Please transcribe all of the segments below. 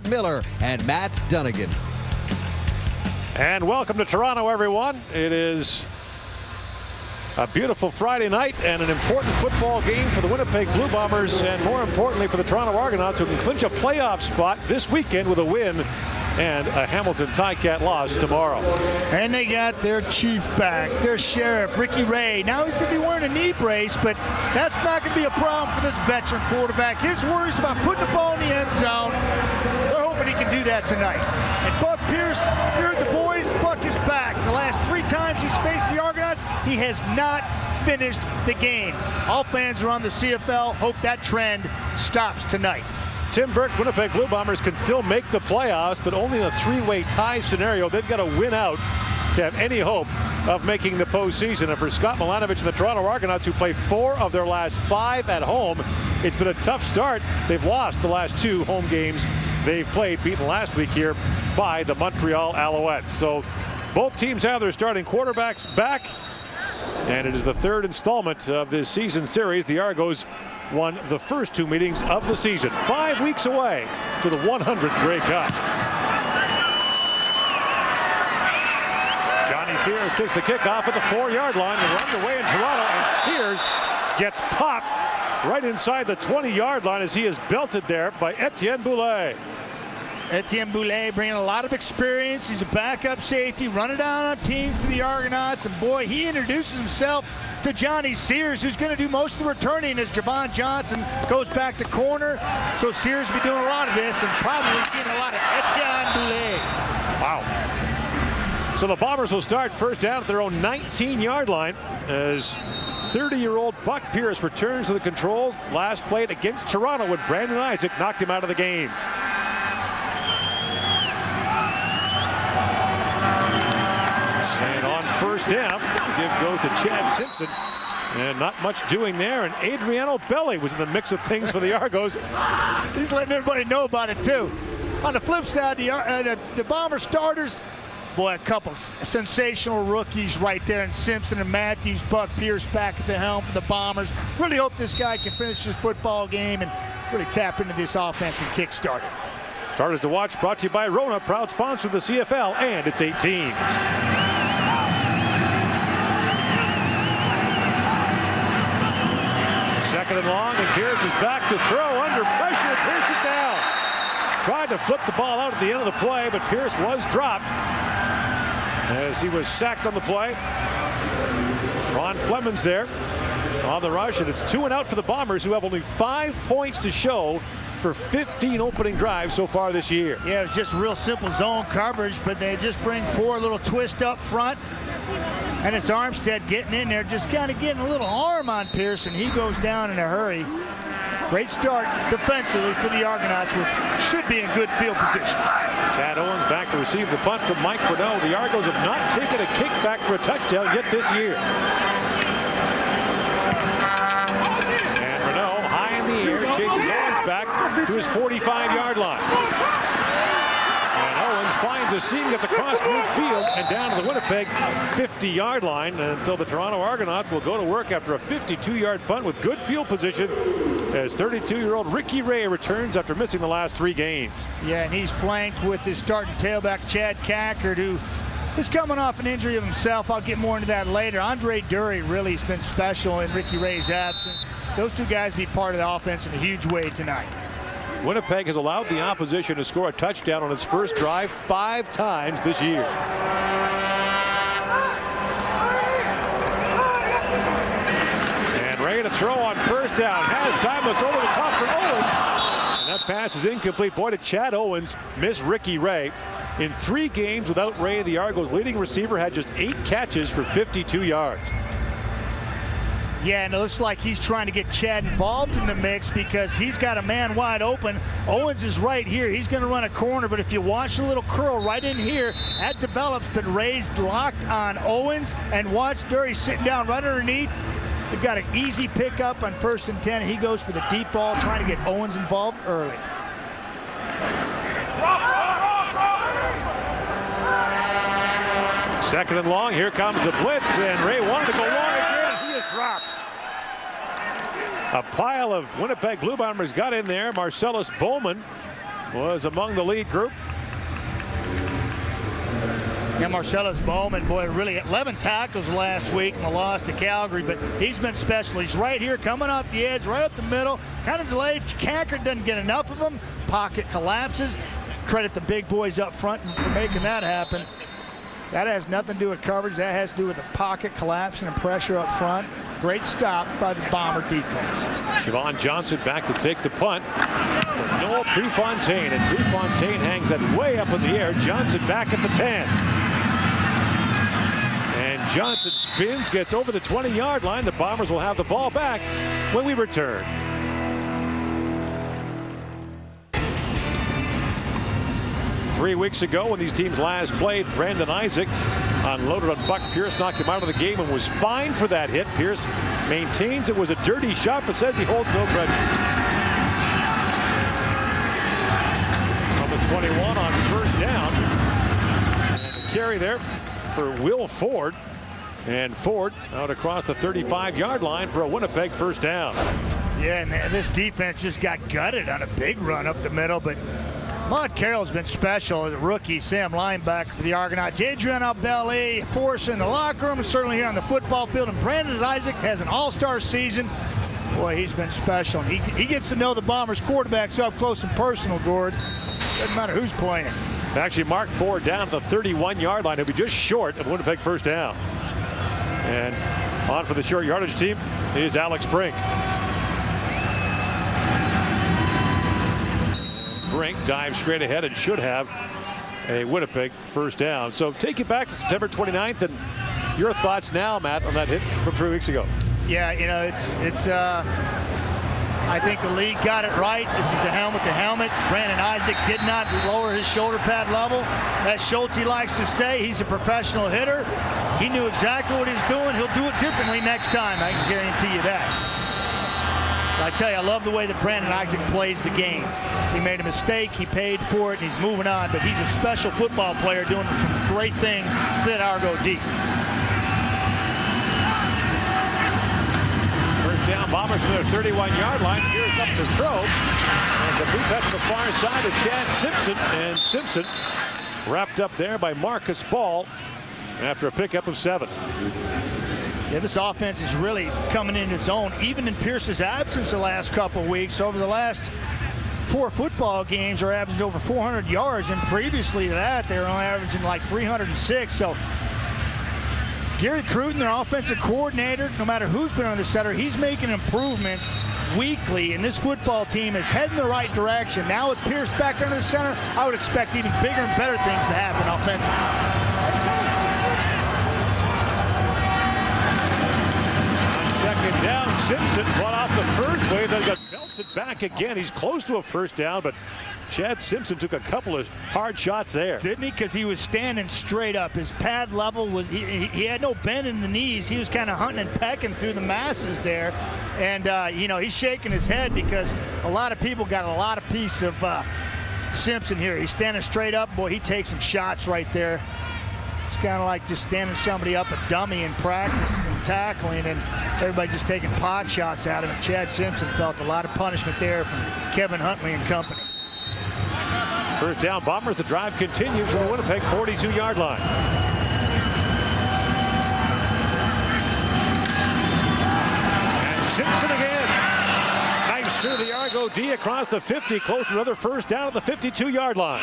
Gord Miller and Matt Dunnigan. And welcome to Toronto, everyone. It is a beautiful Friday night and an important football game for the Winnipeg Blue Bombers, and more importantly for the Toronto Argonauts, who can clinch a playoff spot this weekend with a win and a Hamilton Ticat loss tomorrow. And they got their chief back, their sheriff, Ricky Ray. Now he's going to be wearing a knee brace, but that's not going to be a problem for this veteran quarterback. His worries about putting the ball in the end zone, they're hoping he can do that tonight. And Buck Pierce, you heard the boys, Buck is back. The last 3 times he's faced the Argonauts, he has not finished the game. All fans are on the CFL. Hope that trend stops tonight. Tim Burke, Winnipeg Blue Bombers can still make the playoffs, but only in a 3-way tie scenario. They've got to win out to have any hope of making the postseason. And for Scott Milanovich and the Toronto Argonauts, who play 4 of their last 5 at home, it's been a tough start. They've lost the last 2 home games they've played, beaten last week here by the Montreal Alouettes. So both teams have their starting quarterbacks back, and it is the 3rd installment of this season series. The Argos won the first 2 meetings of the season. 5 weeks away to the 100th Grey Cup. Johnny Sears takes the kickoff at the 4-yard line. They run away in Toronto, and Sears gets popped right inside the 20-yard line as he is belted there by Etienne Boulay. Etienne Boulay bringing a lot of experience. He's a backup safety, running down on teams for the Argonauts, and boy, he introduces himself to Johnny Sears, who's going to do most of the returning as Javon Johnson goes back to corner. So Sears will be doing a lot of this and probably seeing a lot of Etienne Boulay. Wow. So the Bombers will start first down at their own 19-yard line as 30-year-old Buck Pierce returns to the controls. Last played against Toronto when Brandon Isaac knocked him out of the game. And on first down, the give goes to Chad Simpson. And not much doing there. And Adriano Belli was in the mix of things for the Argos. He's letting everybody know about it, too. On the flip side, the Bomber starters, boy, a couple sensational rookies right there. And Simpson and Matthews, Buck Pierce back at the helm for the Bombers. Really hope this guy can finish this football game and really tap into this offense and kickstart it. Starters to watch brought to you by Rona, proud sponsor of the CFL and its 8 teams. Second and long, and Pierce is back to throw under pressure. Pierce is down. Tried to flip the ball out at the end of the play, but Pierce was dropped as he was sacked on the play. Ron Fleming's there on the rush, and it's 2 and out for the Bombers, who have only 5 points to show for 15 opening drives so far this year. Yeah, it was just real simple zone coverage, but they just bring 4 little twist up front. And it's Armstead getting in there, just kind of getting a little arm on Pierce, and he goes down in a hurry. Great start defensively for the Argonauts, which should be in good field position. Chad Owens back to receive the punt from Mike Renaud. The Argos have not taken a kickback for a touchdown yet this year. And Renaud high in the air chases Owens back to his 45-yard line. Finds a seam, gets across midfield and down to the Winnipeg 50-yard line. And so the Toronto Argonauts will go to work after a 52-yard punt with good field position as 32-year-old Ricky Ray returns after missing the last 3 games. Yeah, and he's flanked with his starting tailback, Chad Cackard, who is coming off an injury of himself. I'll get more into that later. Andre Dury really has been special in Ricky Ray's absence. Those 2 guys be part of the offense in a huge way tonight. Winnipeg has allowed the opposition to score a touchdown on its first drive 5 times this year. And Ray to throw on first down. Has time, looks over the top for Owens. And that pass is incomplete. Boy, did Chad Owens miss Ricky Ray. In 3 games without Ray, the Argos' leading receiver had just 8 catches for 52 yards. Yeah, and it looks like he's trying to get Chad involved in the mix because he's got a man wide open. Owens is right here. He's going to run a corner, but if you watch the little curl right in here, that develops, but raised locked on Owens, and watch Dury sitting down right underneath. They've got an easy pickup on 1st and 10. He goes for the deep ball, trying to get Owens involved early. Second and long. Here comes the blitz, and Ray wanted to go long again. He is dropped. A pile of Winnipeg Blue Bombers got in there. Marcellus Bowman was among the lead group. And Marcellus Bowman, boy, really 11 tackles last week in the loss to Calgary, but he's been special. He's right here coming off the edge, right up the middle, kind of delayed. Kankert doesn't get enough of him. Pocket collapses. Credit the big boys up front for making that happen. That has nothing to do with coverage. That has to do with the pocket collapsing and pressure up front. Great stop by the Bomber defense. Javon Johnson back to take the punt. Noah Prefontaine, and Prefontaine hangs that way up in the air. Johnson back at the 10. And Johnson spins, gets over the 20-yard line. The Bombers will have the ball back when we return. Three weeks ago, when these teams last played, Brandon Isaac unloaded on Buck Pierce, knocked him out of the game, and was fined for that hit. Pierce maintains it was a dirty shot, but says he holds no grudges. On the 21 on first down. And a carry there for Will Ford. And Ford out across the 35-yard line for a Winnipeg first down. Yeah, and this defense just got gutted on a big run up the middle, but Mont Carroll's been special as a rookie, Sam linebacker for the Argonauts. Adrian Albelli, force in the locker room, certainly here on the football field. And Brandon Isaac has an all-star season. Boy, he's been special. He gets to know the Bombers quarterbacks up close and personal, Gord. Doesn't matter who's playing. Actually, Mark Ford down to the 31-yard line. He'll be just short of Winnipeg first down. And on for the short yardage team is Alex Brink. Brink dives straight ahead and should have a Winnipeg first down. So take it back to September 29th, and your thoughts now, Matt, on that hit from 3 weeks ago. Yeah, you know, I think the league got it right. This is a helmet to helmet. Brandon Isaac did not lower his shoulder pad level. As Schultz likes to say, he's a professional hitter. He knew exactly what he was doing. He'll do it differently next time. I can guarantee you that. I tell you, I love the way that Brandon Isaac plays the game. He made a mistake, he paid for it, and he's moving on. But he's a special football player doing some great things for that Argo D. First down, Bombers to their 31-yard line. Here's up to throw. And the boot pass to the far side of Chad Simpson. And Simpson wrapped up there by Marcus Ball after a pickup of 7. Yeah, this offense is really coming into its own, even in Pierce's absence the last couple of weeks. Over the last 4 football games, they're averaging over 400 yards, and previously to that, they were only averaging like 306. So Gary Cruton, their offensive coordinator, no matter who's been on the center, he's making improvements weekly, and this football team is heading the right direction. Now with Pierce back under the center, I would expect even bigger and better things to happen offensively. Second down, Simpson brought off the first wave, then got belted back again. He's close to a first down, but Chad Simpson took a couple of hard shots there. Didn't he? Because he was standing straight up. His pad level was, he had no bend in the knees. He was kind of hunting and pecking through the masses there. And, you know, he's shaking his head because a lot of people got a lot of piece of Simpson here. He's standing straight up. Boy, he takes some shots right there. Kind of like just standing somebody up a dummy in practice and tackling, and everybody just taking pot shots at him. And Chad Simpson felt a lot of punishment there from Kevin Huntley and company. First down, Bombers. The drive continues from the Winnipeg 42-yard line. And Simpson again. Nice through the Argo D across the 50, close to another first down at the 52-yard line.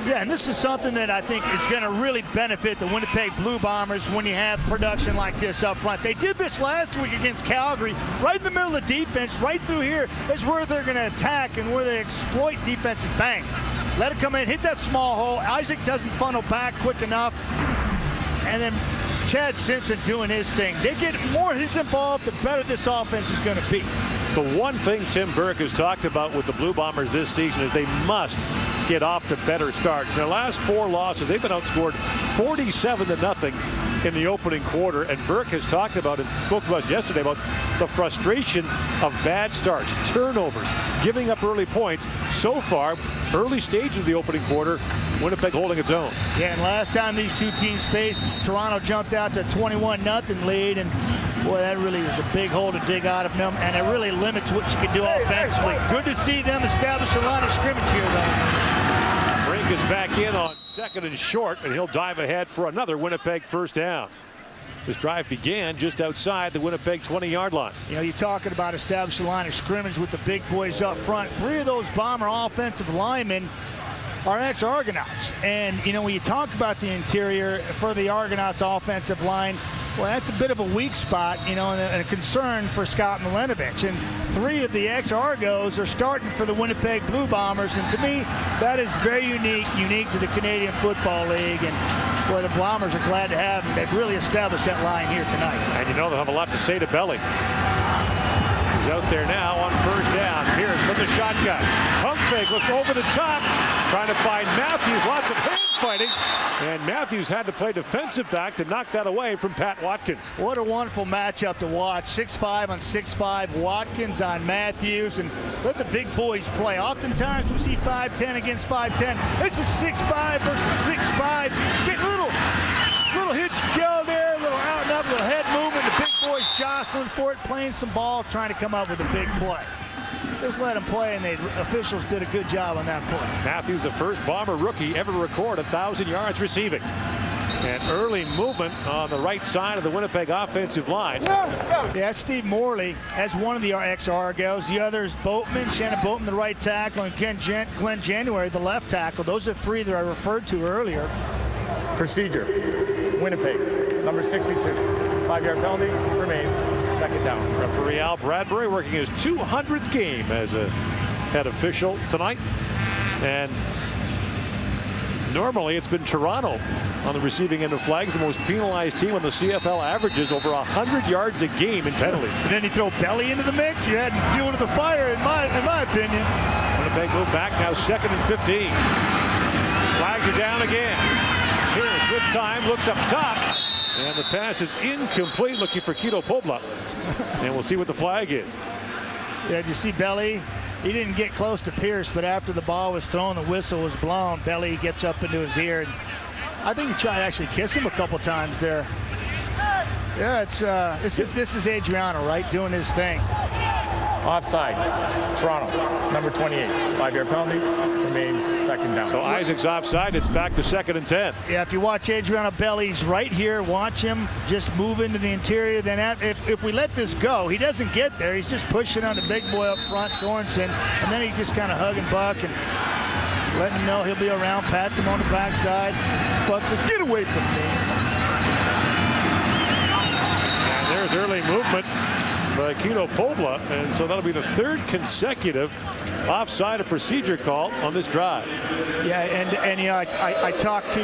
Yeah, and this is something that I think is going to really benefit the Winnipeg Blue Bombers when you have production like this up front. They did this last week against Calgary. Right in the middle of the defense, right through here is where they're going to attack and where they exploit defensive bang. Let it come in, hit that small hole. Isaac doesn't funnel back quick enough. And then Chad Simpson doing his thing. They get more he's involved, the better this offense is going to be. The one thing Tim Burke has talked about with the Blue Bombers this season is they must get off to better starts. In their last 4 losses, they've been outscored 47-0 in the opening quarter. And Burke has talked about it, spoke to us yesterday about the frustration of bad starts, turnovers, giving up early points. So far, early stage of the opening quarter, Winnipeg holding its own. Yeah, and last time these two teams faced, Toronto jumped out to 21-0 lead, and Boy, that really was a big hole to dig out of them, and it really limits what you can do offensively. Good to see them establish a line of scrimmage here, though. Brink is back in on 2nd and short, and he'll dive ahead for another Winnipeg first down. This drive began just outside the Winnipeg 20-yard line. You know, you're talking about establishing a line of scrimmage with the big boys up front. 3 of those Bomber offensive linemen are ex-Argonauts. And, you know, when you talk about the interior for the Argonauts offensive line, well, that's a bit of a weak spot, you know, and a concern for Scott Milanovich. And 3 of the ex-Argos are starting for the Winnipeg Blue Bombers. And to me, that is very unique to the Canadian Football League. And, boy, the Bombers are glad to have him. They've really established that line here tonight. And you know they'll have a lot to say to Belly. He's out there now on first down. Pierce from the shotgun. Pump fake, looks over the top. Trying to find Matthews. Lots of hand fighting. And Matthews had to play defensive back to knock that away from Pat Watkins. What a wonderful matchup to watch. 6'5" on 6'5", Watkins on Matthews, and let the big boys play. Oftentimes we see 5'10" against 5'10". This is 6'5" versus 6'5". Get little hitch go there, little out and up, little head movement. The big boys jostling for it, playing some ball, trying to come up with a big play. Just let him play, and the officials did a good job on that play. Matthews, the first Bomber rookie ever to record 1,000 yards receiving. And early movement on the right side of the Winnipeg offensive line. Yeah, Steve Morley as one of the ex-Argos. The other is Boatman, Shannon Boatman, the right tackle, and Glenn January, the left tackle. Those are 3 that I referred to earlier. Procedure. Winnipeg, number 62. 5-yard penalty, remains 2nd down. Referee Al Bradbury working his 200th game as a head official tonight. And normally it's been Toronto on the receiving end of flags, the most penalized team on the CFL, averages over 100 yards a game in penalties. And then you throw Belly into the mix, you're adding fuel to the fire, in my opinion. Winnipeg move back now, 2nd and 15. Flags are down again. Here's with time, looks up top, and the pass is incomplete, looking for Kito Pobla. And we'll see what the flag is. Yeah, did you see Belly? He didn't get close to Pierce, but after the ball was thrown, the whistle was blown. Belly gets up into his ear, and I think he tried to actually kiss him a couple times there. Yeah, this is Adriano, right, doing his thing. Offside. Toronto, number 28. 5-yard penalty, remains 2nd down. So Isaac's offside. It's back to 2nd and 10. Yeah, if you watch Adriano Belli's right here, watch him just move into the interior. Then if we let this go, he doesn't get there. He's just pushing on the big boy up front, Sorensen, and then he just kind of hug and buck and letting him know he'll be around, pats him on the backside. Buck says, "Get away from me." And there's early movement by Kito Pobla, and so that'll be the 3rd consecutive offside a procedure call on this drive. Yeah, and you know, I talked to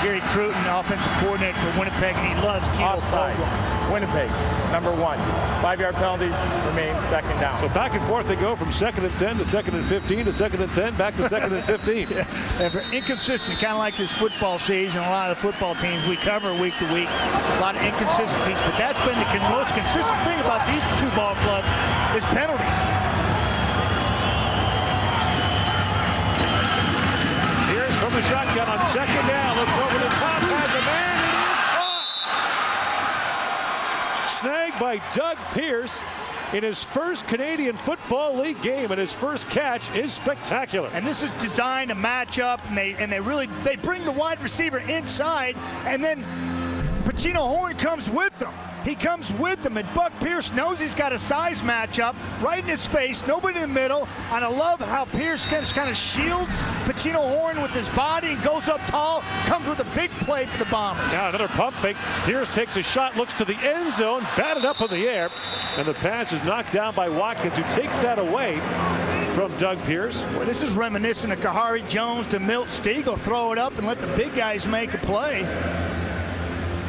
Gary Cruton, offensive coordinator for Winnipeg, and he loves Kito Offside. Pobla. Winnipeg, number 1. 5-yard penalty, remains 2nd down. So back and forth they go from 2nd and 10 to 2nd and 15 to 2nd and 10, back to 2nd and 15. Yeah, and for inconsistent, kind of like this football season, a lot of the football teams we cover week to week, a lot of inconsistencies, but that's been the most consistent thing about these 2 ball clubs is penalties. Here's from the shotgun on 2nd down, looks over the top, has a man. Snagged by Doug Pierce in his first Canadian Football League game, and his first catch is spectacular. And this is designed to match up, and they bring the wide receiver inside, and then Pacino Horn comes with them. He comes with them, and Buck Pierce knows he's got a size matchup right in his face, nobody in the middle. And I love how Pierce kind of shields Pacino Horn with his body and goes up tall, comes with a big play for the Bombers. Now another pump fake. Pierce takes a shot, looks to the end zone, batted up in the air, and the pass is knocked down by Watkins, who takes that away from Doug Pierce. Well, this is reminiscent of Kahari Jones to Milt Stiegel. Throw it up and let the big guys make a play.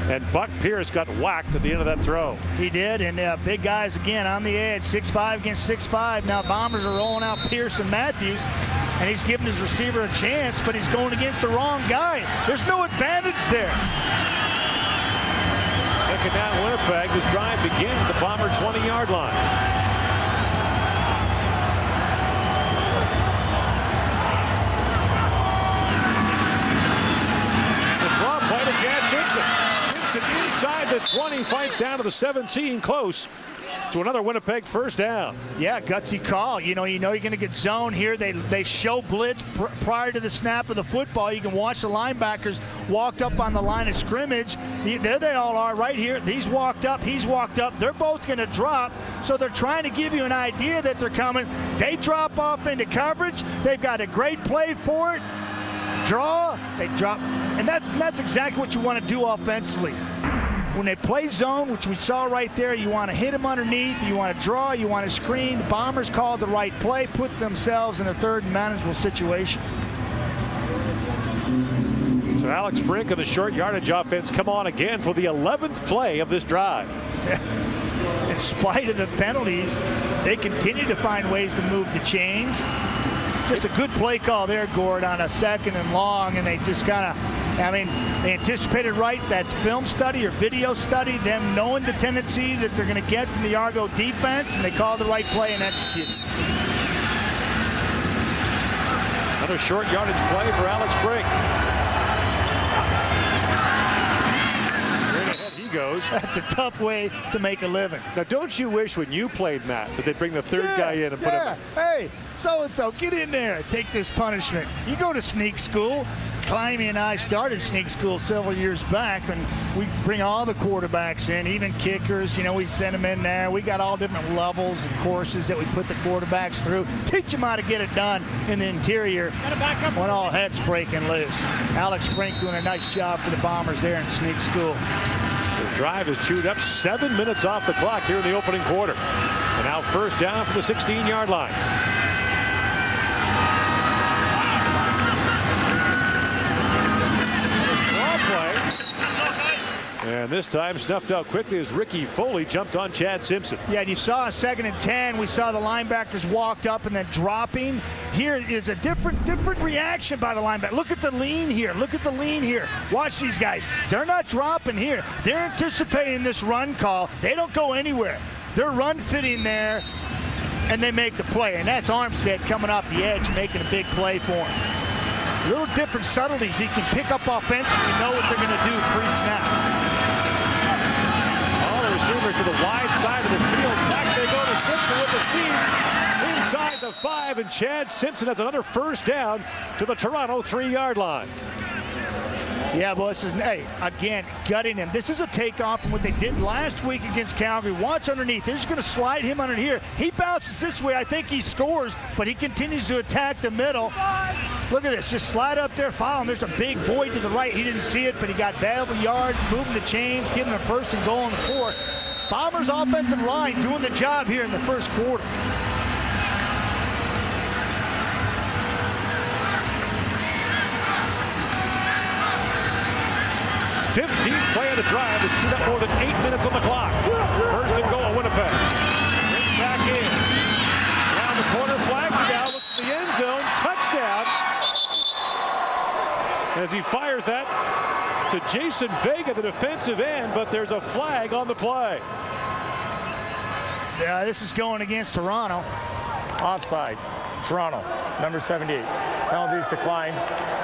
And Buck Pierce got whacked at the end of that throw. He did, and big guys again on the edge, 6'5" against 6'5". Now Bombers are rolling out Pierce and Matthews, and he's giving his receiver a chance, but he's going against the wrong guy. There's no advantage there. 2nd down Winnipeg. This drive begins at the Bomber 20-yard line. It's long play to Chad Simpson. Inside the 20, fights down to the 17, close to another Winnipeg first down. Yeah, gutsy call. You know you're going to get zone here. They show blitz prior to the snap of the football. You can watch the linebackers walked up on the line of scrimmage. There they all are right here. He's walked up. They're both going to drop. So they're trying to give you an idea that they're coming. They drop off into coverage. They've got a great play for it. Draw. They drop. And that's exactly what you want to do offensively. When they play zone, which we saw right there, you want to hit them underneath, you want to draw, you want to screen. The Bombers called the right play, put themselves in a third and manageable situation. So Alex Brink and the short yardage offense come on again for the 11th play of this drive. In spite of the penalties, they continue to find ways to move the chains. Just a good play call there, Gord, on a 2nd and long, and they just kind of, they anticipated right. That's film study or video study, them knowing the tendency that they're going to get from the Argo defense, and they called the right play and executed. Another short yardage play for Alex Brink. Straight ahead he goes. That's a tough way to make a living. Now, don't you wish when you played, Matt, that they'd bring the third guy in and put him? Hey, so-and-so, get in there. Take this punishment. You go to sneak school. Climby and I started sneak school several years back, and we bring all the quarterbacks in, even kickers. You know, we send them in there. We got all different levels and courses that we put the quarterbacks through. Teach them how to get it done in the interior when all heck's breaking loose. Alex Brink doing a nice job for the Bombers there in sneak school. The drive is chewed up. 7 minutes off the clock here in the opening quarter. And now first down from the 16-yard line. And this time snuffed out quickly as Ricky Foley jumped on Chad Simpson. Yeah, and you saw a 2nd and 10. We saw the linebackers walked up and then dropping. Here is a different reaction by the linebacker. Look at the lean here. Watch these guys. They're not dropping here. They're anticipating this run call. They don't go anywhere. They're run fitting there, and they make the play. And that's Armstead coming off the edge, making a big play for him. Little different subtleties he can pick up offensively, know what they're going to do pre-snap. Receiver to the wide side of the field. Back they go to Simpson with the seam inside the 5, and Chad Simpson has another first down to the Toronto 3-yard line. Yeah, well, this is, again, gutting him. This is a takeoff from what they did last week against Calgary. Watch underneath. They're just going to slide him under here. He bounces this way. I think he scores, but he continues to attack the middle. Look at this. Just slide up there, follow him. There's a big void to the right. He didn't see it, but he got valuable yards, moving the chains, giving them first and goal on the 4. Bombers offensive line doing the job here in the first quarter. 15th play of the drive is chewed up more than 8 minutes on the clock. First and goal, Winnipeg. Right back in. Down the corner, flags down, looks to the end zone, touchdown. As he fires that to Jason Vega, the defensive end, but there's a flag on the play. Yeah, this is going against Toronto. Offside. Toronto, number 78. Penalties declined.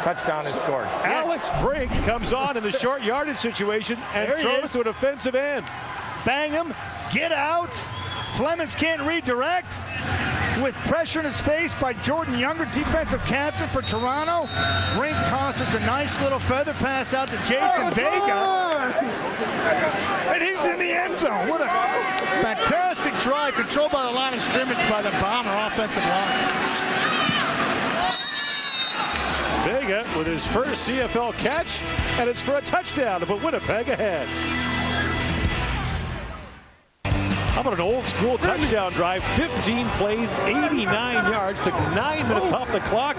Touchdown is scored. Alex Brink comes on in the short yardage situation and throws to a defensive end. Bang him. Get out. Flemings can't redirect. With pressure in his face by Jordan Younger, defensive captain for Toronto. Brink tosses a nice little feather pass out to Jason Vega. And he's in the end zone. What a fantastic drive, controlled by the line of scrimmage by the Bomber offensive line. Vega with his first CFL catch, and it's for a touchdown to put Winnipeg ahead. How about an old school touchdown drive? 15 plays, 89 yards, took 9 minutes off the clock.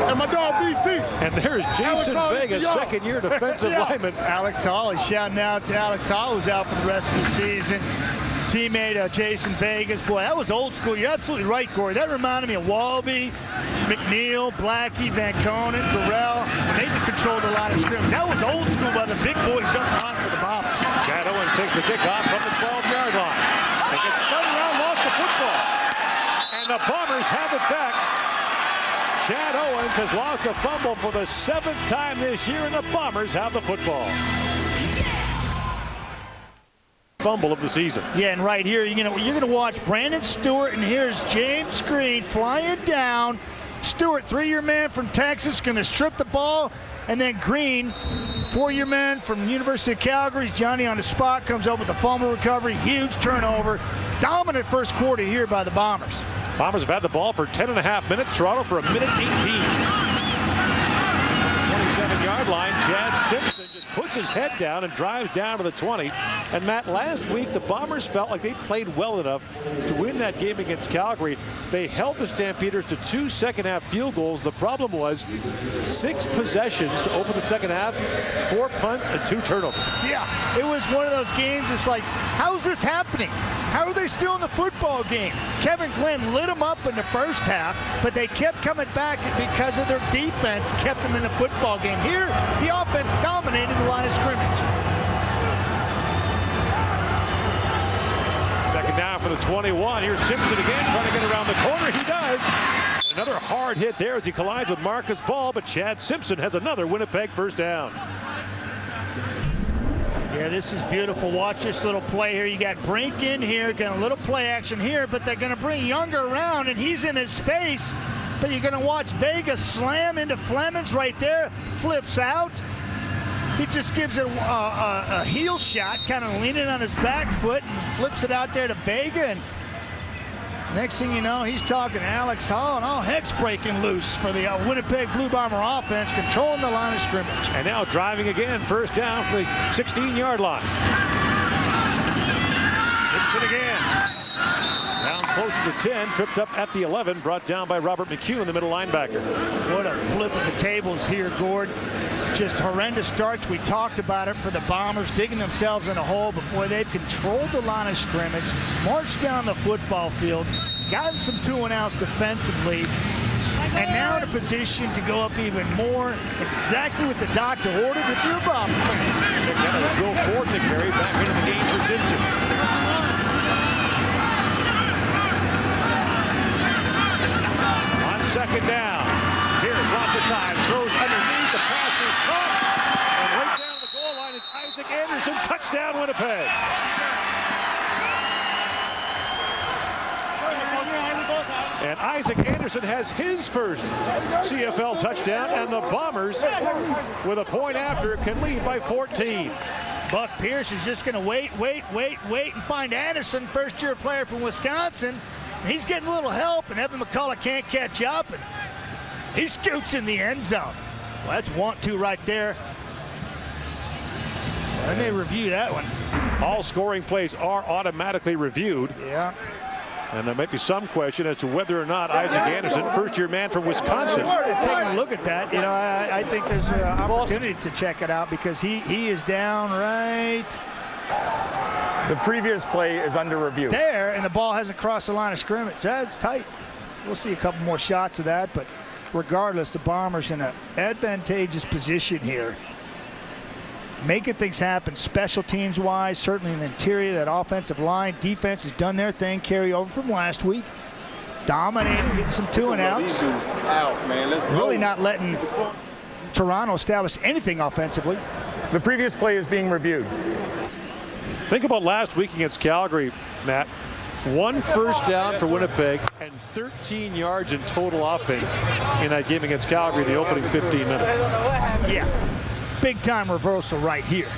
And my dog BT. And there's Jason Vega, second-year defensive lineman. Alex Hall is shouting out to Alex Hall, who's out for the rest of the season. Teammate Jason Vegas. Boy, that was old school. You're absolutely right, Corey. That reminded me of Walby, McNeil, Blackie, Van Conen, Burrell. They just controlled the line of scrimmage. That was old school by the big boys up front for the Bombers. Chad Owens takes the kickoff from the 12-yard line. They get spun around, lost the football. And the Bombers have it back. Chad Owens has lost a fumble for the 7th time this year, and the Bombers have the football. fumble of the season. Yeah, and right here, you're gonna watch Brandon Stewart, and here's James Green flying down. Stewart, 3-year man from Texas, gonna strip the ball, and then Green, 4-year man from the University of Calgary. Johnny on the spot, comes up with the fumble recovery, huge turnover. Dominant first quarter here by the Bombers. Bombers have had the ball for 10.5 minutes. Toronto for 1:18. 27-yard line. Chad Simpson just puts his head down and drives down to the 20. And Matt, last week the Bombers felt like they played well enough to win that game against Calgary. They held the Stampeders to 2 second-half field goals. The problem was 6 possessions to open the second half, 4 punts and 2 turnovers. Yeah, it was one of those games. It's like, how's this happening? How are they still in the football game? Kevin Glenn lit them up in the first half, but they kept coming back because of their defense, kept them in the football game. Here, the offense dominated the line of scrimmage. Second down for the 21. Here's Simpson again, trying to get around the corner. He does. Another hard hit there as he collides with Marcus Ball, but Chad Simpson has another Winnipeg first down. Yeah, this is beautiful. Watch this little play here. You got Brink in here, got a little play action here, but they're going to bring Younger around, and he's in his face. But you're going to watch Vega slam into Flemings right there, flips out. He just gives it a heel shot, kind of leaning on his back foot, and flips it out there to Vega. And next thing you know, he's talking to Alex Hall, and all heck's breaking loose for the Winnipeg Blue Bomber offense, controlling the line of scrimmage. And now driving again, first down for the 16-yard line. Simpson again. Down close to the 10, tripped up at the 11, brought down by Robert McHugh, the middle linebacker. What a flip of the tables here, Gord. Just horrendous starts. We talked about it for the Bombers, digging themselves in a hole, but boy, they've controlled the line of scrimmage, marched down the football field, gotten some 2-and-outs defensively, and now in a position to go up even more, exactly what the doctor ordered with your Bombers. Let's go forward in the carry, back into the game for Simpson. On second down, here's lots of time, throws underneath, the pass is caught, and right down the goal line is Isaac Anderson, touchdown Winnipeg. And Isaac Anderson has his first CFL touchdown, and the Bombers, with a point after, can lead by 14. Buck Pierce is just going to wait, and find Anderson, first-year player from Wisconsin. He's getting a little help, and Evan McCullough can't catch up, and he scoots in the end zone. Well, that's 1-2 right there. They may review that one. All scoring plays are automatically reviewed. Yeah. And there might be some question as to whether or not Isaac Anderson, first-year man from Wisconsin. Taking a look at that, you know, I think there's an opportunity to check it out because he is down right The previous play is under review. there, and the ball hasn't crossed the line of scrimmage. That's tight. We'll see a couple more shots of that, but regardless, the Bombers in an advantageous position here, making things happen special teams wise, certainly in the interior. That offensive line defense has done their thing, carry over from last week, dominating, getting some 2-and-outs, really not letting Toronto establish anything offensively. The previous play is being reviewed. Think about last week against Calgary, Matt. 1 first down for Winnipeg and 13 yards in total offense in that game against Calgary, the opening 15 minutes. Yeah, big time reversal right here.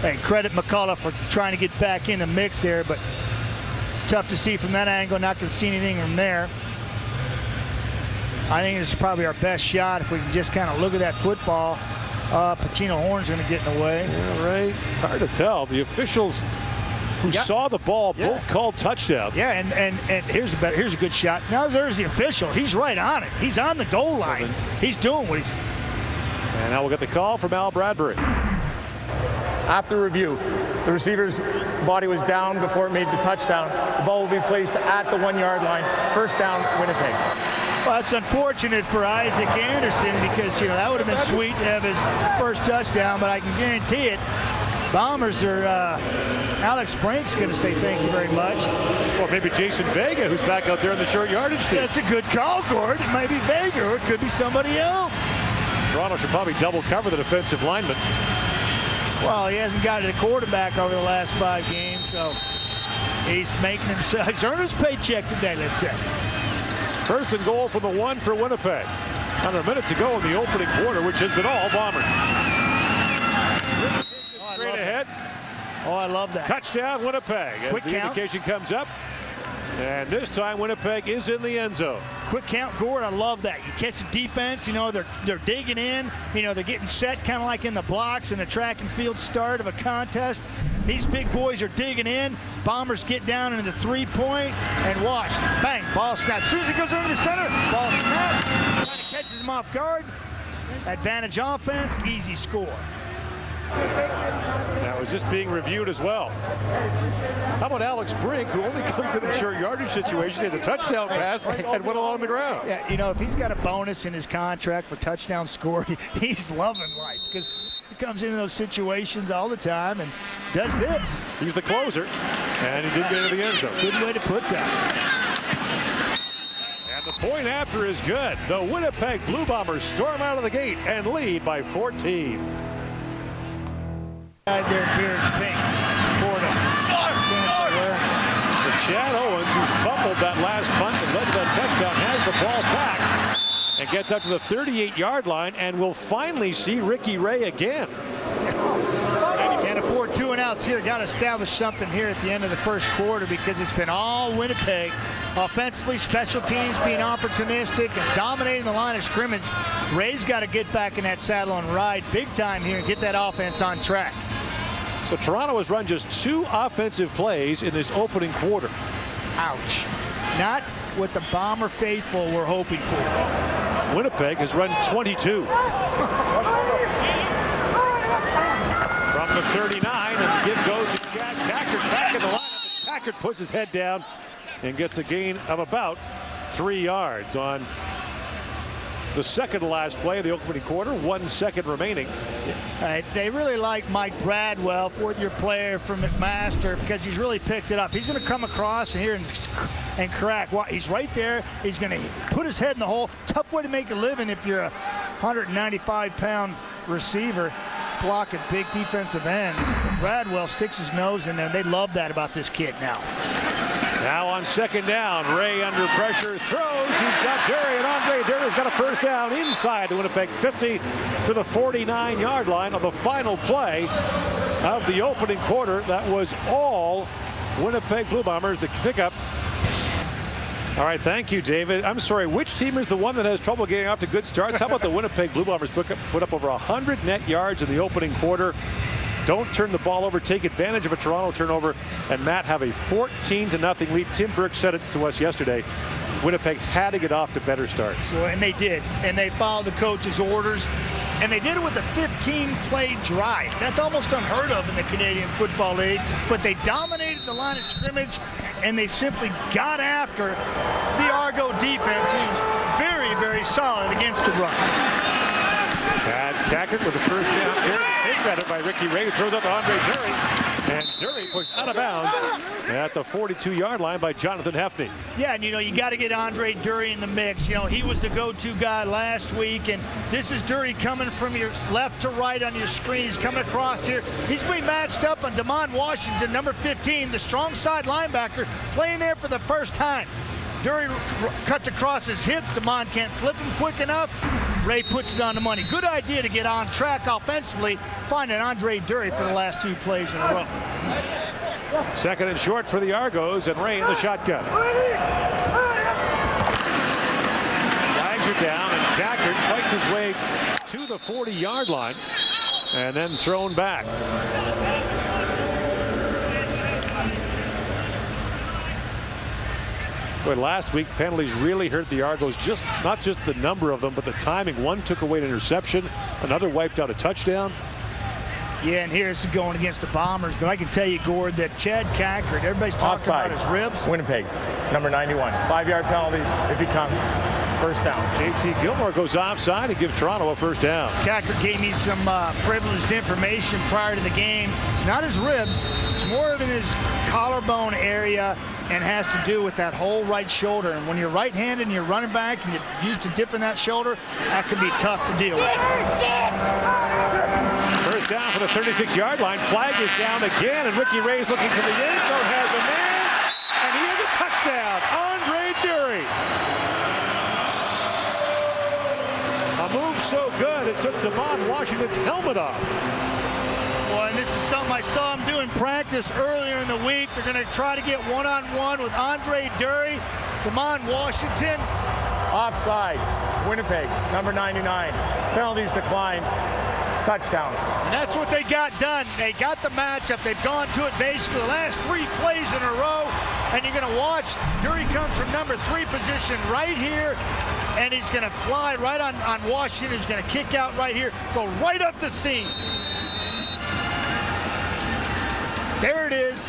Hey, credit McCullough for trying to get back in the mix there, but tough to see from that angle. Not going to see anything from there. I think this is probably our best shot if we can just kind of look at that football. Pacino Horn's going to get in the way. Yeah, right. It's hard to tell. The officials who saw the ball both called touchdown. Yeah, and here's a good shot. Now there's the official. He's right on it. He's on the goal line. He's doing what he's. And now we'll get the call from Al Bradbury. After review, the receiver's body was down before it made the touchdown. The ball will be placed at the 1-yard line. First down, Winnipeg. Well, it's unfortunate for Isaac Anderson because, you know, that would have been sweet to have his first touchdown, but I can guarantee it. Bombers are, Alex Brink's going to say thank you very much. Or maybe Jason Vega, who's back out there in the short yardage team. That's a good call, Gord. It might be Vega, or it could be somebody else. Toronto should probably double cover the defensive lineman. Well, he hasn't got a quarterback over the last 5 games, so he's making himself, he's earned his paycheck today, let's say. First and goal from the 1 for Winnipeg. Under a minute to go in the opening quarter, which has been all Bombers. Straight ahead. Oh, I love that. Touchdown, Winnipeg. As Quick the count. indication comes up. And this time, Winnipeg is in the end zone. Quick count, Gord. I love that. You catch the defense. You know, they're digging in. You know, they're getting set kind of like in the blocks in a track and field start of a contest. These big boys are digging in. Bombers get down into the 3-point and watch. Bang, ball snap. As soon as it goes over the center, ball snap. Kind of catches them off guard. Advantage offense, easy score. Now, is this being reviewed as well? How about Alex Brink, who only comes in short yardage situations, he has a touchdown pass and went along the ground? Yeah, you know, if he's got a bonus in his contract for touchdown score, he's loving life because he comes into those situations all the time and does this. He's the closer, and he did get into the end zone. Good way to put that. And the point after is good. The Winnipeg Blue Bombers storm out of the gate and lead by 14. There appears Pink. Support him. Chad Owens, who fumbled that last punt and led to that touchdown, has the ball back and gets up to the 38-yard line, and will finally see Ricky Ray again. Can't afford 2 and outs here. Got to establish something here at the end of the first quarter because it's been all Winnipeg. Offensively, special teams being opportunistic and dominating the line of scrimmage. Ray's got to get back in that saddle and ride big time here and get that offense on track. So Toronto has run just 2 offensive plays in this opening quarter. Ouch. Not what the Bomber faithful were hoping for. Winnipeg has run 22. From the 39, and the give goes to Chad Packard back in the lineup. Packard puts his head down and gets a gain of about 3 yards on the second to last play of the opening quarter. 1 second remaining. They really like Mike Bradwell, 4th-year player from McMaster, because he's really picked it up. He's going to come across here and crack. Well, he's right there. He's going to put his head in the hole. Tough way to make a living if you're a 195-pound receiver blocking big defensive ends. Bradwell sticks his nose in there. They love that about this kid now. Now on second down, Ray under pressure, throws. He's got Dury, and Andre Dury's got a first down inside the Winnipeg 50 to the 49-yard line on the final play of the opening quarter. That was all Winnipeg Blue Bombers to pick up. All right, thank you, David. I'm sorry, which team is the one that has trouble getting off to good starts? How about the Winnipeg Blue Bombers put up over 100 net yards in the opening quarter? Don't turn the ball over, take advantage of a Toronto turnover, and Matt have a 14-0 lead. Tim Burke said it to us yesterday. Winnipeg had to get off to better starts. Well, and they did, and they followed the coach's orders, and they did it with a 15-play drive. That's almost unheard of in the Canadian Football League, but they dominated the line of scrimmage, and they simply got after the Argo defense, who's very, very solid against the run. Chad Packard with the first down here. Big better by Ricky Ray, who throws up to Andre Dury. And Dury pushed out of bounds at the 42-yard line by Jonathan Hefney. Yeah, and you know, you got to get Andre Dury in the mix. You know, he was the go-to guy last week, and this is Dury coming from your left to right on your screen. He's coming across here. He's being matched up on Damon Washington, number 15, the strong side linebacker, playing there for the first time. Dury cuts across his hips. Damon can't flip him quick enough. Ray puts it on the money. Good idea to get on track offensively, finding Andre Dury for the last 2 plays in a row. Second and short for the Argos, and Ray in the shotgun. Flags are down, and Packard fights his way to the 40-yard line and then thrown back. But last week, penalties really hurt the Argos. Not just the number of them, but the timing. One took away an interception. Another wiped out a touchdown. Yeah, and here's going against the Bombers. But I can tell you, Gord, that Chad Packard, everybody's talking Offside. about his ribs. Winnipeg, number 91. 5-yard penalty. It becomes first down. JT Gilmore goes offside and gives Toronto a first down. Packard gave me some privileged information prior to the game. It's not his ribs. It's more of in his collarbone area, and has to do with that whole right shoulder. And when you're right-handed and you're running back and you're used to dipping that shoulder, that can be tough to deal with. First down for the 36-yard line. Flag is down again, and Ricky Ray's looking for the end zone, has a man, and he has a touchdown. Andre Dury. A move so good, it took Damon Washington's helmet off. Well, and this is something I saw him do in practice earlier in the week. They're going to try to get one-on-one with Andre Dury, Damon Washington. Offside. Winnipeg, number 99. Penalties declined. Touchdown. And that's what they got done. They got the matchup. They've gone to it basically the last 3 plays in a row. And you're going to watch. Dury comes from number 3 position right here. And he's going to fly right on Washington. He's going to kick out right here. Go right up the seam. There it is.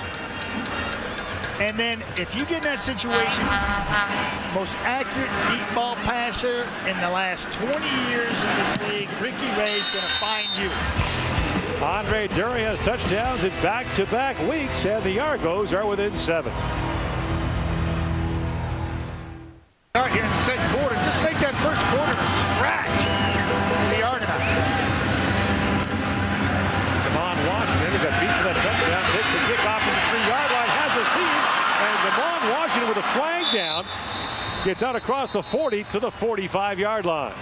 And then if you get in that situation, most accurate deep ball passer in the last 20 years in this league, Ricky Ray's going to find you. Andre Dury has touchdowns in back-to-back weeks, and the Argos are within 7. Start here in the second quarter. Just make that first quarter a scratch for the Argonauts. Damon Washington, who got beat for that touchdown, takes the kickoff from the 3-yard line, has the seam, and Damon Washington with a flag down gets out across the 40 to the 45-yard line.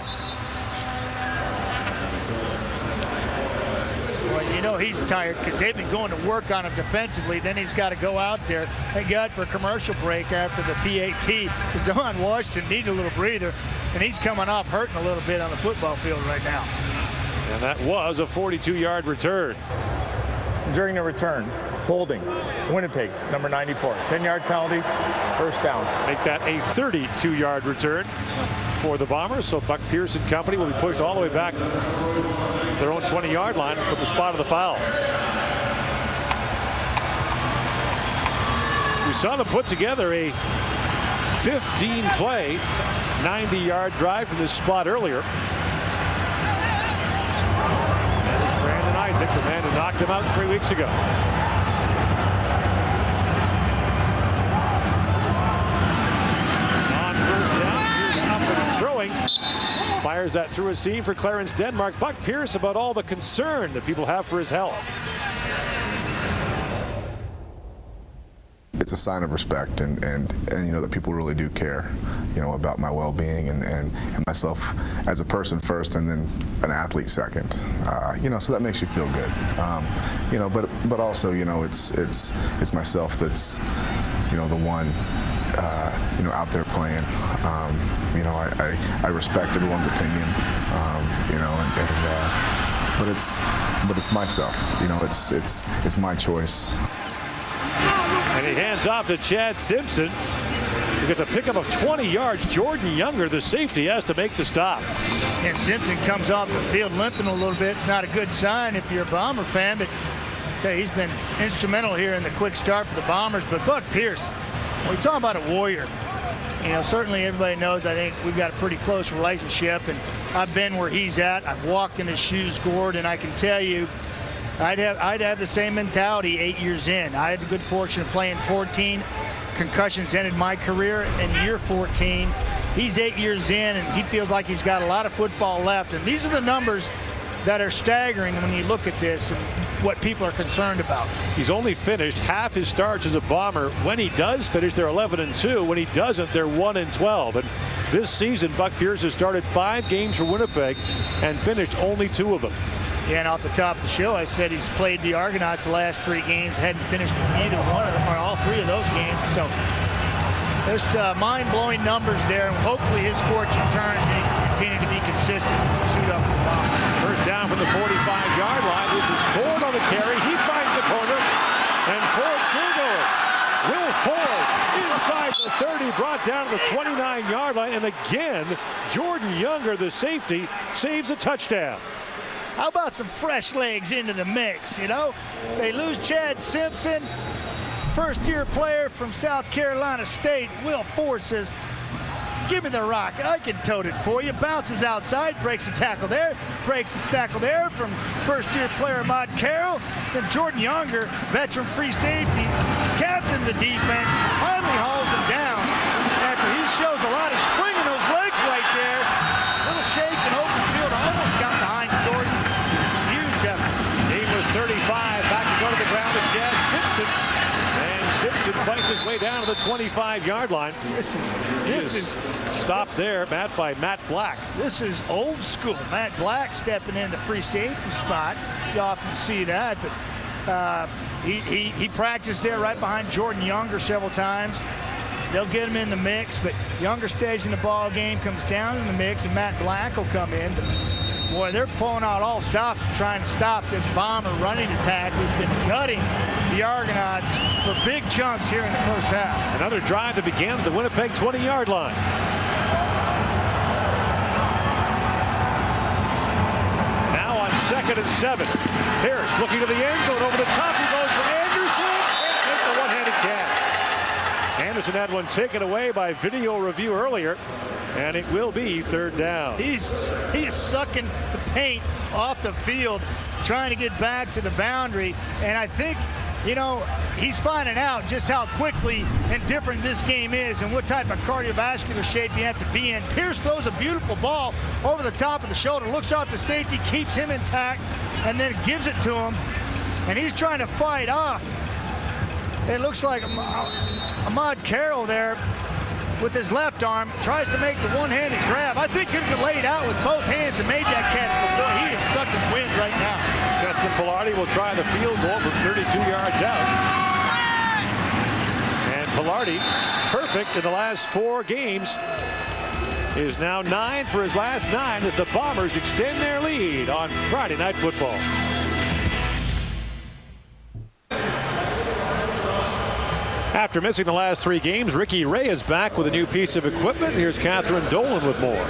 Well, you know he's tired because they've been going to work on him defensively. Then he's got to go out there. Thank God for a commercial break after the PAT because Damon Washington needed a little breather, and he's coming off hurting a little bit on the football field right now. And that was a 42-yard return. During the return, holding. Winnipeg, number 94. 10-yard penalty, first down. Make that a 32-yard return for the Bombers. So Buck Pierce and company will be pushed all the way back their own 20-yard line from the spot of the foul. We saw them put together a 15-play, 90-yard drive from this spot earlier. That is Brandon Isaac, the man who knocked him out 3 weeks ago. On first down, he's up and throwing. Fires that through a seam for Clarence Denmark. Buck Pierce about all the concern that people have for his health. It's a sign of respect and you know that people really do care, you know, about my well-being and myself as a person first and then an athlete second. You know, so that makes you feel good. You know, but also, you know, it's myself that's, you know, the one you know, out there playing. You know, I respect everyone's opinion. You know, but it's myself. You know, it's my choice. And he hands off to Chad Simpson. He gets a pickup of 20 yards. Jordan Younger, the safety, has to make the stop. And Simpson comes off the field limping a little bit. It's not a good sign if you're a Bomber fan, but I tell you, he's been instrumental here in the quick start for the Bombers. But Buck Pierce, we're talking about a warrior. You know, certainly everybody knows, I think we've got a pretty close relationship, and I've been where he's at. I've walked in his shoes, Gord, and I can tell you, I'd have the same mentality 8 years in. I had the good fortune of playing 14. Concussions ended my career in year 14. He's 8 years in, and he feels like he's got a lot of football left. And these are the numbers that are staggering when you look at this and what people are concerned about. He's only finished half his starts as a Bomber. When he does finish, they're 11-2. When he doesn't, they're 1-12. And this season, Buck Pierce has started 5 games for Winnipeg and finished only 2 of them. Yeah, and off the top of the show, I said he's played the Argonauts the last 3 games, hadn't finished either one of them or all 3 of those games. So just mind-blowing numbers there, and hopefully his fortune turns and he can continue to be consistent and suit up for the Bombers. First down from the 45-yard line. This is Ford on the carry. He finds the corner, and Ford's still going. Will Ford inside the 30, brought down to the 29-yard line, and again, Jordan Younger, the safety, saves a touchdown. How about some fresh legs into the mix, you know? They lose Chad Simpson, first-year player from South Carolina State. Will Ford says, give me the rock. I can tote it for you. Bounces outside, breaks the tackle there, breaks the tackle there from first-year player Ahmad Carroll. Then Jordan Younger, veteran free safety, captain the defense, finally hauls him down after he shows a lot of spring in those legs right there. Little shake and open field, almost got behind Jordan. Huge effort. fights his way down to the 25-yard line. This is stopped there, Matt, by Matt Black. This is old school. Matt Black stepping in the free safety spot. You often see that, but he practiced there right behind Jordan Younger several times. They'll get him in the mix, but Younger stays in the ball game, comes down in the mix, and Matt Black will come in. But boy, they're pulling out all stops trying to stop this Bomber running attack who's been gutting the Argonauts for big chunks here in the first half. Another drive that began at the Winnipeg 20-yard line. Now on 2nd and 7. Pierce looking to the end zone. Over the top he goes for Anderson. And takes the one-handed catch. Anderson had one taken away by video review earlier, and it will be 3rd down. He is sucking the paint off the field, trying to get back to the boundary, and I think, you know, he's finding out just how quickly and different this game is and what type of cardiovascular shape you have to be in. Pierce throws a beautiful ball over the top of the shoulder, looks off the safety, keeps him intact, and then gives it to him, and he's trying to fight off. It looks like Ahmad Carroll there with his left arm tries to make the one-handed grab. I think he could have laid out with both hands and made that catch, but boy, he is sucking wind right now. Justin Pilardi will try the field goal from 32 yards out. And Pilardi, perfect in the last 4 games, is now 9 for his last 9 as the Bombers extend their lead on Friday Night Football. After missing the last 3 games, Ricky Ray is back with a new piece of equipment. Here's Catherine Dolan with more.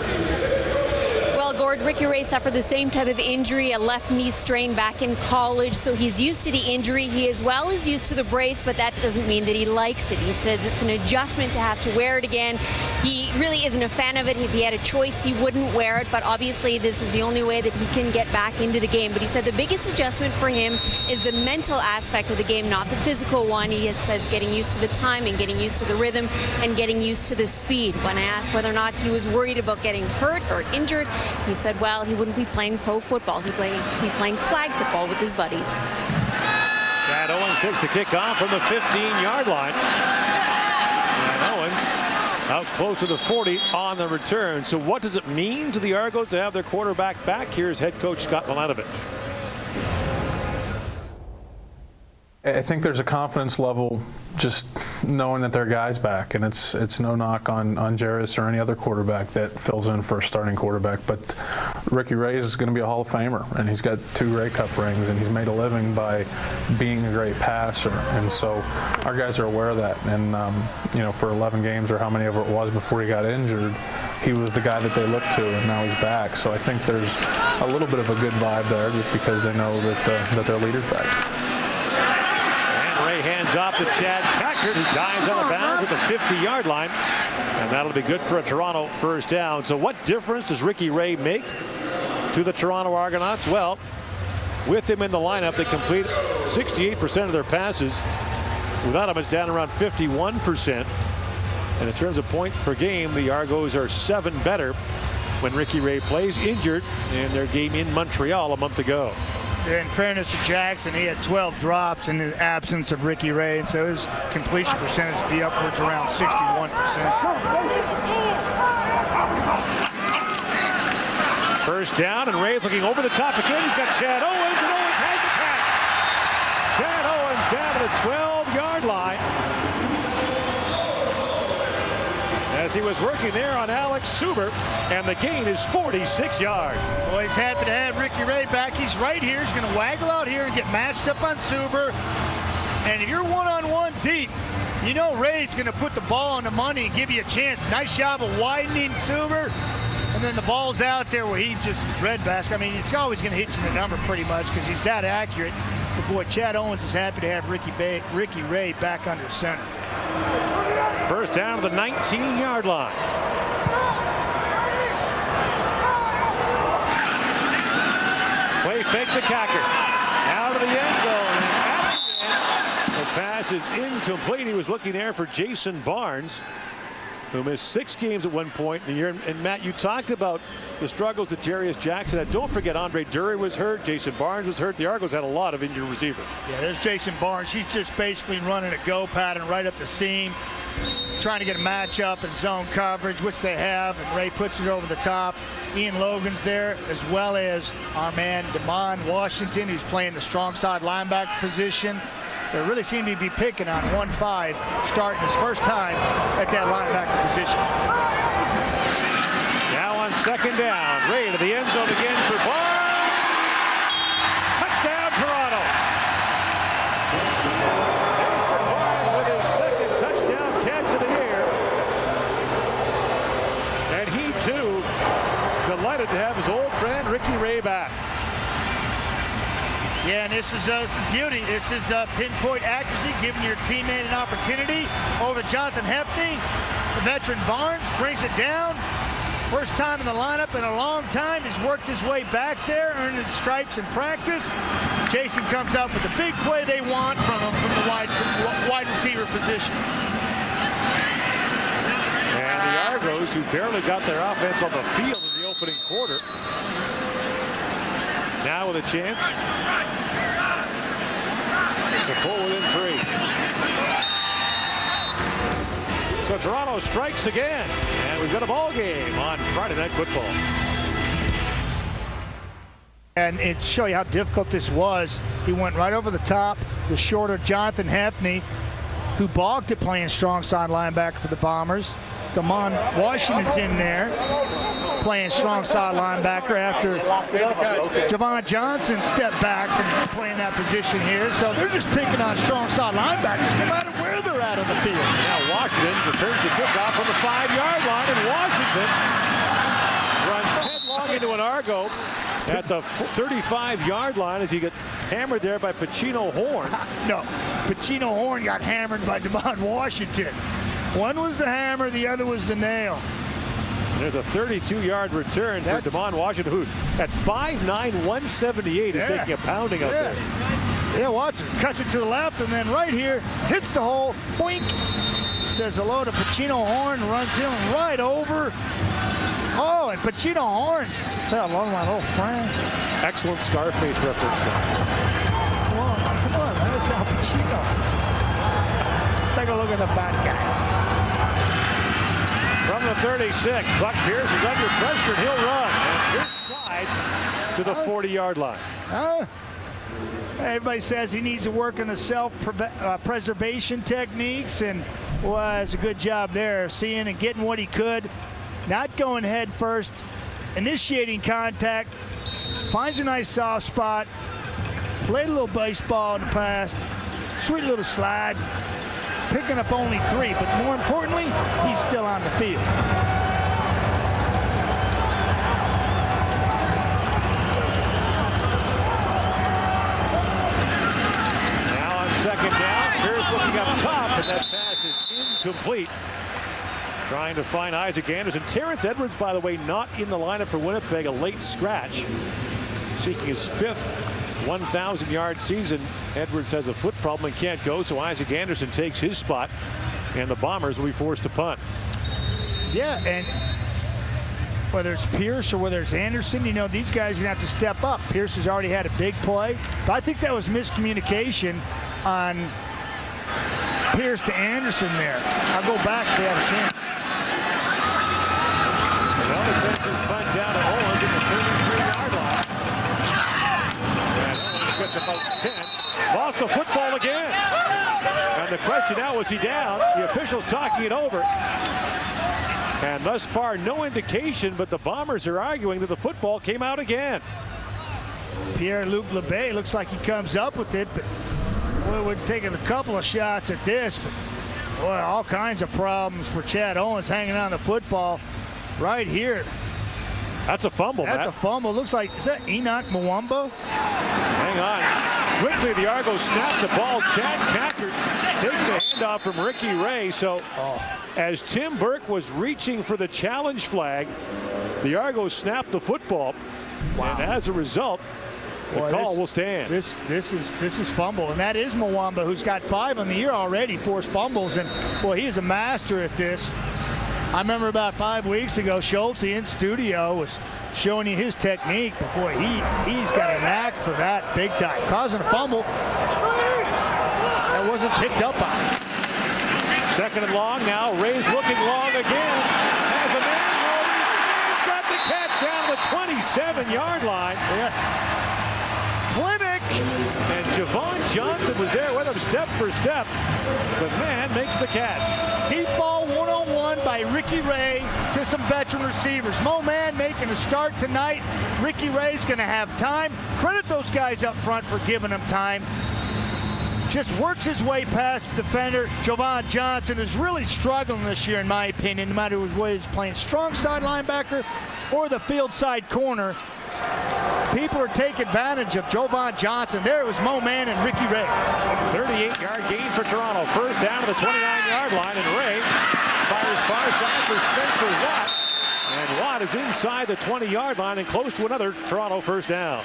Well, Gord, Ricky Ray suffered the same type of injury, a left knee strain back in college, so he's used to the injury. He as well is used to the brace, but that doesn't mean that he likes it. He says it's an adjustment to have to wear it again. He really isn't a fan of it. If he had a choice, he wouldn't wear it, but obviously this is the only way that he can get back into the game. But he said the biggest adjustment for him is the mental aspect of the game, not the physical one. He says getting used to the timing, getting used to the rhythm, and getting used to the speed. When I asked whether or not he was worried about getting hurt or injured, he said, well, he wouldn't be playing pro football. He'd be playing flag football with his buddies. Chad Owens takes the kick off from the 15-yard line. And Owens out close to the 40 on the return. So what does it mean to the Argos to have their quarterback back? Here's head coach Scott Milanovic. I think there's a confidence level just knowing that their guy's back, and it's no knock on Jairus or any other quarterback that fills in for a starting quarterback, but Ricky Ray is going to be a Hall of Famer, and he's got 2 Grey Cup rings, and he's made a living by being a great passer, and so our guys are aware of that. And you know, for 11 games or how many ever it was before he got injured, he was the guy that they looked to, and now he's back. So I think there's a little bit of a good vibe there, just because they know that their leader's back. Hands off to Chad Packard, who dives out of bounds at the 50-yard line. And that'll be good for a Toronto first down. So what difference does Ricky Ray make to the Toronto Argonauts? Well, with him in the lineup, they complete 68% of their passes. Without him, it's down around 51%. And in terms of points per game, the Argos are 7 better when Ricky Ray plays, injured in their game in Montreal a month ago. In fairness to Jackson, he had 12 drops in the absence of Ricky Ray, and so his completion percentage would be upwards around 61%. First down, and Ray's looking over the top again. He's got Chad Owens, and Owens has the catch. Chad Owens down to the 12-yard line as he was working there on Alex Suber, and the gain is 46 yards. Well, he's happy to have Ricky Ray back. He's right here. He's going to waggle out here and get matched up on Suber. And if you're one-on-one deep, you know Ray's going to put the ball on the money and give you a chance. Nice job of widening Suber. And then the ball's out there where he just breadbasket. I mean, he's always going to hit you in the number pretty much because he's that accurate. But boy, Chad Owens is happy to have Ricky Ray back under center. First down to the 19-yard line. Play fake to Kacker. Out of the end zone. And the pass is incomplete. He was looking there for Jason Barnes. who missed 6 games at one point in the year. And Matt, you talked about the struggles that Jarius Jackson had. Don't forget Andre Dury was hurt. Jason Barnes was hurt. The Argos had a lot of injured receivers. Yeah, there's Jason Barnes. He's just basically running a go pattern right up the seam, trying to get a matchup and zone coverage, which they have, and Ray puts it over the top. Ian Logan's there, as well as our man Damon Washington, who's playing the strong side linebacker position. They really seem to be picking on 1-5, starting his first time at that linebacker position. Now on second down, Ray to the end zone again for Barnes. Touchdown, Toronto. Jason Barnes with his second touchdown catch of the year. And he, too, delighted to have his old friend Ricky Ray back. Yeah, and this is beauty. This is pinpoint accuracy, giving your teammate an opportunity. Over Jonathan Hepney, the veteran Barnes brings it down. First time in the lineup in a long time. He's worked his way back there, earned his stripes in practice. Jason comes out with the big play they want from him from the wide receiver position. And the Argos, who barely got their offense on the field in the opening quarter, now with a chance to pull within 3. So Toronto strikes again, and we've got a ball game on Friday Night Football. And it show you how difficult this was. He went right over the top, the shorter Jonathan Hepney, who balked at playing strong side linebacker for the Bombers. Damon Washington's in there playing strong side linebacker after Javon Johnson stepped back from playing that position here. So they're just picking on strong side linebackers no matter where they're at on the field. Now Washington returns the kickoff on the 5-yard line, and Washington runs headlong into an Argo at the 35-yard line as he got hammered there by Pacino Horn. No, Pacino Horn got hammered by Damon Washington. One was the hammer, the other was the nail. There's a 32-yard return for Damon Washington, who at 5'9", 178 is taking a pounding out there. Yeah, Watson cuts it to the left, and then right here hits the hole. Boink. Says hello to Pacino Horn, runs him right over. Oh, and Pacino Horn. Say hello to my little friend. Excellent Scarface reference. Come on, man. That's Al Pacino. Take a look at the bad guy. From the 36, Buck Pierce is under pressure, and he'll run. And Pierce slides to the 40-yard line. Everybody says he needs to work on his self-preservation techniques, and well, that's a good job there, seeing and getting what he could. Not going head first, initiating contact, finds a nice soft spot, played a little baseball in the past, sweet little slide. Picking up only 3, but more importantly, he's still on the field. Now on second down, Pierce looking up top, and that pass is incomplete. Trying to find Isaac Anderson. Terrence Edwards, by the way, not in the lineup for Winnipeg, a late scratch. Seeking his 5th 1,000-yard season. Edwards has a foot problem and can't go, so Isaac Anderson takes his spot, and the Bombers will be forced to punt. Yeah, and whether it's Pierce or whether it's Anderson, you know, these guys are going to have to step up. Pierce has already had a big play, but I think that was miscommunication on Pierce to Anderson there. I'll go back if they have a chance. And Elvis sends this punt down to Owens at the 33-yard line. About 10. Lost the football again. And the question now, was he down? The officials talking it over. And thus far, no indication, but the Bombers are arguing that the football came out again. Pierre-Luc Labbé looks like he comes up with it, but boy, we're taking a couple of shots at this. But boy, all kinds of problems for Chad Owens hanging on the football right here. That's a fumble, That's a fumble. Looks like, is that Enoch Mwamba? Hang on. Quickly, the Argos snap the ball. Chad Packard takes the handoff from Ricky Ray. So as Tim Burke was reaching for the challenge flag, the Argos snapped the football. Wow. And as a result, the call will stand. This is fumble, and that is Mwamba, who's got 5 on the year already, forced fumbles, and boy, he is a master at this. I remember about 5 weeks ago, Schultz in studio was showing you his technique, but boy, he's got a knack for that big time. Causing a fumble that wasn't picked up on. Second and long now. Ray's looking long again. Has a man. He's got the catch down to the 27-yard line. Yes. Clinic. And Javon Johnson was there with him step for step. But man makes the catch. Deep ball 1-on-1 by Ricky Ray to some veteran receivers. Mo Man making a start tonight. Ricky Ray's going to have time. Credit those guys up front for giving him time. Just works his way past the defender. Javon Johnson is really struggling this year, in my opinion, no matter whether he's playing strong side linebacker or the field side corner. People are taking advantage of Javon Johnson. There was Mo Man and Ricky Ray. 38-yard gain for Toronto. First down to the 29-yard line, and Ray fires far side for Spencer Watt. And Watt is inside the 20-yard line and close to another Toronto first down.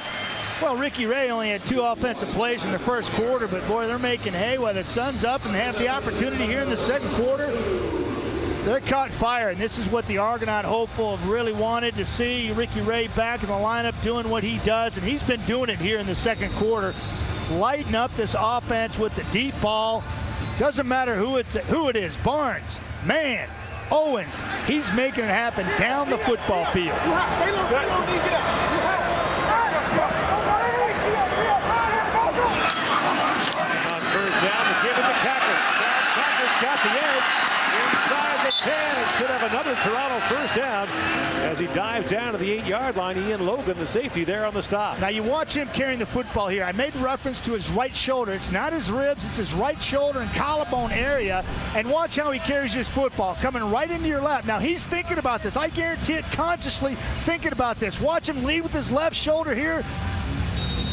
Well, Ricky Ray only had 2 offensive plays in the first quarter, but boy, they're making hay while the sun's up and have the opportunity here in the second quarter. They're caught fire, and this is what the Argonaut hopeful have really wanted to see. Ricky Ray back in the lineup doing what he does, and he's been doing it here in the second quarter. Lighten up this offense with the deep ball. Doesn't matter who it is, Barnes, Mann, Owens. He's making it happen down the football field. On first down, to give it to Kacker. Kacker's got the edge. Inside the 10, and should have another Toronto first down as he dives down to the 8-yard line. Ian Logan, the safety, there on the stop. Now you watch him carrying the football here. I made reference to his right shoulder. It's not his ribs, it's his right shoulder and collarbone area. And watch how he carries his football, coming right into your lap. Now he's thinking about this. I guarantee it, consciously thinking about this. Watch him lead with his left shoulder here,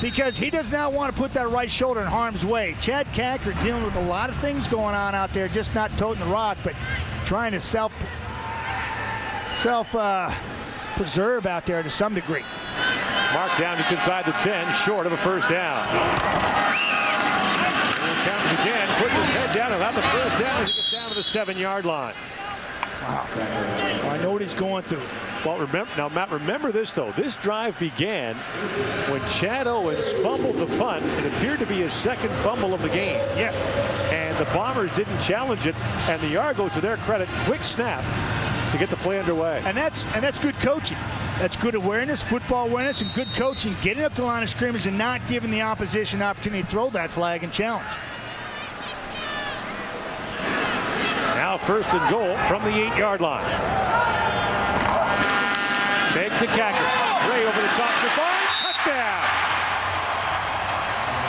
because he does not want to put that right shoulder in harm's way. Chad Kacker dealing with a lot of things going on out there, just not toting the rock, but trying to self-preserve out there to some degree. Mark down just inside the 10, short of a first down. And counts again, puts his head down without the first down as he gets down to the 7-yard line. Wow. Well, I know what he's going through. Well, now, Matt, remember this, though. This drive began when Chad Owens fumbled the punt. It appeared to be his second fumble of the game. Yes. And the Bombers didn't challenge it, and the Argos, to their credit, quick snap to get the play underway. And that's good coaching. That's good awareness, football awareness, and good coaching. Getting up to the line of scrimmage and not giving the opposition an opportunity to throw that flag and challenge. Now first and goal from the 8-yard line. Big to Kacker. Ray over the top to Barnes. Touchdown!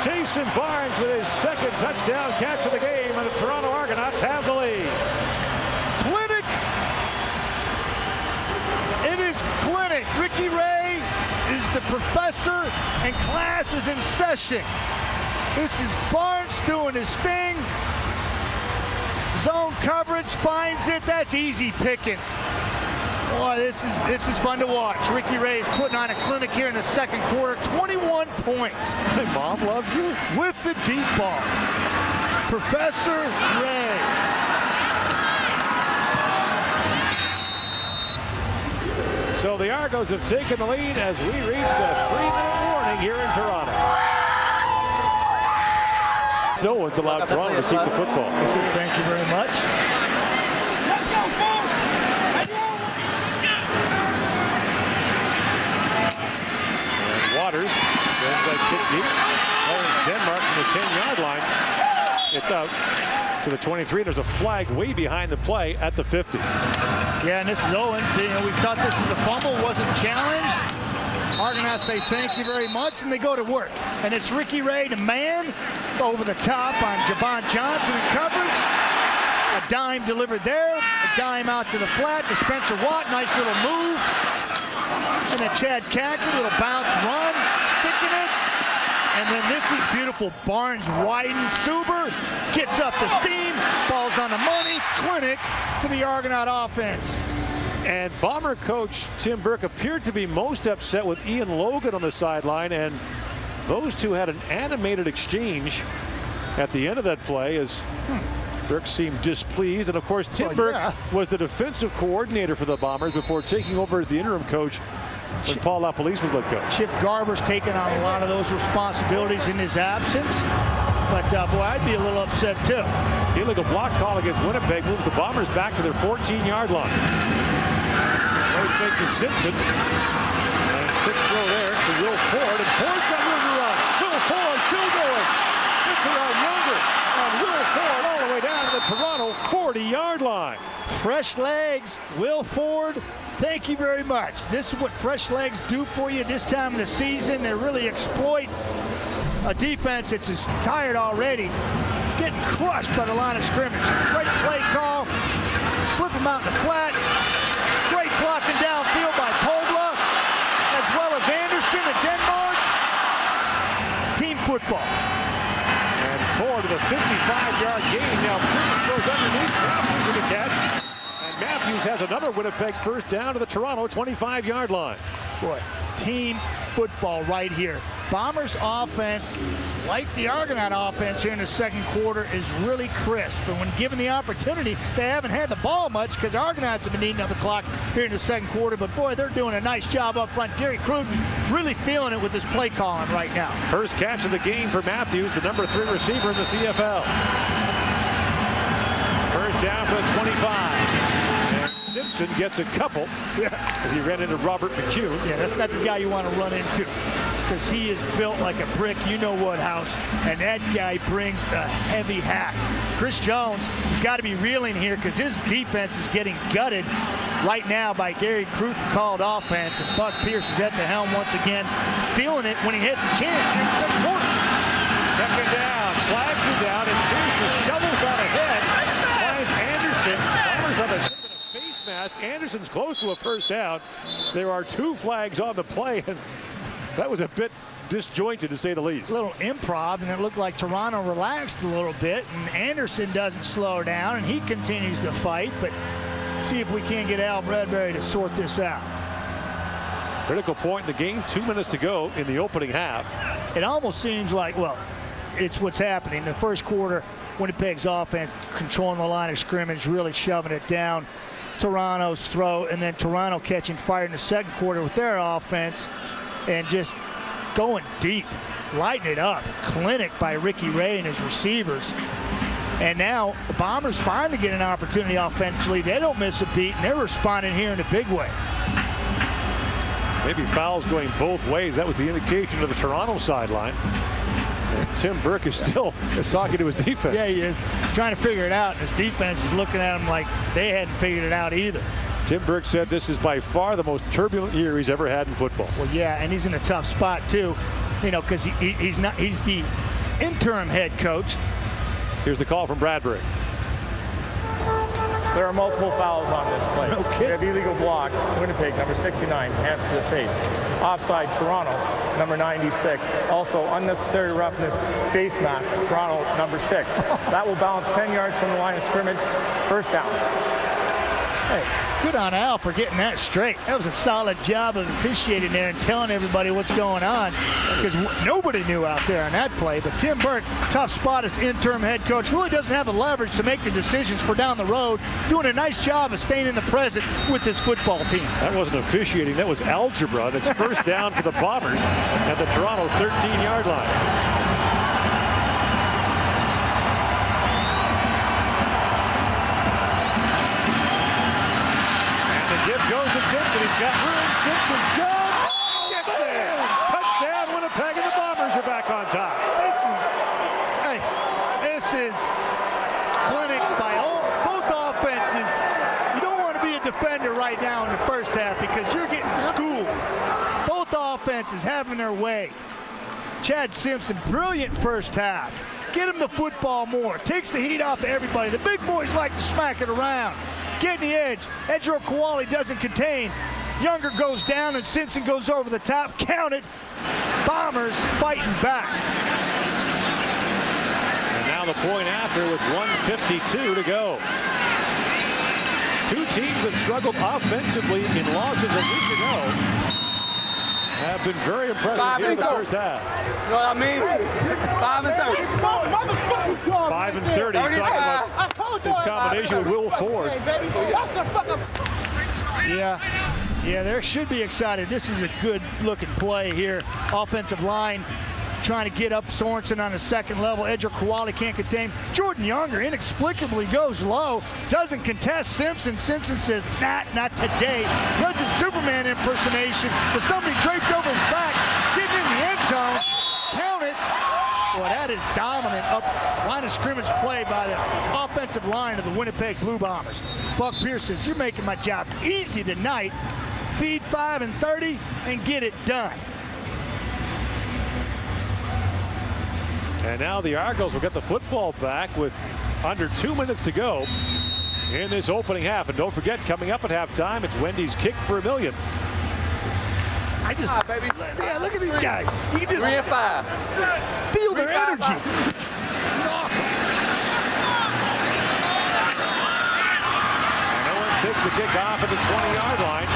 Jason Barnes with his second touchdown catch of the game, and the Toronto Argonauts have the lead. Clinic. It is clinic. Ricky Ray is the professor, and class is in session. This is Barnes doing his thing. Zone coverage, finds it. That's easy pickings. Boy, this is fun to watch. Ricky Ray is putting on a clinic here in the second quarter. 21 points. Hey, Mom loves you. With the deep ball. Professor Ray. So the Argos have taken the lead as we reach the 3-minute warning here in Toronto. No one's allowed Toronto to keep the football. I said thank you very much. Let's go, Boom! And Waters sends that kick deep. Denmark from the 10-yard line. It's out to the 23. There's a flag way behind the play at the 50. Yeah, and this is Owens. You know, we thought this was a fumble, wasn't challenged. Argonauts say thank you very much, and they go to work. And it's Ricky Ray to Mann over the top on Javon Johnson in coverage. A dime delivered there. A dime out to the flat to Spencer Watt. Nice little move. And a Chad Kacker, little bounce run, sticking it. And then this is beautiful. Barnes widens. Suber gets up the seam. Ball's on the money. Clinic for the Argonaut offense. And Bomber coach Tim Burke appeared to be most upset with Ian Logan on the sideline, and those two had an animated exchange at the end of that play as Burke seemed displeased, and of course Tim Burke was the defensive coordinator for the Bombers before taking over as the interim coach when Paul LaPolice was let go. Chip Garber's taken on a lot of those responsibilities in his absence, but boy, I'd be a little upset too. Illegal block call against Winnipeg moves the Bombers back to their 14-yard line. Those fake to Simpson. And quick throw there to Will Ford, and Ford's got room to run. Will Ford still going. It's around Younger, and Will Ford all the way down to the Toronto 40-yard line. Fresh legs, Will Ford, thank you very much. This is what fresh legs do for you this time of the season. They really exploit a defense that's just tired already, getting crushed by the line of scrimmage. Great play call, slip him out in the flat. Great blocking downfield by Pobla, as well as Anderson and Denmark. Team football. And Ford with a 55-yard gain. Now Pierce goes underneath. Matthews with the catch. And Matthews has another Winnipeg first down to the Toronto 25-yard line. Boy, team football right here. Bombers offense, like the Argonaut offense here in the second quarter, is really crisp. And when given the opportunity, they haven't had the ball much because the Argonauts have been eating up the clock here in the second quarter. But boy, they're doing a nice job up front. Gary Cruden really feeling it with this play calling right now. First catch of the game for Matthews, the number 3 receiver in the CFL. First down for the 25. And Simpson gets a couple as he ran into Robert McCune. Yeah, that's not the guy you want to run into, because he is built like a brick, you know what, House, and that guy brings a heavy hat. Chris Jones has got to be reeling here because his defense is getting gutted right now by Gary Cruden called offense, and Buck Pierce is at the helm once again, feeling it when he hits a chance in the second quarter. Second down, flags are down, and Pierce just shovels out ahead, finds Anderson. Bombers on the face mask. Anderson's close to a first down. There are 2 flags on the play, and that was a bit disjointed, to say the least. A little improv, and it looked like Toronto relaxed a little bit, and Anderson doesn't slow down, and he continues to fight, but see if we can't get Al Bradbury to sort this out. Critical point in the game, 2 minutes to go in the opening half. It almost seems like, well, it's what's happening. In the first quarter, Winnipeg's offense controlling the line of scrimmage, really shoving it down. Toronto's throw, and then Toronto catching fire in the second quarter with their offense and just going deep, lighting it up. Clinic by Ricky Ray and his receivers. And now the Bombers finally get an opportunity offensively. They don't miss a beat, and they're responding here in a big way. Maybe fouls going both ways. That was the indication of the Toronto sideline. And Tim Burke is still talking to his defense. Yeah, he is trying to figure it out. And his defense is looking at him like they hadn't figured it out either. Tim Burke said this is by far the most turbulent year he's ever had in football. Well, yeah, and he's in a tough spot too, you know, because he's the interim head coach. Here's the call from Bradbury. There are multiple fouls on this play. No kidding. We have illegal block, Winnipeg, number 69, hands to the face. Offside, Toronto, number 96. Also, unnecessary roughness, face mask, Toronto, number 6. That will bounce 10 yards from the line of scrimmage. First down. Hey, good on Al for getting that straight. That was a solid job of officiating there and telling everybody what's going on, because nobody knew out there on that play. But Tim Burke, tough spot as interim head coach, really doesn't have the leverage to make the decisions for down the road, doing a nice job of staying in the present with this football team. That wasn't officiating, that was algebra. That's first down for the Bombers at the Toronto 13-yard line. Goes to Simpson. He's got room. Simpson jumps. Gets there. Touchdown, Winnipeg, and the Bombers are back on top. This is clinics by both offenses. You don't want to be a defender right now in the first half because you're getting schooled. Both offenses having their way. Chad Simpson, brilliant first half. Get him the football more. Takes the heat off everybody. The big boys like to smack it around. Getting the edge. Edger Kowali doesn't contain. Younger goes down and Simpson goes over the top. Count it. Bombers fighting back. And now the point after with 1:52 to go. 2 teams that struggled offensively in losses a week ago have been very impressive in the first half. You know what I mean? 5 and 30. 5 and 30. He's talking about his combination with Will Ford. Yeah, they should be excited. This is a good-looking play here. Offensive line trying to get up Sorensen on the second level. Edger Kowali can't contain. Jordan Younger inexplicably goes low, doesn't contest Simpson. Simpson says, not today. Does his Superman impersonation, but somebody draped over his back, getting in the end zone. Count it. Well, that is dominant up line of scrimmage play by the offensive line of the Winnipeg Blue Bombers. Buck Pierce says, you're making my job easy tonight. Feed 5 and 30 and get it done. And now the Argos will get the football back with under 2 minutes to go in this opening half. And don't forget, coming up at halftime, it's Wendy's Kick for $1 million. Yeah, look at these guys. You can just 3 and 5. feel their energy. It's awesome. And Owens takes the kick off at the 20-yard line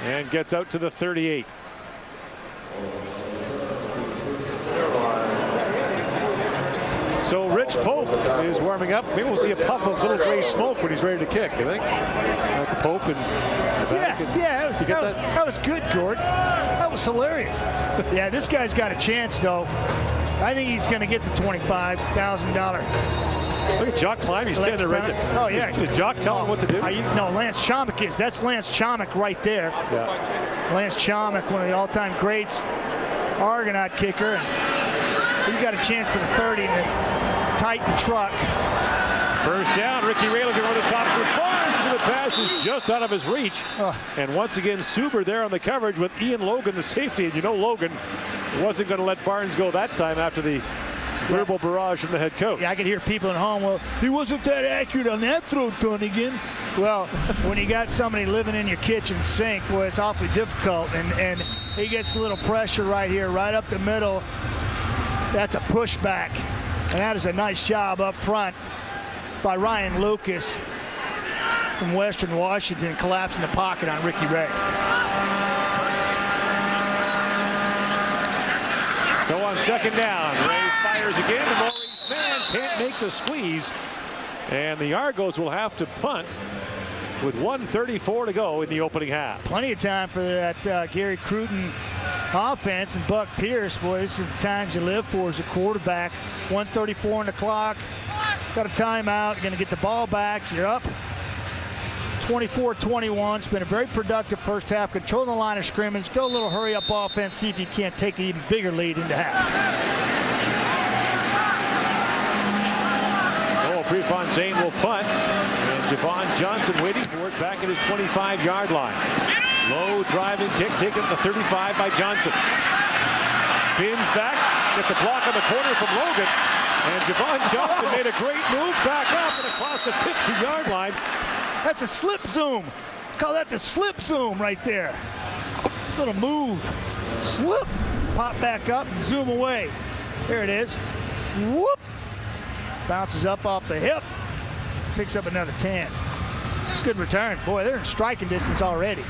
and gets out to the 38. So Rich Pope is warming up. Maybe we'll see a puff of little gray smoke when he's ready to kick, you think? Like the Pope and that was good, Gord. That was hilarious. Yeah, this guy's got a chance, though. I think he's going to get the $25,000. Look at Jock Klein. He's standing right there. Oh, yeah. Is Jock telling him what to do? No, Lance Chomick is. That's Lance Chomick right there. Yeah. Lance Chomick, one of the all-time greats, Argonaut kicker. He's got a chance for the 30 to tighten the truck. First down, Ricky Ray looking over the top for Barnes, and the pass is just out of his reach. And once again, Suber there on the coverage with Ian Logan, the safety. And you know Logan wasn't going to let Barnes go that time after the verbal barrage from the head coach. Yeah, I could hear people at home, well, he wasn't that accurate on that throw, Dunnigan. Well, when you got somebody living in your kitchen sink, boy, it's awfully difficult. And he gets a little pressure right here, right up the middle. That's a pushback. And that is a nice job up front by Ryan Lucas from Western Washington, collapsing the pocket on Ricky Ray. So on second down, Ray fires again. The Maurice man can't make the squeeze. And the Argos will have to punt with 1:34 to go in the opening half. Plenty of time for that Gary Cruton offense, and Buck Pierce, boy, this is the times you live for as a quarterback. 1:34 on the clock. Got a timeout. Going to get the ball back. You're up 24-21. It's been a very productive first half. Controlling the line of scrimmage. Go a little hurry-up offense. See if you can't take an even bigger lead into half. Noah Prefontaine will punt. And Javon Johnson waiting for it back at his 25-yard line. Low driving kick taken at the 35 by Johnson. Spins back, gets a block on the corner from Logan. And Javon Johnson made a great move back up and across the 50-yard line. That's a slip zoom. Call that the slip zoom right there. Little move. Slip. Pop back up and zoom away. There it is. Whoop. Bounces up off the hip. Picks up another 10. It's a good return. Boy, they're in striking distance already.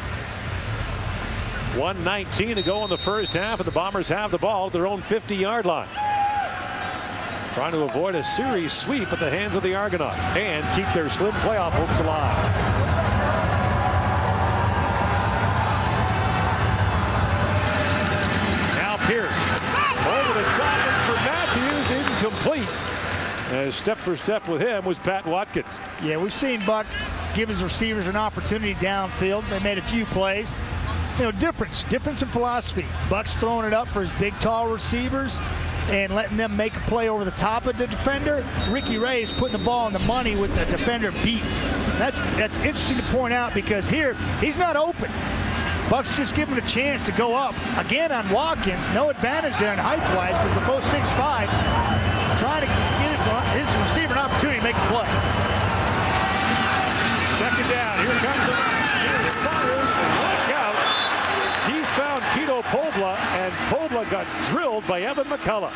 1:19 to go in the first half, and the Bombers have the ball at their own 50-yard line. Trying to avoid a series sweep at the hands of the Argonauts and keep their slim playoff hopes alive. Now Pierce over the top for Matthews, incomplete. As step for step with him was Pat Watkins. Yeah, we've seen Buck give his receivers an opportunity downfield. They made a few plays. You know, difference in philosophy. Buck's throwing it up for his big, tall receivers and letting them make a play over the top of the defender. Ricky Ray is putting the ball in the money with the defender beat. That's interesting to point out because here, he's not open. Buck's just giving him a chance to go up. Again on Watkins, no advantage there in height-wise, but they're both 6'5", trying to get his receiver an opportunity to make a play. Second down, here comes the fires. He found Kito Pobla, and Pobla got drilled by Evan McCullough.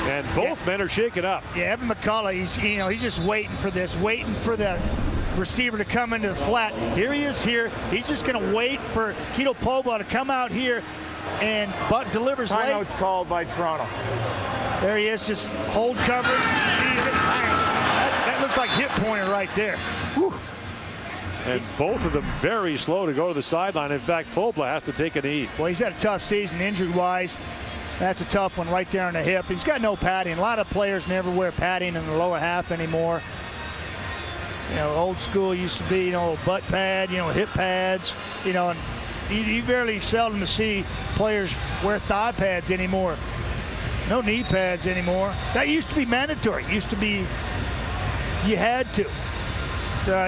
And both men are shaken up. Yeah, Evan McCullough, he's just waiting for this, waiting for the receiver to come into the flat. Here he is here. He's just going to wait for Kito Pobla to come out here, and Buck delivers late. Timeout's called by Toronto. There he is, just hold coverage. It's like hip pointer right there. Whew. And both of them very slow to go to the sideline. In fact, Pobla has to take a knee. Well, he's had a tough season injury-wise. That's a tough one right there on the hip. He's got no padding. A lot of players never wear padding in the lower half anymore. You know, old school used to be, you know, butt pad, you know, hip pads, you know, and you very seldom to see players wear thigh pads anymore. No knee pads anymore. That used to be mandatory. It used to be you had to.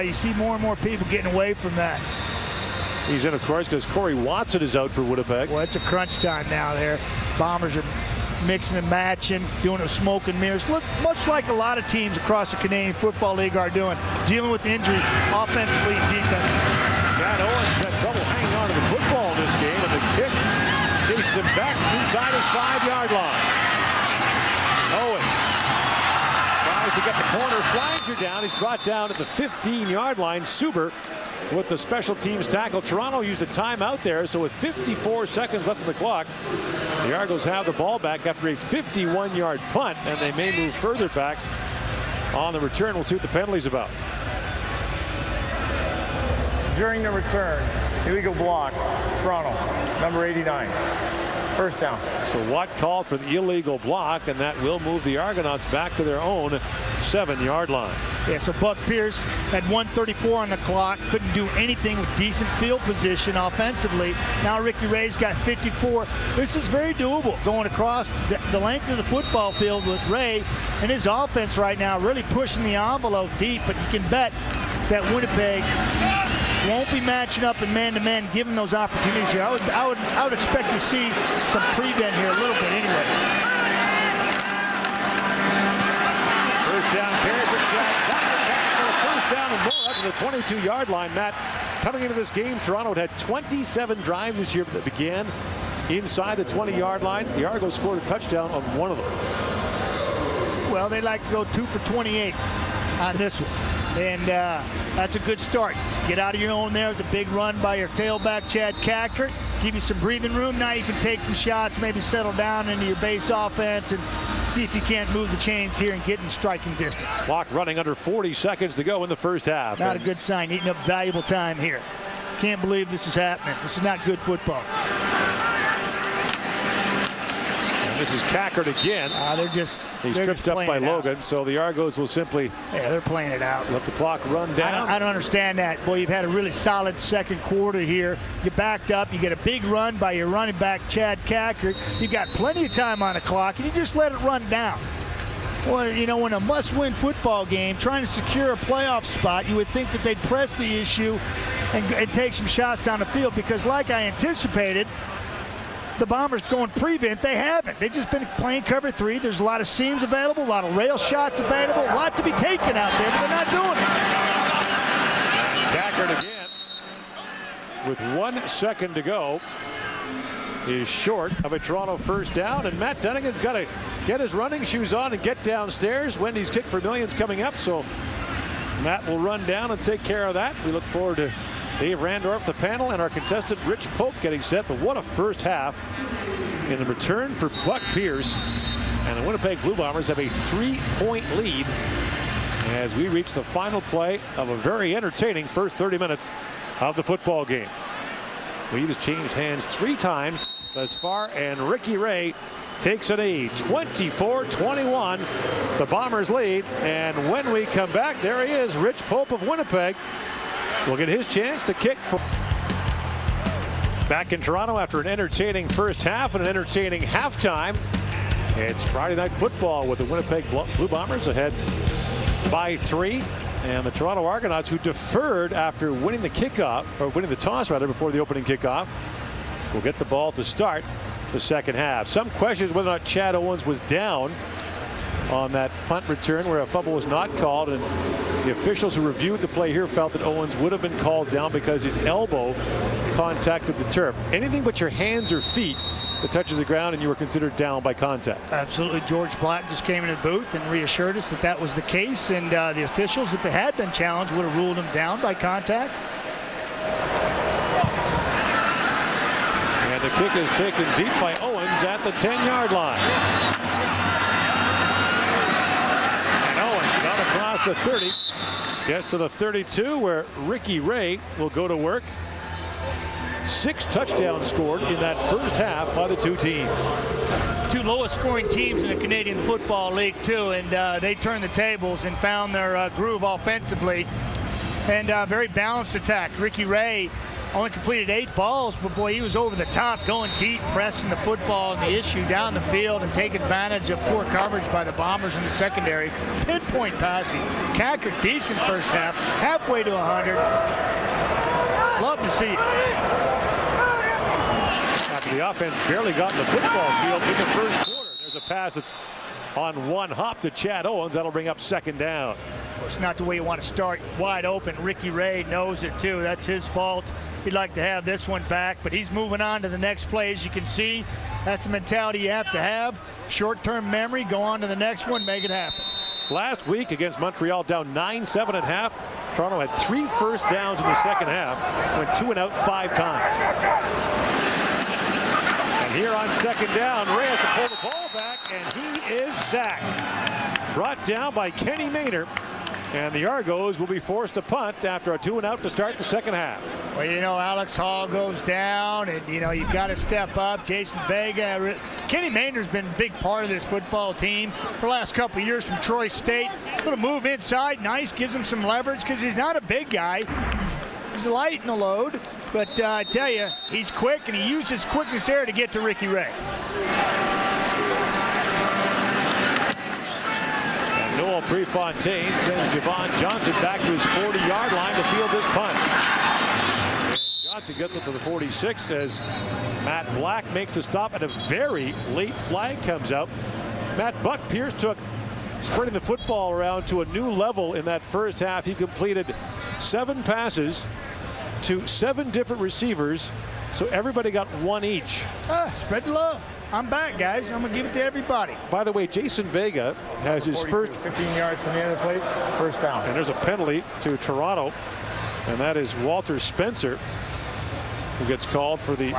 You see more and more people getting away from that. He's in, of course, because Corey Watson is out for Winnipeg. Well, it's a crunch time now there. Bombers are mixing and matching, doing it smoke and mirrors. Look, much like a lot of teams across the Canadian Football League are doing, dealing with injuries offensively and defensively. Matt Owens had trouble hanging on to the football in this game, and the kick chases him back inside his 5-yard line. Owens tries to get the corner, flags are down. He's brought down at the 15-yard line. Suber with the special teams tackle. Toronto used a timeout there, so with 54 seconds left on the clock, the Argos have the ball back after a 51-yard punt, and they may move further back on the return. We'll see what the penalty's about. During the return, illegal block, Toronto, number 89. First down. So Watt called for the illegal block, and that will move the Argonauts back to their own 7-yard line. Yeah, so Buck Pierce had 1:34 on the clock, couldn't do anything with decent field position offensively. Now Ricky Ray's got 54. This is very doable, going across the length of the football field with Ray and his offense right now really pushing the envelope deep, but you can bet that Winnipeg won't be matching up in man-to-man, given those opportunities here. I would expect to see some prevent here a little bit anyway. First down, carry for Chad. First down and more up to the 22-yard line. Matt, coming into this game, Toronto had 27 drives this year that began inside the 20-yard line. The Argos scored a touchdown on one of them. Well, they like to go 2 for 28 on this one. And that's a good start. Get out of your own there with a big run by your tailback, Chad Cackert. Give you some breathing room. Now you can take some shots, maybe settle down into your base offense and see if you can't move the chains here and get in striking distance. Clock running under 40 seconds to go in the first half. Not a good sign, eating up valuable time here. Can't believe this is happening. This is not good football. This is Cackert again. He's tripped up by Logan, so the Argos will simply they're playing it out. Let the clock run down. I don't understand that. Boy, you've had a really solid second quarter here. You backed up. You get a big run by your running back, Chad Cackert. You've got plenty of time on the clock, and you just let it run down. Well, you know, in a must-win football game, trying to secure a playoff spot, you would think that they'd press the issue and take some shots down the field, because like I anticipated, the Bombers going prevent. They haven't. They've just been playing cover 3. There's a lot of seams available, a lot of rail shots available, a lot to be taken out there, but they're not doing it. Cackert again, with 1 second to go, is short of a Toronto first down, and Matt Dunnigan's got to get his running shoes on and get downstairs. Wendy's Kick for Millions coming up, so Matt will run down and take care of that. We look forward to Dave Randorf, the panel, and our contestant Rich Pope getting set. But what a first half in the return for Buck Pierce. And the Winnipeg Blue Bombers have a 3-point lead as we reach the final play of a very entertaining first 30 minutes of the football game. Lead has changed hands 3 times thus far, and Ricky Ray takes a knee. 24-21, the Bombers lead. And when we come back, there he is, Rich Pope of Winnipeg. We'll get his chance to kick. Back in Toronto after an entertaining first half and an entertaining halftime. It's Friday Night Football with the Winnipeg Blue Bombers ahead by 3. And the Toronto Argonauts, who deferred after winning the kickoff, or winning the toss rather, before the opening kickoff, will get the ball to start the second half. Some questions whether or not Chad Owens was down on that punt return where a fumble was not called, and the officials who reviewed the play here felt that Owens would have been called down because his elbow contacted the turf. Anything but your hands or feet that touches the ground and you were considered down by contact. Absolutely. George Black just came into the booth and reassured us that that was the case, and the officials, if it had been challenged, would have ruled him down by contact. And the kick is taken deep by Owens at the 10-yard line. Right across the 30. Gets to the 32 where Ricky Ray will go to work. 6 touchdowns scored in that first half by the two teams. 2 lowest scoring teams in the Canadian Football League too, and they turned the tables and found their groove offensively. And very balanced attack. Ricky Ray only completed 8 balls, but boy, he was over the top, going deep, pressing the football and the issue down the field and taking advantage of poor coverage by the Bombers in the secondary. Pinpoint passing. Cacker, decent first half, halfway to 100. Love to see it. After the offense barely got in the football field in the first quarter. There's a pass that's on one hop to Chad Owens. That'll bring up second down. It's not the way you want to start, wide open. Ricky Ray knows it too. That's his fault. He'd like to have this one back, but he's moving on to the next play. As you can see, that's the mentality you have to have. Short-term memory, go on to the next one, make it happen. Last week against Montreal, down 9-7 at half. Toronto had 3 first downs in the second half, went 2 and out 5 times. And here on second down, Ray has to pull the ball back, and he is sacked. Brought down by Kenny Maynard. And the Argos will be forced to punt after a 2 and out to start the second half. Well, you know, Alex Hall goes down, and, you know, you've got to step up. Jason Vega. Kenny Maynard's been a big part of this football team for the last couple of years from Troy State. Going to move inside. Nice. Gives him some leverage because he's not a big guy. He's light in the load. But I tell you, he's quick, and he used his quickness there to get to Ricky Ray. Noel Prefontaine sends Javon Johnson back to his 40-yard line to field this punt. Johnson gets up to the 46 as Matt Black makes the stop, and a very late flag comes out. Matt Buck Pierce took spreading the football around to a new level in that first half. He completed 7 passes to 7 different receivers, so everybody got 1 each. Spread the love. I'm back, guys. I'm going to give it to everybody. By the way, Jason Vega has his 42, first 15 yards from the end of the play, first down. And there's a penalty to Toronto, and that is Walter Spencer, who gets called for the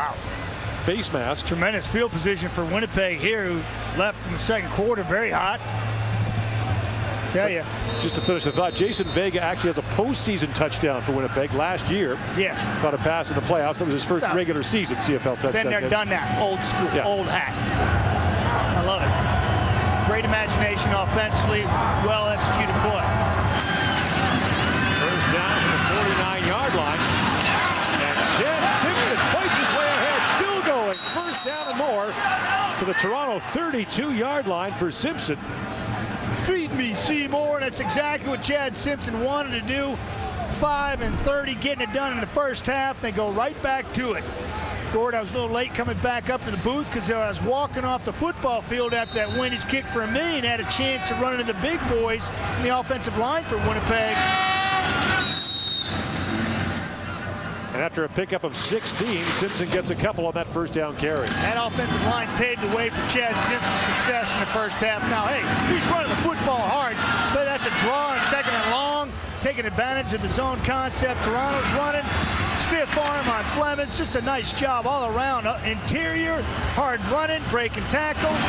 face mask. Tremendous field position for Winnipeg here, who left in the second quarter very hot. Tell you. Just to finish the thought, Jason Vega actually has a postseason touchdown for Winnipeg last year. Yes. Got a pass in the playoffs. That was his first regular season CFL touchdown. Been there, done that. Old school, old hat. I love it. Great imagination offensively, well executed play. First down to the 49-yard line. And Chad Simpson fights his way ahead, still going. First down and more to the Toronto 32-yard line for Simpson. Feed me, Seymour, and that's exactly what Chad Simpson wanted to do. 5 and 30, getting it done in the first half. They go right back to it. Gord, I was a little late coming back up to the booth because I was walking off the football field after that Wendy's kick for $1 million. Had a chance to run into the big boys in the offensive line for Winnipeg. And after a pickup of 16, Simpson gets a couple on that first down carry. That offensive line paved the way for Chad Simpson's success in the first half. Now, hey, he's running the football hard, but that's a draw on second and long, taking advantage of the zone concept. Toronto's running, stiff arm on Fleming. Just a nice job all around. Interior, hard running, breaking tackles.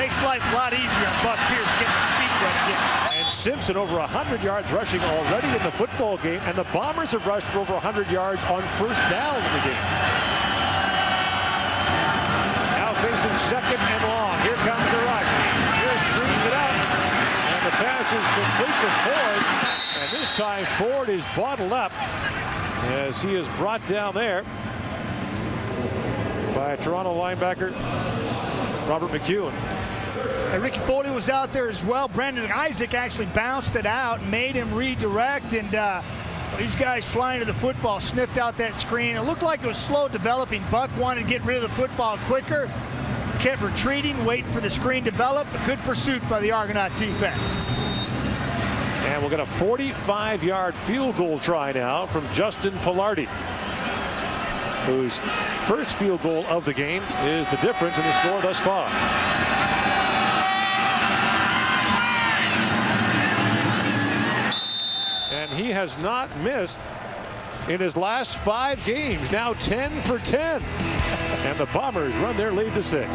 Makes life a lot easier on Buck Pierce getting his feet wet again. And Simpson over 100 yards rushing already in the football game, and the Bombers have rushed for over 100 yards on first down in the game. Now facing second and long. Here comes the rush. Here screens it out, and the pass is complete to Ford. And this time Ford is bottled up as he is brought down there by Toronto linebacker Robert McEwen. And Ricky Foley was out there as well. Brendan Isaac actually bounced it out, made him redirect, and these guys flying to the football sniffed out that screen. It looked like it was slow developing. Buck wanted to get rid of the football quicker, kept retreating, waiting for the screen to develop. A good pursuit by the Argonaut defense. And we'll get a 45-yard field goal try now from Justin Pilardi, whose first field goal of the game is the difference in the score thus far. And he has not missed in his last 5 games, now 10 for 10. And the Bombers run their lead to 6.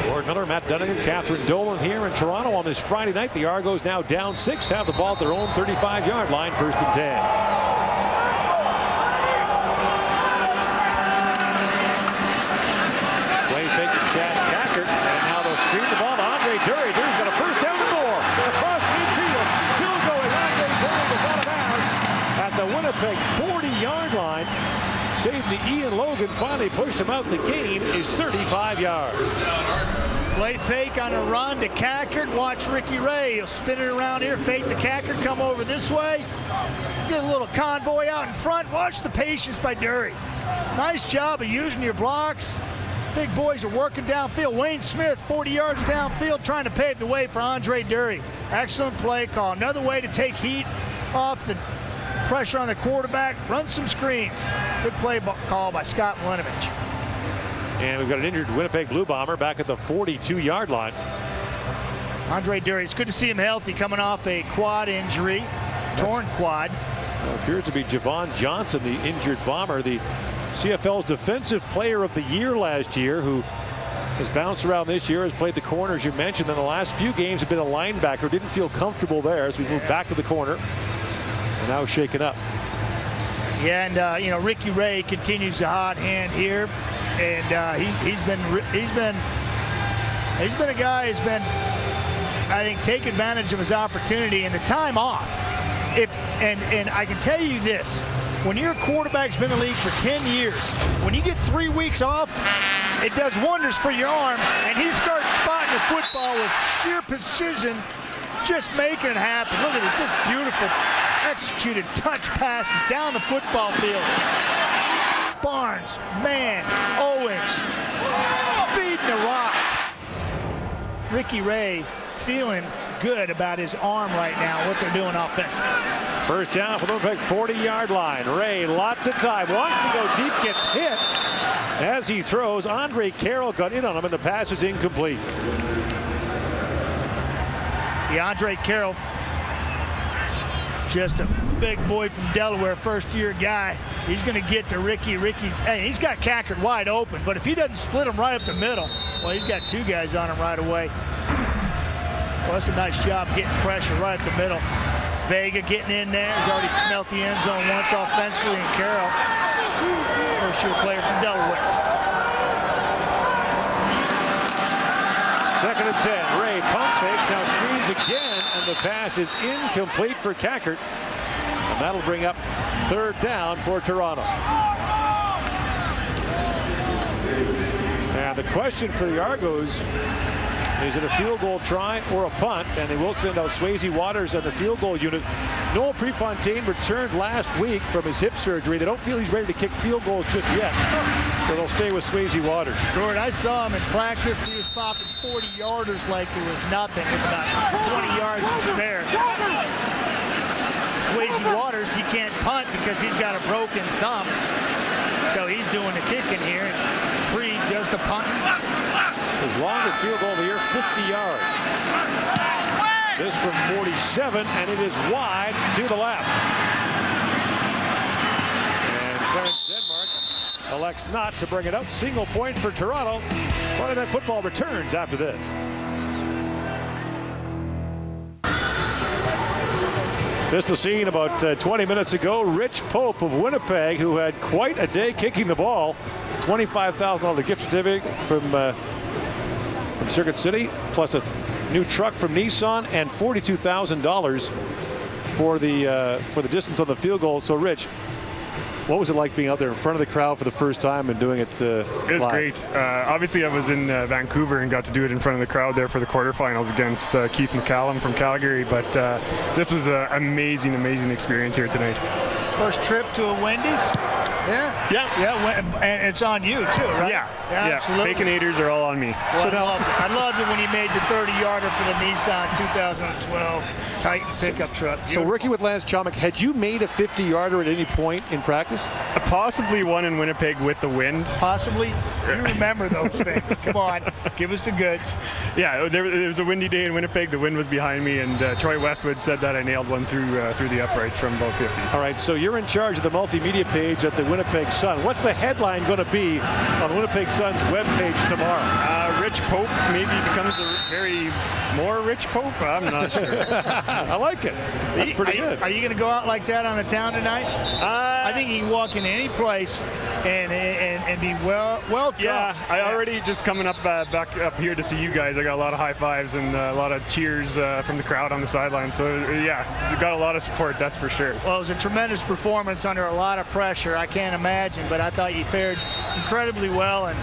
Gordon Garrett Miller, Matt Dunnigan, Catherine Dolan here in Toronto on this Friday night. The Argos now down 6, have the ball at their own 35-yard line, 1st and 10. Play fake to Chad Cackert, and now they'll screen the ball to Andre Dury. Dury's got a first down and more. Across midfield, still going. Andre Dury was out of bounds at the Winnipeg 40-yard line. Safety Ian Logan finally pushed him out. The gain is 35 yards. Play fake on a run to Cackert. Watch Ricky Ray. He'll spin it around here. Fake to Cackert. Come over this way. Get a little convoy out in front. Watch the patience by Dury. Nice job of using your blocks. Big boys are working downfield. Wayne Smith, 40 yards downfield, trying to pave the way for Andre Dury. Excellent play call. Another way to take heat off the pressure on the quarterback. Run some screens. Good play call by Scott Malinovich. And we've got an injured Winnipeg Blue Bomber back at the 42-yard line. Andre Dury, it's good to see him healthy coming off a quad injury, torn quad. Appears to be Javon Johnson, the injured Bomber, the CFL's Defensive Player of the Year last year, who has bounced around this year, has played the corner, as you mentioned. In the last few games have been a linebacker. Didn't feel comfortable there as we moved back to the corner. And now shaken up. Yeah, and Ricky Ray continues the hot hand here, and he's been a guy who's been, I think, take advantage of his opportunity and the time off. And I can tell you this, when your quarterback's been in the league for 10 years, when you get 3 weeks off, it does wonders for your arm, and he starts spotting the football with sheer precision, just making it happen. Look at it, just beautiful executed touch passes down the football field. Barnes, Mann, Owens, feeding the rock. Ricky Ray feeling good about his arm right now, what they're doing offensively. First down for the Winnipeg 40-yard line. Ray, lots of time, wants to go deep, gets hit as he throws. Andre Carroll got in on him, and the pass is incomplete. Andre Carroll, just a big boy from Delaware, first-year guy. He's going to get to Ricky. Hey, he's got Cackert wide open, but if he doesn't split him right up the middle, well, he's got 2 guys on him right away. Well, that's a nice job getting pressure right up the middle. Vega getting in there. He's already smelt the end zone once offensively, and Carroll, first-year player from Delaware. 2nd and 10. Ray pump fakes, now screens again, and the pass is incomplete for Cackert. And that'll bring up 3rd down for Toronto. And the question for the Argos, is it a field goal try or a punt? And they will send out Swayze Waters on the field goal unit. Noel Prefontaine returned last week from his hip surgery. They don't feel he's ready to kick field goals just yet. So they'll stay with Swayze Waters. Gord, I saw him in practice. He was popping 40-yarders like it was nothing with about 20 yards to spare. Swayze Waters, he can't punt because he's got a broken thumb. So he's doing the kicking here. Pre does the punt. His longest field goal of the year, 50 yards. This from 47, and it is wide to the left. And Clarence Denmark elects not to bring it up. Single point for Toronto. Friday Night Football returns after this. This is the scene about 20 minutes ago. Rich Pope of Winnipeg, who had quite a day kicking the ball. $25,000 gift certificate from Circuit City, plus a new truck from Nissan, and $42,000 for the distance on the field goal. So, Rich, what was it like being out there in front of the crowd for the first time and doing it It was live? great. Obviously, I was in Vancouver and got to do it in front of the crowd there for the quarterfinals against Keith McCallum from Calgary. But this was an amazing, amazing experience here tonight. First trip to a Wendy's? Yeah, and it's on you too, right? Yeah, absolutely. Baconators are all on me. Well, so I loved it when he made the 30-yarder for the Nissan 2012 Titan pickup truck. So working with Lance Chomick, had you made a 50-yarder at any point in practice? Possibly one in Winnipeg with the wind. Possibly. You remember those things. Come on, give us the goods. Yeah, there was a windy day in Winnipeg. The wind was behind me, and Troy Westwood said that I nailed one through the uprights from about 50. All right, so you're in charge of the multimedia page at the Winnipeg Sun. What's the headline going to be on the Winnipeg Sun's webpage tomorrow? Rich Pope maybe becomes a very more Rich Pope. I'm not sure. I like it. That's pretty good. Are you going to go out like that on the town tonight? I think you can walk into any place and be welcome. Yeah, I already just coming up back up here to see you guys. I got a lot of high fives and a lot of cheers from the crowd on the sideline. So yeah, you got a lot of support, that's for sure. Well, it was a tremendous performance under a lot of pressure. I can't imagine, but I thought you fared incredibly well, and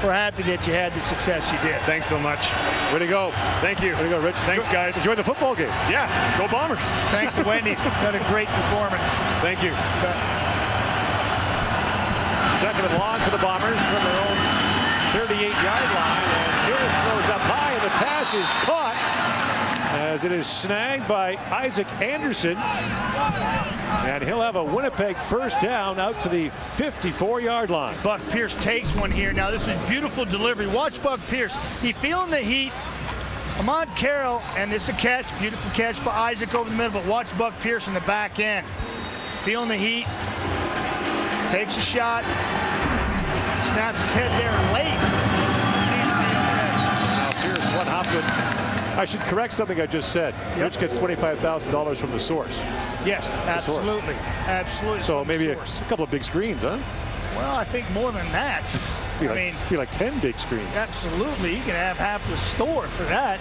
we're happy that you had the success you did. Thanks so much. Way to go. Thank you. Way to go, Rich. Thanks, guys. Enjoy the football game. Yeah, go Bombers. Thanks to Wendy's. Got a great performance. Thank you. Second and long for the Bombers from their own 38-yard line. And Pierce throws up high, and the pass is caught as it is snagged by Isaac Anderson. And he'll have a Winnipeg first down out to the 54-yard line. Buck Pierce takes one here. Now, this is beautiful delivery. Watch Buck Pierce. He's feeling the heat. Ahmad Carroll, and this is a catch. Beautiful catch by Isaac over the middle, but watch Buck Pierce in the back end. Feeling the heat. Takes a shot. Snaps his head there late. Now Pierce one-hopped it. I should correct something I just said. Yep. Rich gets $25,000 from the source. Yes, absolutely. Absolutely. So maybe a couple of big screens, huh? Well, I think more than that. Be like 10 big screens. Absolutely. You can have half the store for that.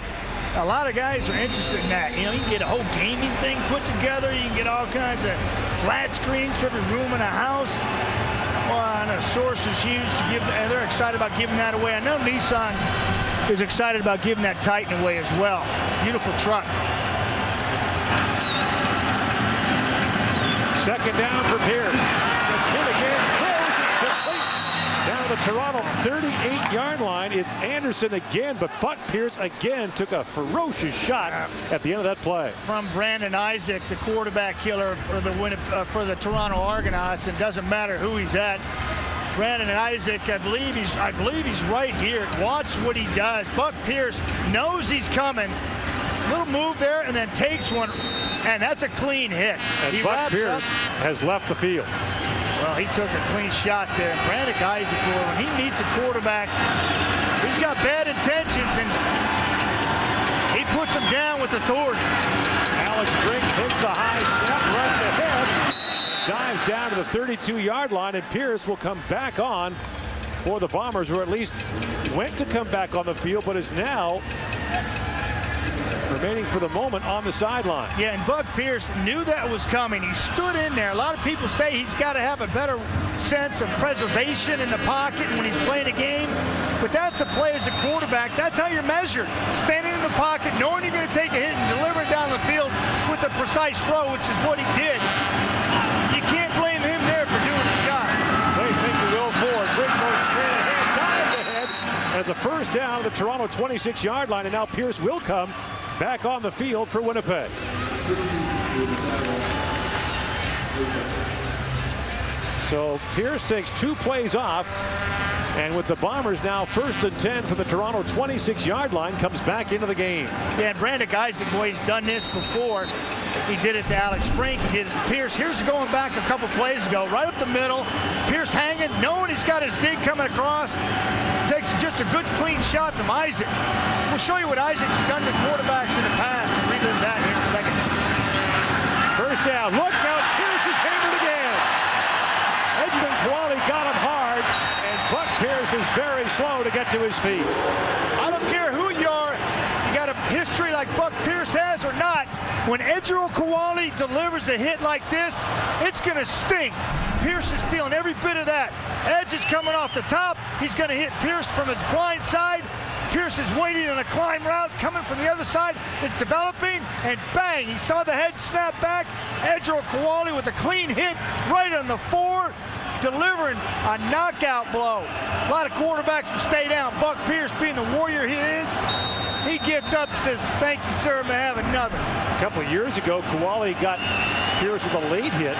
A lot of guys are interested in that. You know, you can get a whole gaming thing put together. You can get all kinds of flat screens for every room in a house. Well, and the source is huge to give, and they're excited about giving that away. I know Nissan is excited about giving that Titan away as well. Beautiful truck. Second down for Pierce. It's hit again. Throws. It's complete. Down to the Toronto 38-yard line. It's Anderson again, but Buck Pierce again took a ferocious shot at the end of that play. From Brandon Isaac, the quarterback killer for the Toronto Argonauts, and doesn't matter who he's at. Brandon Isaac, I believe he's right here. Watch what he does. Buck Pierce knows he's coming. Little move there, and then takes one, and that's a clean hit. And Buck Pierce has left the field. Well, he took a clean shot there. Brandon Isaac, when he meets a quarterback, he's got bad intentions, and he puts him down with authority. Alex Brink takes the high snap, runs ahead, dives down to the 32-yard line, and Pierce will come back on for the Bombers, or at least went to come back on the field, but is now remaining for the moment on the sideline. Yeah, and Buck Pierce knew that was coming. He stood in there. A lot of people say he's got to have a better sense of preservation in the pocket when he's playing a game. But that's a play as a quarterback. That's how you're measured. Standing in the pocket, knowing you're going to take a hit and deliver it down the field with a precise throw, which is what he did. You can't blame him there for doing his job. They think the will forward. Brick goes straight ahead, dives ahead. As a first down, the Toronto 26-yard line, and now Pierce will come back on the field for Winnipeg. So Pierce takes 2 plays off, and with the Bombers now 1st and 10 from the Toronto 26-yard line, comes back into the game. Yeah, and Brandon Isaac, boy, he's done this before. He did it to Alex Brink. He did it to Pierce. Here's going back a couple plays ago, right up the middle. Pierce hanging, knowing he's got his dig coming across. Takes just a good, clean shot from Isaac. We'll show you what Isaac's done to quarterbacks in the past and relive that here in a second. First down. Look out. Pierce is hammered again. Edgerton Kowali got him hard, and Buck Pierce is very slow to get to his feet. I don't care who you are. You got a history like Buck Pierce has or not. When Edgerton Kowali delivers a hit like this, it's going to sting. Pierce is feeling every bit of that. Edge is coming off the top. He's going to hit Pierce from his blind side. Pierce is waiting on a climb route coming from the other side. It's developing, and bang, he saw the head snap back. Edgerton Kowali with a clean hit right on the 4, delivering a knockout blow. A lot of quarterbacks will stay down. Buck Pierce, being the warrior he is, he gets up and says, "Thank you, sir, may I have another." A couple of years ago, Kowali got Pierce with a late hit.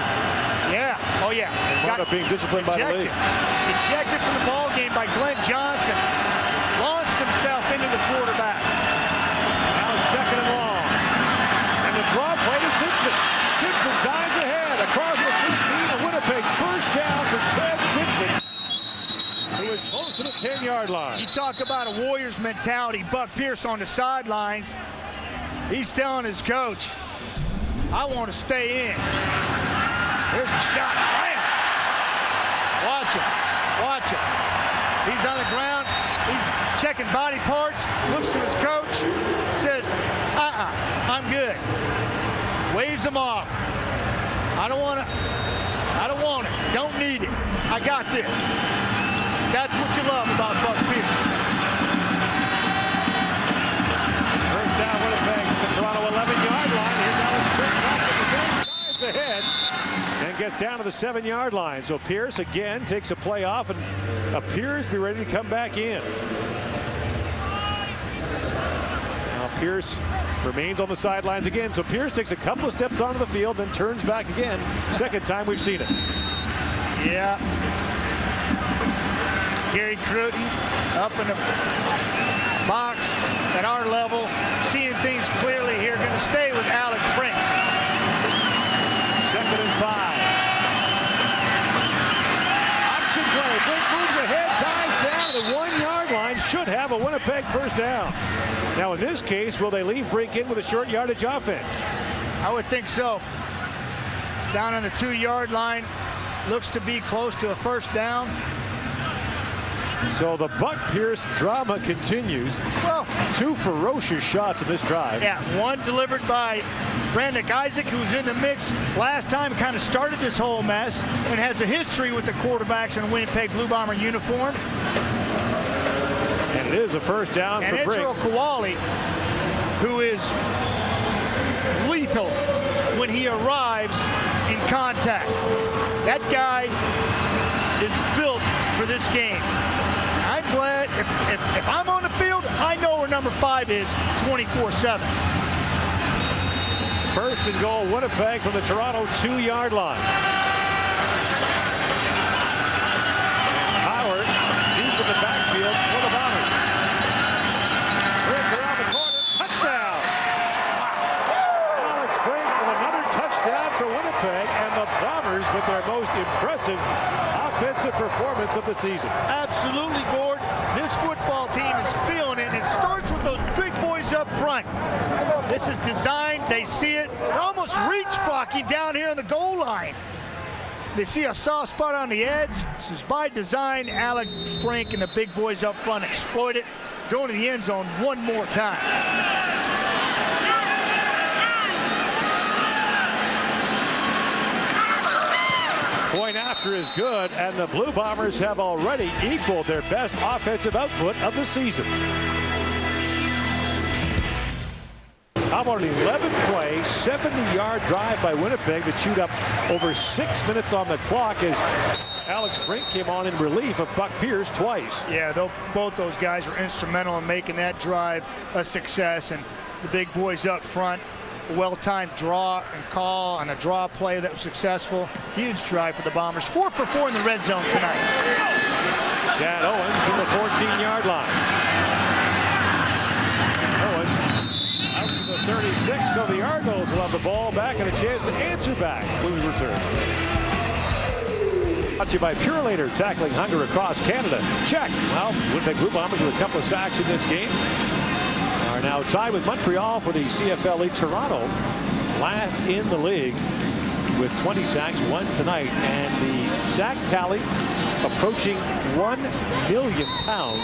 Yeah, oh yeah. wound up being disciplined by the league. Ejected from the ball game by Glenn Johnson. Launched himself into the quarterback. Now second and long. And the draw play to Simpson. Simpson dives ahead across the 15 of Winnipeg's first down for Ted Simpson, who is close to the 10-yard line. You talk about a Warriors mentality. Buck Pierce on the sidelines. He's telling his coach, I want to stay in. There's a shot. Bam! Watch him. Watch him. He's on the ground. He's checking body parts. Looks to his coach. Says, I'm good. Waves him off. I don't want it. Don't need it. I got this. That's what you love about Buck Pierce. First down, Winnipeg, the Toronto 11-yard line. Here's Alex Pierce ahead and gets down to the 7-yard line. So Pierce again takes a play off and appears to be ready to come back in. Now Pierce remains on the sidelines again. So Pierce takes a couple of steps onto the field, then turns back again. Second time we've seen it. Yeah. Gary Cruton up in the box at our level, seeing things clearly here. Going to stay with Alex Brink. Second and 5. Option play. Brink moves ahead, dives down to the 1-yard line. Should have a Winnipeg first down. Now in this case, will they leave Brink in with a short yardage offense? I would think so. Down on the 2-yard line. Looks to be close to a first down. So the Buck Pierce drama continues. Well, 2 ferocious shots in this drive. Yeah, one delivered by Brandon Isaac, who's in the mix last time, kind of started this whole mess and has a history with the quarterbacks in a Winnipeg Blue Bomber uniform. And it is a first down and for Brink. And Kowali, who is lethal when he arrives in contact. That guy is built for this game. I'm glad if I'm on the field, I know where number 5 is 24/7. First and goal, Winnipeg from the Toronto 2-yard line. Howard deep in the backfield for the Bombers. Brink around the corner, touchdown! Alex Brink with another touchdown for Winnipeg, and the Bombers with their most impressive offensive performance of the season. Absolutely, Gord. This football team is feeling it, and it starts with those big boys up front. This is designed. They see it. They're almost reach blocking down here on the goal line. They see a soft spot on the edge. This is by design. Alex Brink and the big boys up front exploit it. Going to the end zone one more time. Point after is good, and the Blue Bombers have already equaled their best offensive output of the season. How about an 11-play, 70-yard drive by Winnipeg that chewed up over 6 minutes on the clock as Alex Brink came on in relief of Buck Pierce twice. Yeah, both those guys were instrumental in making that drive a success, and the big boys up front. A well-timed draw and call on a draw play that was successful. Huge drive for the Bombers. 4 for 4 in the red zone tonight. Chad Owens from the 14-yard line. Owens out to the 36, so the Argos will have the ball back and a chance to answer back when we return. Brought to you by Purelator, tackling hunger across Canada. Check. Well, Winnipeg Blue Bombers with a couple of sacks in this game are now tied with Montreal for the CFL league. Toronto last in the league with 20 sacks, 1 tonight, and the sack tally approaching 1 million pounds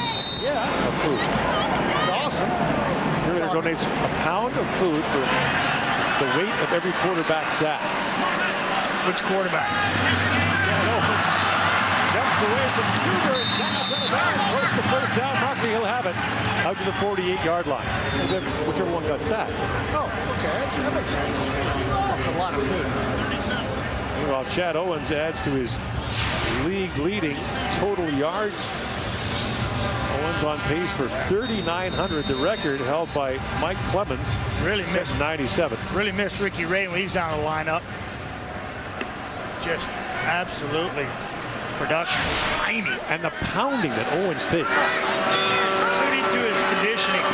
of food. That's awesome. Purelator donates a pound of food for the weight of every quarterback sack. Which quarterback? Jumps away from Sugar and down to the back. Close the first down. Markley, he'll have it out to the 48-yard line. Whichever one got sacked. Oh, okay. That makes sense. That's a lot of food. Meanwhile, Chad Owens adds to his league-leading total yards. Owens on pace for 3,900, the record held by Mike Clemens. Really missed 97. Really missed Ricky Ray when he's out of the lineup. Just Absolutely. Production is slimy. And the pounding that Owens takes. Shooting to his conditioning.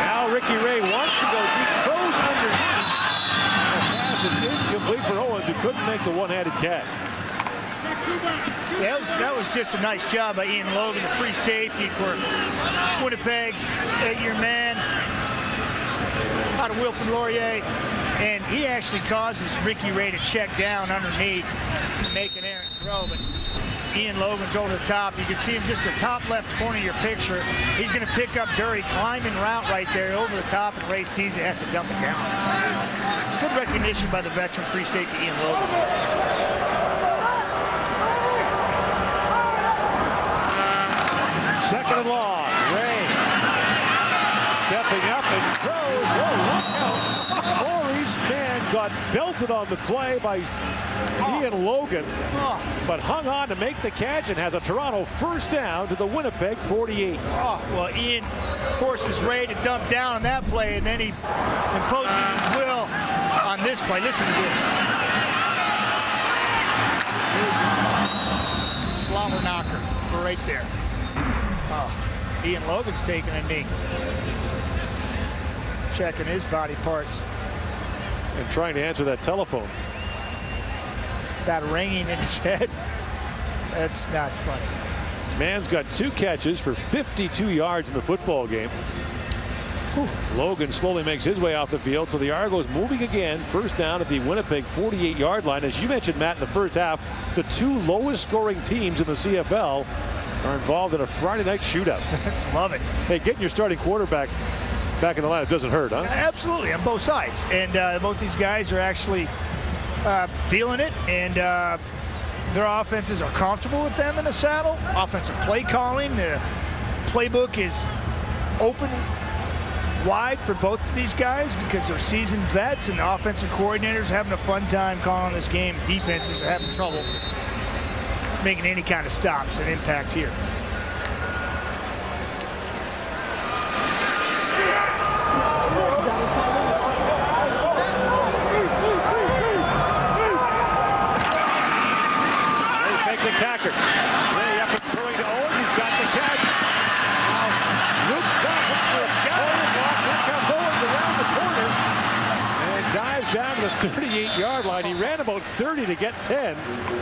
Now Ricky Ray wants to go deep, throws underneath. The pass is incomplete for Owens, who couldn't make the one-handed catch. Yeah, that was just a nice job by Ian Logan, the free safety for Winnipeg, 8-year man out of Wilfrid Laurier. And he actually causes Ricky Ray to check down underneath and make an errant throw. But Ian Logan's over the top. You can see him just the top left corner of your picture. He's going to pick up Dury, climbing route right there over the top, and Ray sees it, has to dump it down. Good recognition by the veteran free safety Ian Logan. Second and long. Ray stepping up and throws. Whoa, look out. Maurice Mann got belted on the play by Ian Logan, but hung on to make the catch and has a Toronto first down to the Winnipeg 48. Well, Ian forces Ray to dump down on that play, and then he imposes his will on this play. Listen to this. Slobber knocker right there. Ian Logan's taking a knee. Checking his body parts. And trying to answer that telephone. That ringing in his head. That's not funny. Mann's got 2 catches for 52 yards in the football game. Logan slowly makes his way off the field, so the Argos moving again. First down at the Winnipeg 48-yard line. As you mentioned, Matt, in the first half, the 2 lowest scoring teams in the CFL are involved in a Friday night shootout. Love it. Hey, getting your starting quarterback back in the lineup doesn't hurt, huh? Absolutely, on both sides. And both these guys are actually feeling it, and their offenses are comfortable with them in the saddle. Offensive play calling, the playbook is open wide for both of these guys because they're seasoned vets, and the offensive coordinators are having a fun time calling this game. Defenses are having trouble making any kind of stops and impact here. They make the tacker. Ray up and throwing to Owens. He's got the catch. Now looks back. Looks for a corner block. Here comes Owens around the corner and dives down to the 38-yard line. He ran about 30 to get 10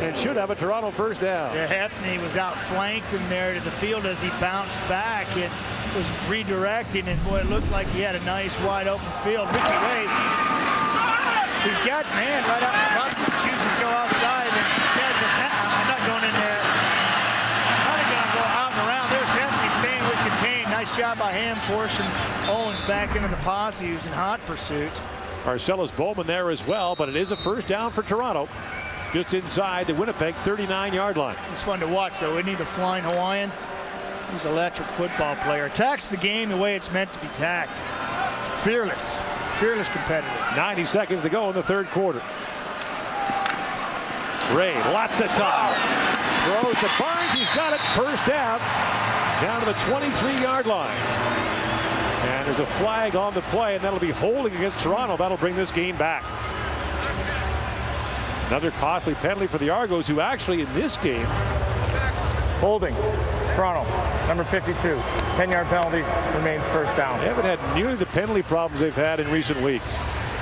and should have a Toronto first down. Yeah, Hepney was outflanked in there to the field as he bounced back. It was redirecting, and boy, it looked like he had a nice wide open field. Ricky Ray, he's got man right up front. He chooses to go outside, and Chad says, I'm not going in there. I'm going to go out and around. There's Hepney staying with contain. Nice job by him, forcing Owens back into the posse. He was in hot pursuit. Marcellus Bowman there as well, but it is a first down for Toronto. Just inside the Winnipeg 39-yard line. It's fun to watch, though, isn't he, the flying Hawaiian? He's an electric football player. Attacks the game the way it's meant to be tacked. Fearless. Fearless competitor. 90 seconds to go in the third quarter. Ray, lots of time. Throws to Barnes. He's got it. First down. Down to the 23-yard line. And there's a flag on the play, and that'll be holding against Toronto. That'll bring this game back. Another costly penalty for the Argos, who actually in this game. Holding. Toronto, number 52. 10-yard penalty, remains first down. They haven't had nearly the penalty problems they've had in recent weeks.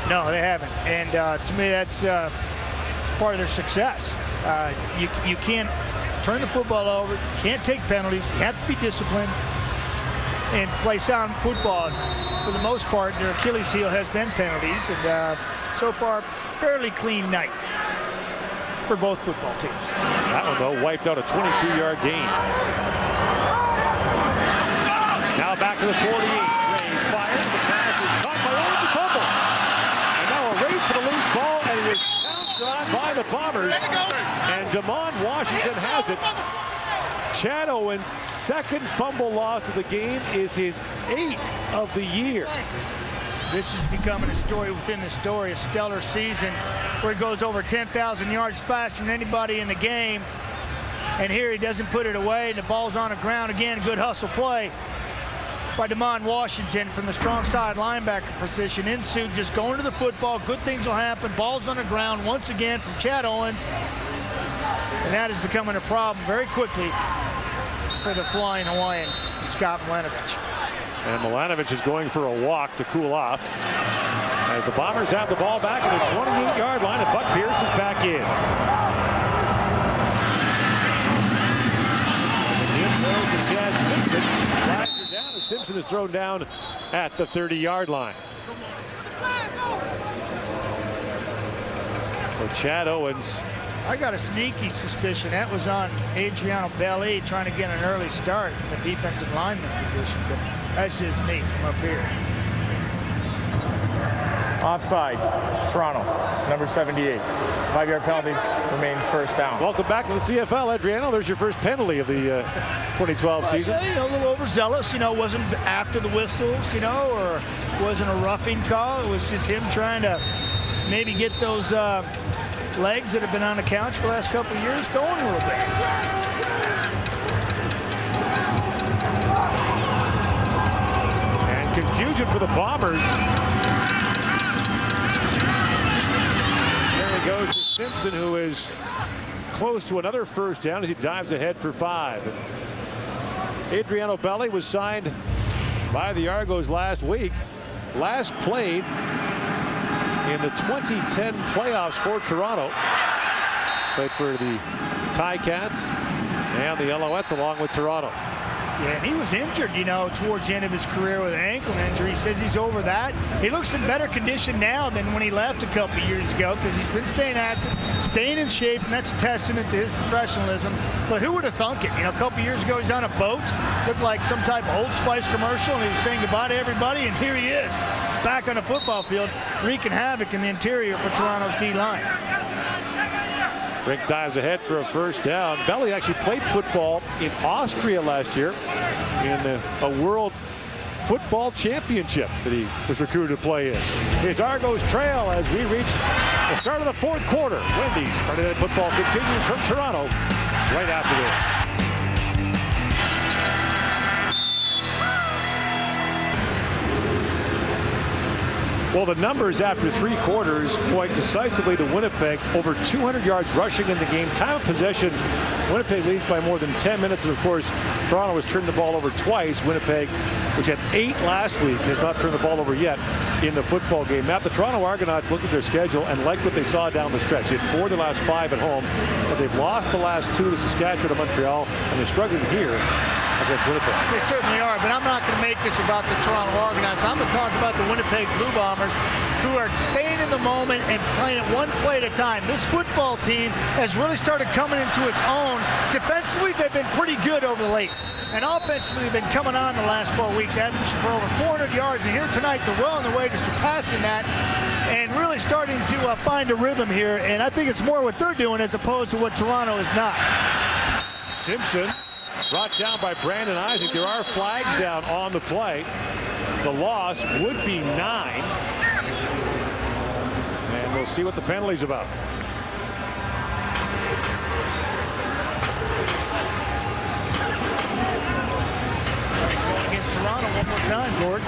No, they haven't. And to me, that's part of their success. You can't turn the football over. You can't take penalties. You have to be disciplined and play sound football. For the most part, their Achilles heel has been penalties. And so far, fairly clean night for both football teams. That one, though, wiped out a 22-yard gain. Now back to the 48. Ray fires. The pass is caught by Owens, the fumble. And now a race for the loose ball, and it is pounced on by the Bombers. And Damon Washington has it. Chad Owens' second fumble loss of the game is his 8th of the year. This is becoming a story within the story, a stellar season where he goes over 10,000 yards faster than anybody in the game. And here he doesn't put it away, and the ball's on the ground again. Good hustle play. by DeMond Washington from the strong side linebacker position. In suit, just going to the football. Good things will happen. Ball's on the ground once again from Chad Owens. And that is becoming a problem very quickly for the Flying Hawaiian, Scott Milanovich. And Milanovich is going for a walk to cool off as the Bombers have the ball back at the 28-yard line, and Buck Pierce is back in. Chad Simpson drives her down, and Simpson is thrown down at the 30-yard line. So Chad Owens. I got a sneaky suspicion that was on Adriano Belli trying to get an early start in the defensive lineman position, but that's just me from up here. Offside, Toronto, number 78. 5-yard penalty, remains first down. Welcome back to the CFL, Adriano. There's your first penalty of the 2012 season. You know, a little overzealous, you know, wasn't after the whistles, you know, or wasn't a roughing call. It was just him trying to maybe get those legs that have been on the couch for the last couple of years going a little bit. And confusion for the Bombers. There he goes to Simpson, who is close to another first down as he dives ahead for 5. Adriano Belli was signed by the Argos last week. Last played in the 2010 playoffs for Toronto. Played for the Ticats and the Alouettes along with Toronto. Yeah, and he was injured, you know, towards the end of his career with an ankle injury. He says he's over that. He looks in better condition now than when he left a couple of years ago because he's been staying active, staying in shape, and that's a testament to his professionalism. But who would have thunk it? You know, a couple of years ago, he's on a boat, looked like some type of Old Spice commercial, and he was saying goodbye to everybody, and here he is, back on the football field, wreaking havoc in the interior for Toronto's D-line. Rick dives ahead for a first down. Belli actually played football in Austria last year in a World Football Championship that he was recruited to play in. His Argos trail as we reach the start of the fourth quarter. Wendy's Friday Night Football continues from Toronto right after this. Well, the numbers after 3 quarters point decisively to Winnipeg. Over 200 yards rushing in the game. Time of possession, Winnipeg leads by more than 10 minutes. And, of course, Toronto has turned the ball over twice. Winnipeg, which had 8 last week, has not turned the ball over yet in the football game. Matt, the Toronto Argonauts looked at their schedule and liked what they saw down the stretch. They had 4 of the last 5 at home, but they've lost the last 2 to Saskatchewan and Montreal, and they're struggling here against Winnipeg. They certainly are, but I'm not going to make this about the Toronto Argonauts. I'm going to talk about the Winnipeg Blue Bombers, who are staying in the moment and playing it one play at a time. This football team has really started coming into its own. Defensively, they've been pretty good over the late. And offensively, they've been coming on the last 4 weeks, averaging for over 400 yards. And here tonight, they're well on the way to surpassing that and really starting to find a rhythm here. And I think it's more what they're doing as opposed to what Toronto is not. Simpson brought down by Brandon Isaac. There are flags down on the play. The loss would be 9. And we'll see what the penalty's about. Going against Toronto one more time, Gordon.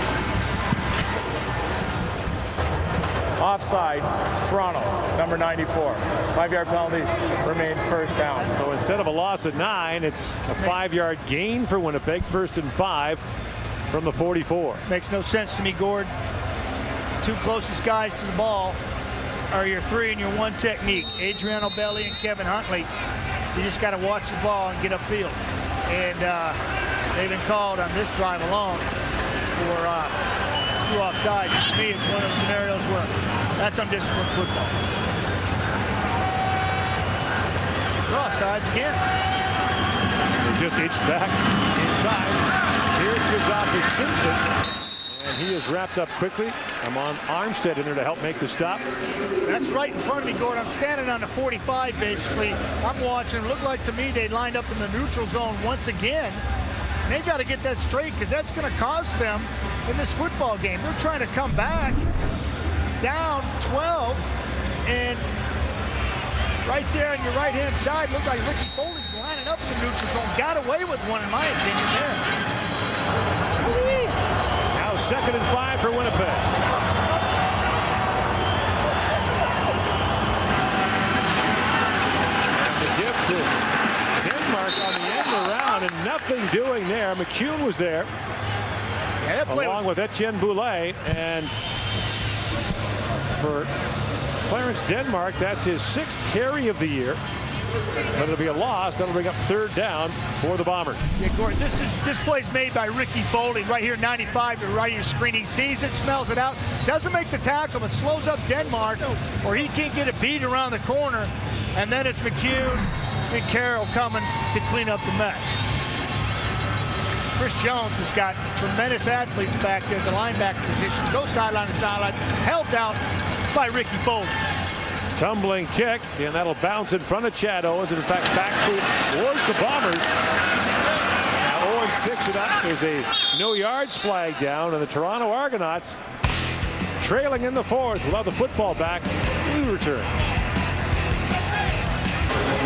Offside, Toronto, number 94. 5-yard penalty, remains first down. So instead of a loss of 9, it's a 5-yard gain for Winnipeg. 1st and 5 from the 44. Makes no sense to me, Gord. 2 closest guys to the ball are your 3 and your 1 technique. Adriano Belli and Kevin Huntley. You just got to watch the ball and get upfield. And they've been called on this drive alone for 2 offsides. To me, it's one of those scenarios where that's undisciplined football. Offsides again. They just inched back inside. Pierce gives off to Simpson, and he is wrapped up quickly. I'm on Armstead in there to help make the stop. That's right in front of me, Gordon. I'm standing on the 45, basically. I'm watching. It looked like to me they lined up in the neutral zone once again. And they got to get that straight because that's going to cost them in this football game. They're trying to come back down 12, and right there on your right-hand side, looked like Ricky Foley's lining up in the neutral zone. Got away with one, in my opinion, there. Now 2nd and 5 for Winnipeg. And the gift to Denmark on the end around, and nothing doing there. McCune was there, along with Etienne Boulay, and for Clarence Denmark, that's his 6th carry of the year. But it'll be a loss. That'll bring up 3rd down for the Bombers. Yeah, Gordon, this play's made by Ricky Foley right here, 95, right here screen. He sees it, smells it out, doesn't make the tackle, but slows up Denmark, or he can't get a beat around the corner. And then it's McCune and Carroll coming to clean up the mess. Chris Jones has got tremendous athletes back there at the linebacker position. Goes sideline to sideline, held out by Ricky Foley. Tumbling kick, and that'll bounce in front of Chad Owens, and in fact back towards the Bombers. Now Owens picks it up. There's a no yards flag down, and the Toronto Argonauts trailing in the 4th will have the football back. We return.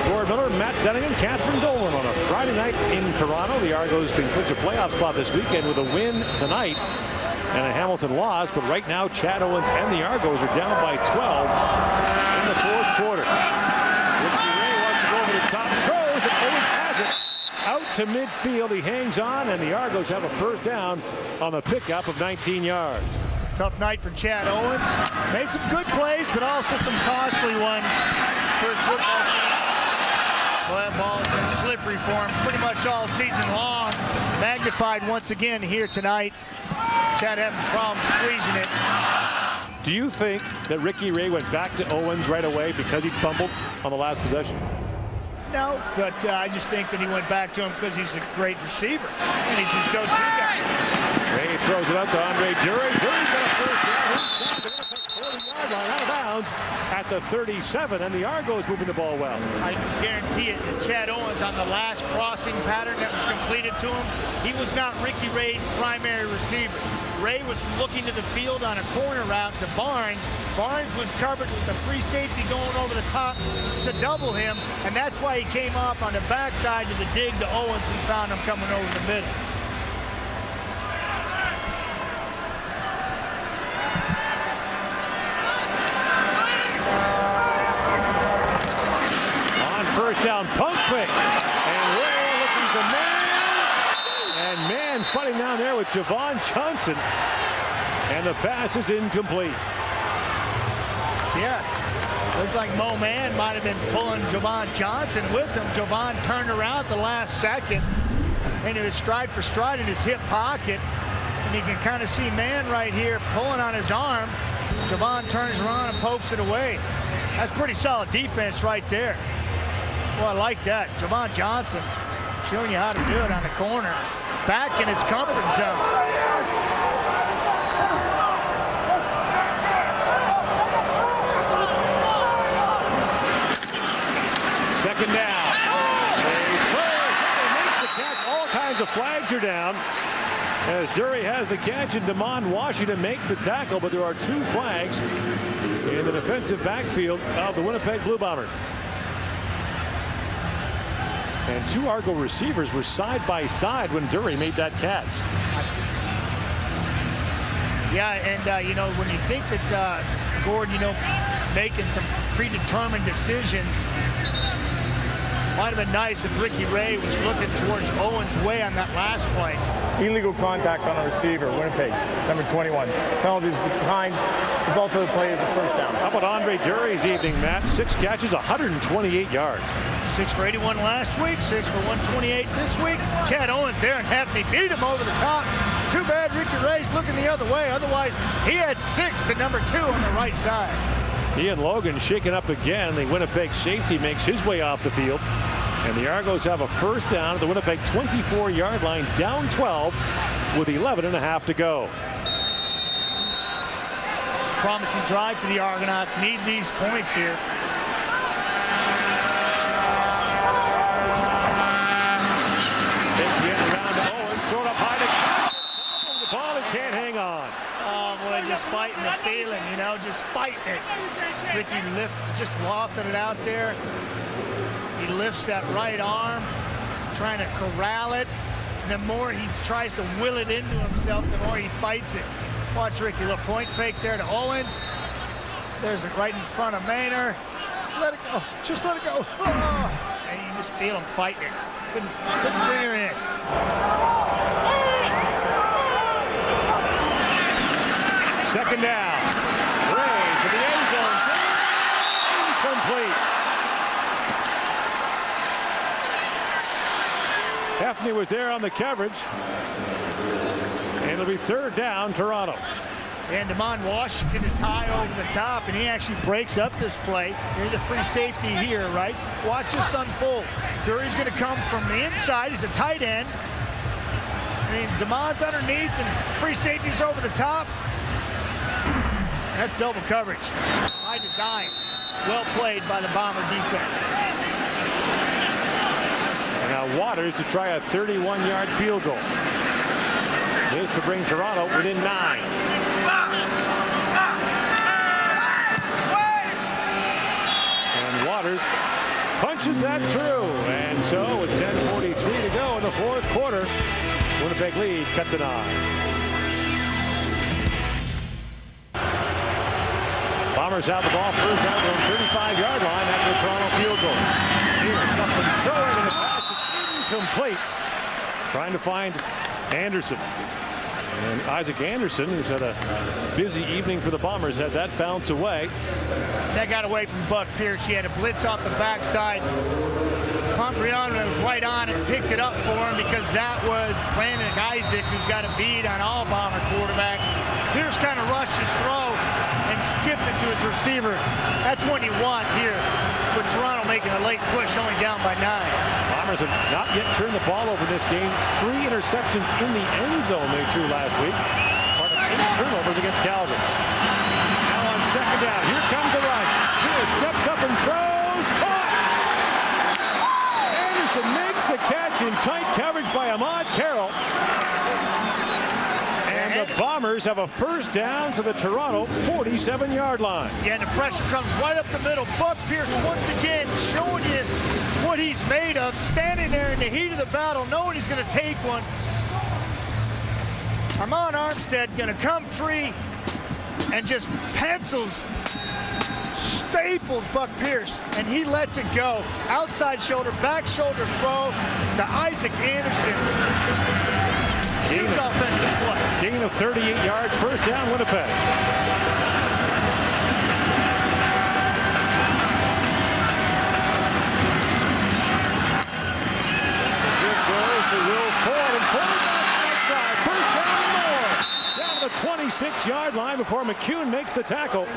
Gord Miller, Matt Dunnigan, Catherine Dolan on a Friday night in Toronto. The Argos can clinch a playoff spot this weekend with a win tonight and a Hamilton loss, but right now Chad Owens and the Argos are down by 12 in the 4th quarter. Ricky Ray wants to go over the top, throws, and Owens has it out to midfield. He hangs on, and the Argos have a 1st down on the pickup of 19 yards. Tough night for Chad Owens. Made some good plays, but also some costly ones for his football team. Well, that ball has been slippery for him pretty much all season long. Magnified once again here tonight. Chad having problems squeezing it. Do you think that Ricky Ray went back to Owens right away because he fumbled on the last possession? No, but I just think that he went back to him because he's a great receiver and he's his go-to guy. Ray throws it out to Andre Dury. Dury's got a 1st down inside the 40-yard line, out of bounds at the 37, and the Argos moving the ball well. I guarantee it that Chad Owens on the last crossing pattern that was completed to him, he was not Ricky Ray's primary receiver. Ray was looking to the field on a corner route to Barnes. Barnes was covered with a free safety going over the top to double him, and that's why he came up on the backside to the dig to Owens and found him coming over the middle. On 1st down, pump fake, and Ray looking for man, and man fighting down there with Javon Johnson, and the pass is incomplete. Yeah, looks like Mo Man might have been pulling Javon Johnson with him. Javon turned around at the last second, and he was stride for stride in his hip pocket, and you can kind of see Man right here pulling on his arm. Javon turns around and pokes it away. That's pretty solid defense right there. Well, I like that. Javon Johnson showing you how to do it on the corner. Back in his comfort zone. Second down. He makes the catch. All kinds of flags are down as Dury has the catch and Damon Washington makes the tackle, but there are 2 flags in the defensive backfield of the Winnipeg Blue Bombers. And 2 Argo receivers were side by side when Dury made that catch. Yeah, and you know, when you think that Gordon, you know, making some predetermined decisions, might have been nice if Ricky Ray was looking towards Owens' way on that last play. Illegal contact on a receiver, Winnipeg, number 21. Penalties behind. Result of the play is a 1st down. How about Andre Dury's evening, Matt? 6 catches, 128 yards. 6 for 81 last week, 6 for 128 this week. Chad Owens there and Hefney beat him over the top. Too bad Ricky Ray's looking the other way. Otherwise, he had 6 to number 2 on the right side. Ian Logan shaken up again. The Winnipeg safety makes his way off the field. And the Argos have a 1st down at the Winnipeg 24-yard line, down 12 with 11.5 to go. Promising drive for the Argonauts. Need these points here. Big hit around to Owens, thrown up high to the ball and can't hang on. Oh, boy, just fighting the feeling, you know, just fighting it. Ricky just lofted it out there. He lifts that right arm, trying to corral it. And the more he tries to will it into himself, the more he fights it. Watch Ricky, little point fake there to Owens. There's it right in front of Maynard. Let it go, just let it go. Oh. And you just feel him fighting it. Couldn't bring her in. Second down. Ray to the end zone. Incomplete. Hefney was there on the coverage. And it'll be third down, Toronto. And Damon Washington is high over the top, and he actually breaks up this play. Here's a free safety here, right? Watch this unfold. Dury's going to come from the inside. He's a tight end. And Damon's underneath, and free safety's over the top. That's double coverage. High design. Well played by the Bomber defense. And now Waters to try a 31-yard field goal. This to bring Toronto within 9. And Waters punches that through. And so with 10:43 to go in the fourth quarter, Winnipeg lead cut to 9. Bombers have the ball first down from the 35-yard line after the Toronto field goal. Here's up and throwing, and the pass is incomplete. Trying to find Anderson. And Isaac Anderson, who's had a busy evening for the Bombers, had that bounce away. That got away from Buck Pierce. He had a blitz off the backside. Pompriano was right on and picked it up for him because that was Brandon Isaac, who's got a bead on all Bomber quarterbacks. Pierce kind of rushed his throw and skipped it to his receiver. That's what you want here with Toronto making a late push, only down by 9. Bombers have not yet turned the ball over this game. 3 interceptions in the end zone they threw last week. Part of 8 turnovers against Calgary. Now on second down, here comes the run. Pierce steps up and throws. Caught! Anderson makes the catch in tight coverage by Ahmad Carroll. And the Bombers have a first down to the Toronto 47-yard line. Yeah, and the pressure comes right up the middle. Buck Pierce once again showing you what he's made of, standing there in the heat of the battle, knowing he's going to take one. Armand Armstead going to come free and just pencils, staples Buck Pierce, and he lets it go. Outside shoulder, back shoulder throw to Isaac Anderson. Huge offensive play. Gain of 38 yards, first down, Winnipeg. Good goes to Will Ford, and Ford outside. First down and more. Down to the 26-yard line before McCune makes the tackle.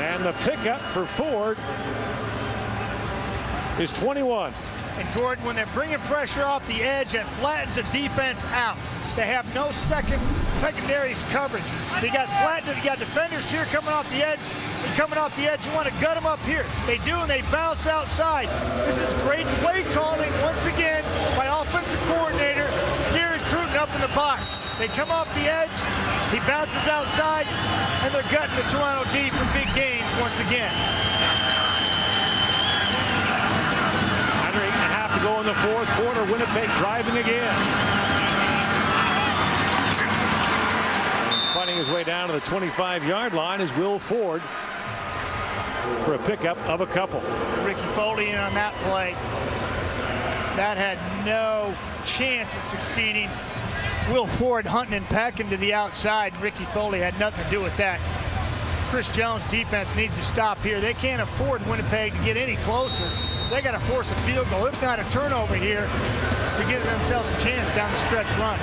And the pickup for Ford is 21. And Gordon, when they're bringing pressure off the edge, that flattens the defense out. They have no secondaries coverage. They got flattened. You got defenders here coming off the edge. And coming off the edge, you want to gut them up here. They do, and they bounce outside. This is great play calling once again by offensive coordinator Gary Cruton up in the box. They come off the edge. He bounces outside, and they're gutting the Toronto D for big gains once again. To go in the fourth quarter, Winnipeg driving again. And fighting his way down to the 25-yard line is Will Ford for a pickup of a couple. Ricky Foley in on that play. That had no chance of succeeding. Will Ford hunting and pecking to the outside. Ricky Foley had nothing to do with that. Chris Jones' defense needs to stop here. They can't afford Winnipeg to get any closer. They got to force a field goal, if not a turnover here, to give themselves a chance down the stretch run.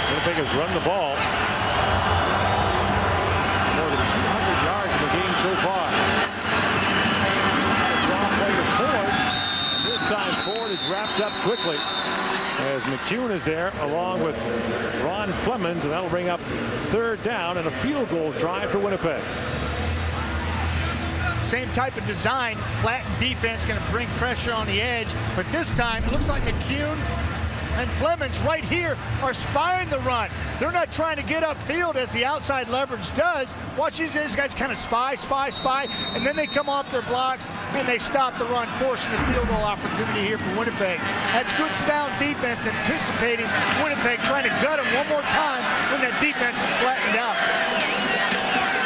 Winnipeg has run the ball more than 200 yards in the game so far. Draw play to Ford. And this time Ford is wrapped up quickly as McCune is there along with Ron Flemons, and that'll bring up third down and a field goal drive for Winnipeg. Same type of design, flattened defense, going to bring pressure on the edge, but this time it looks like McCune and Flemings right here are spying the run. They're not trying to get upfield as the outside leverage does. Watch these guys kind of spy, and then they come off their blocks and they stop the run, forcing a field goal opportunity here for Winnipeg. That's good sound defense, anticipating Winnipeg trying to gut them one more time when that defense is flattened out.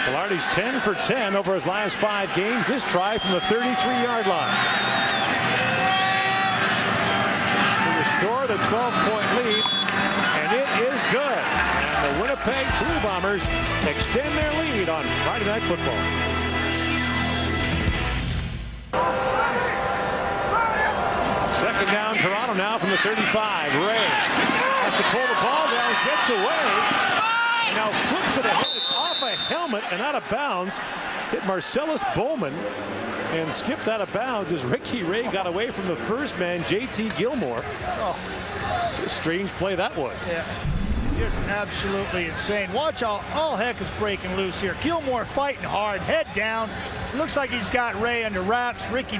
Velarde's 10 for 10 over his last 5 games. This try from the 33-yard line. To restore the 12-point lead, and it is good. And the Winnipeg Blue Bombers extend their lead on Friday Night Football. Second down, Toronto now from the 35. Ray has to pull the ball down, gets away, and now flips it ahead. It's off a helmet and out of bounds. Hit Marcellus Bowman and skipped out of bounds as Ricky Ray got away from the first man, J.T. Gilmore. Oh, a strange play that was. Yeah, just absolutely insane. Watch how all heck is breaking loose here. Gilmore fighting hard, head down. Looks like he's got Ray under wraps. Ricky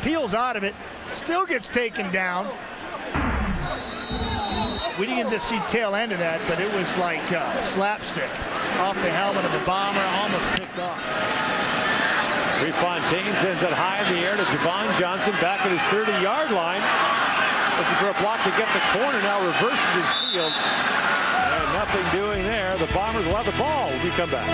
peels out of it, still gets taken down. We didn't get to see tail end of that, but it was like slapstick off the helmet of the Bomber, almost picked off. Fontaine sends it high in the air to Javon Johnson back at his 30-yard line. Looking for a block to get the corner, now reverses his field. And nothing doing there. The Bombers will have the ball when we come back.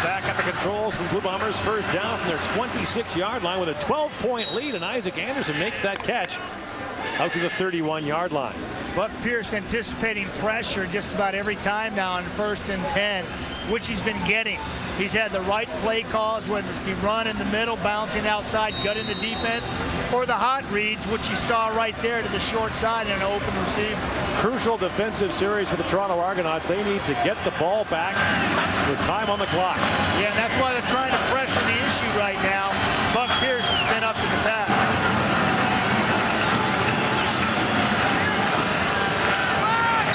Back at the controls, and Blue Bombers first down from their 26-yard line with a 12-point lead, and Isaac Anderson makes that catch out to the 31-yard line. Buck Pierce anticipating pressure just about every time now on 1st and 10, which he's been getting. He's had the right play calls, whether it be run in the middle, bouncing outside, gutting the defense, or the hot reads, which you saw right there to the short side and an open receiver. Crucial defensive series for the Toronto Argonauts. They need to get the ball back with time on the clock. Yeah, and that's why they're trying to pressure the issue right now. Buck Pierce has been up to the task.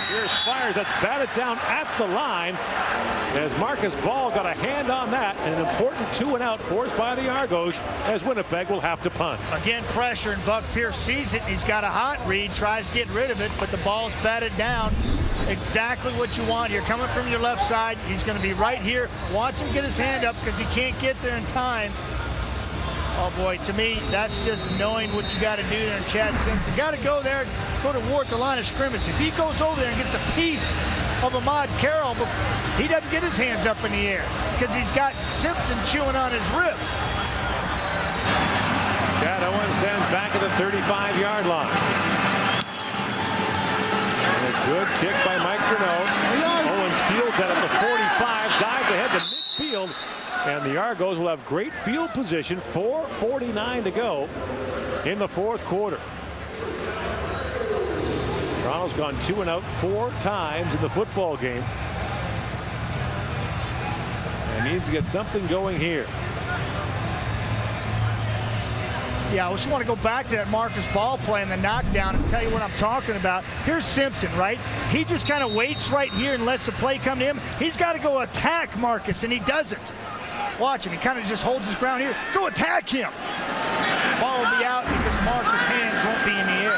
Pierce fires. That's batted down at the line as Marcus Ball got a hand on that, and an important 2-and-out forced by the Argos as Winnipeg will have to punt. Again, pressure, and Buck Pierce sees it. He's got a hot read, tries to get rid of it, but the ball's batted down. Exactly what you want here. Coming from your left side, he's going to be right here. Watch him get his hand up because he can't get there in time. Oh boy, to me, that's just knowing what you got to do there. And Chad Simpson got to go there, go to work the line of scrimmage. If he goes over there and gets a piece of Ahmad Carroll, but he doesn't get his hands up in the air because he's got Simpson chewing on his ribs. Chad Owens stands back at the 35-yard line. And a good kick by Mike Renaud. Owens fields at the 45, dives ahead to midfield. And the Argos will have great field position. 4:49 to go in the 4th quarter. Toronto's gone 2-and-out 4 times in the football game. And needs to get something going here. Yeah, I just want to go back to that Marcus Ball play and the knockdown and tell you what I'm talking about. Here's Simpson, right? He just kind of waits right here and lets the play come to him. He's got to go attack Marcus, and he doesn't. Watch him. He kind of just holds his ground here. Go attack him. Ball will be out because Marcus' hands won't be in the air.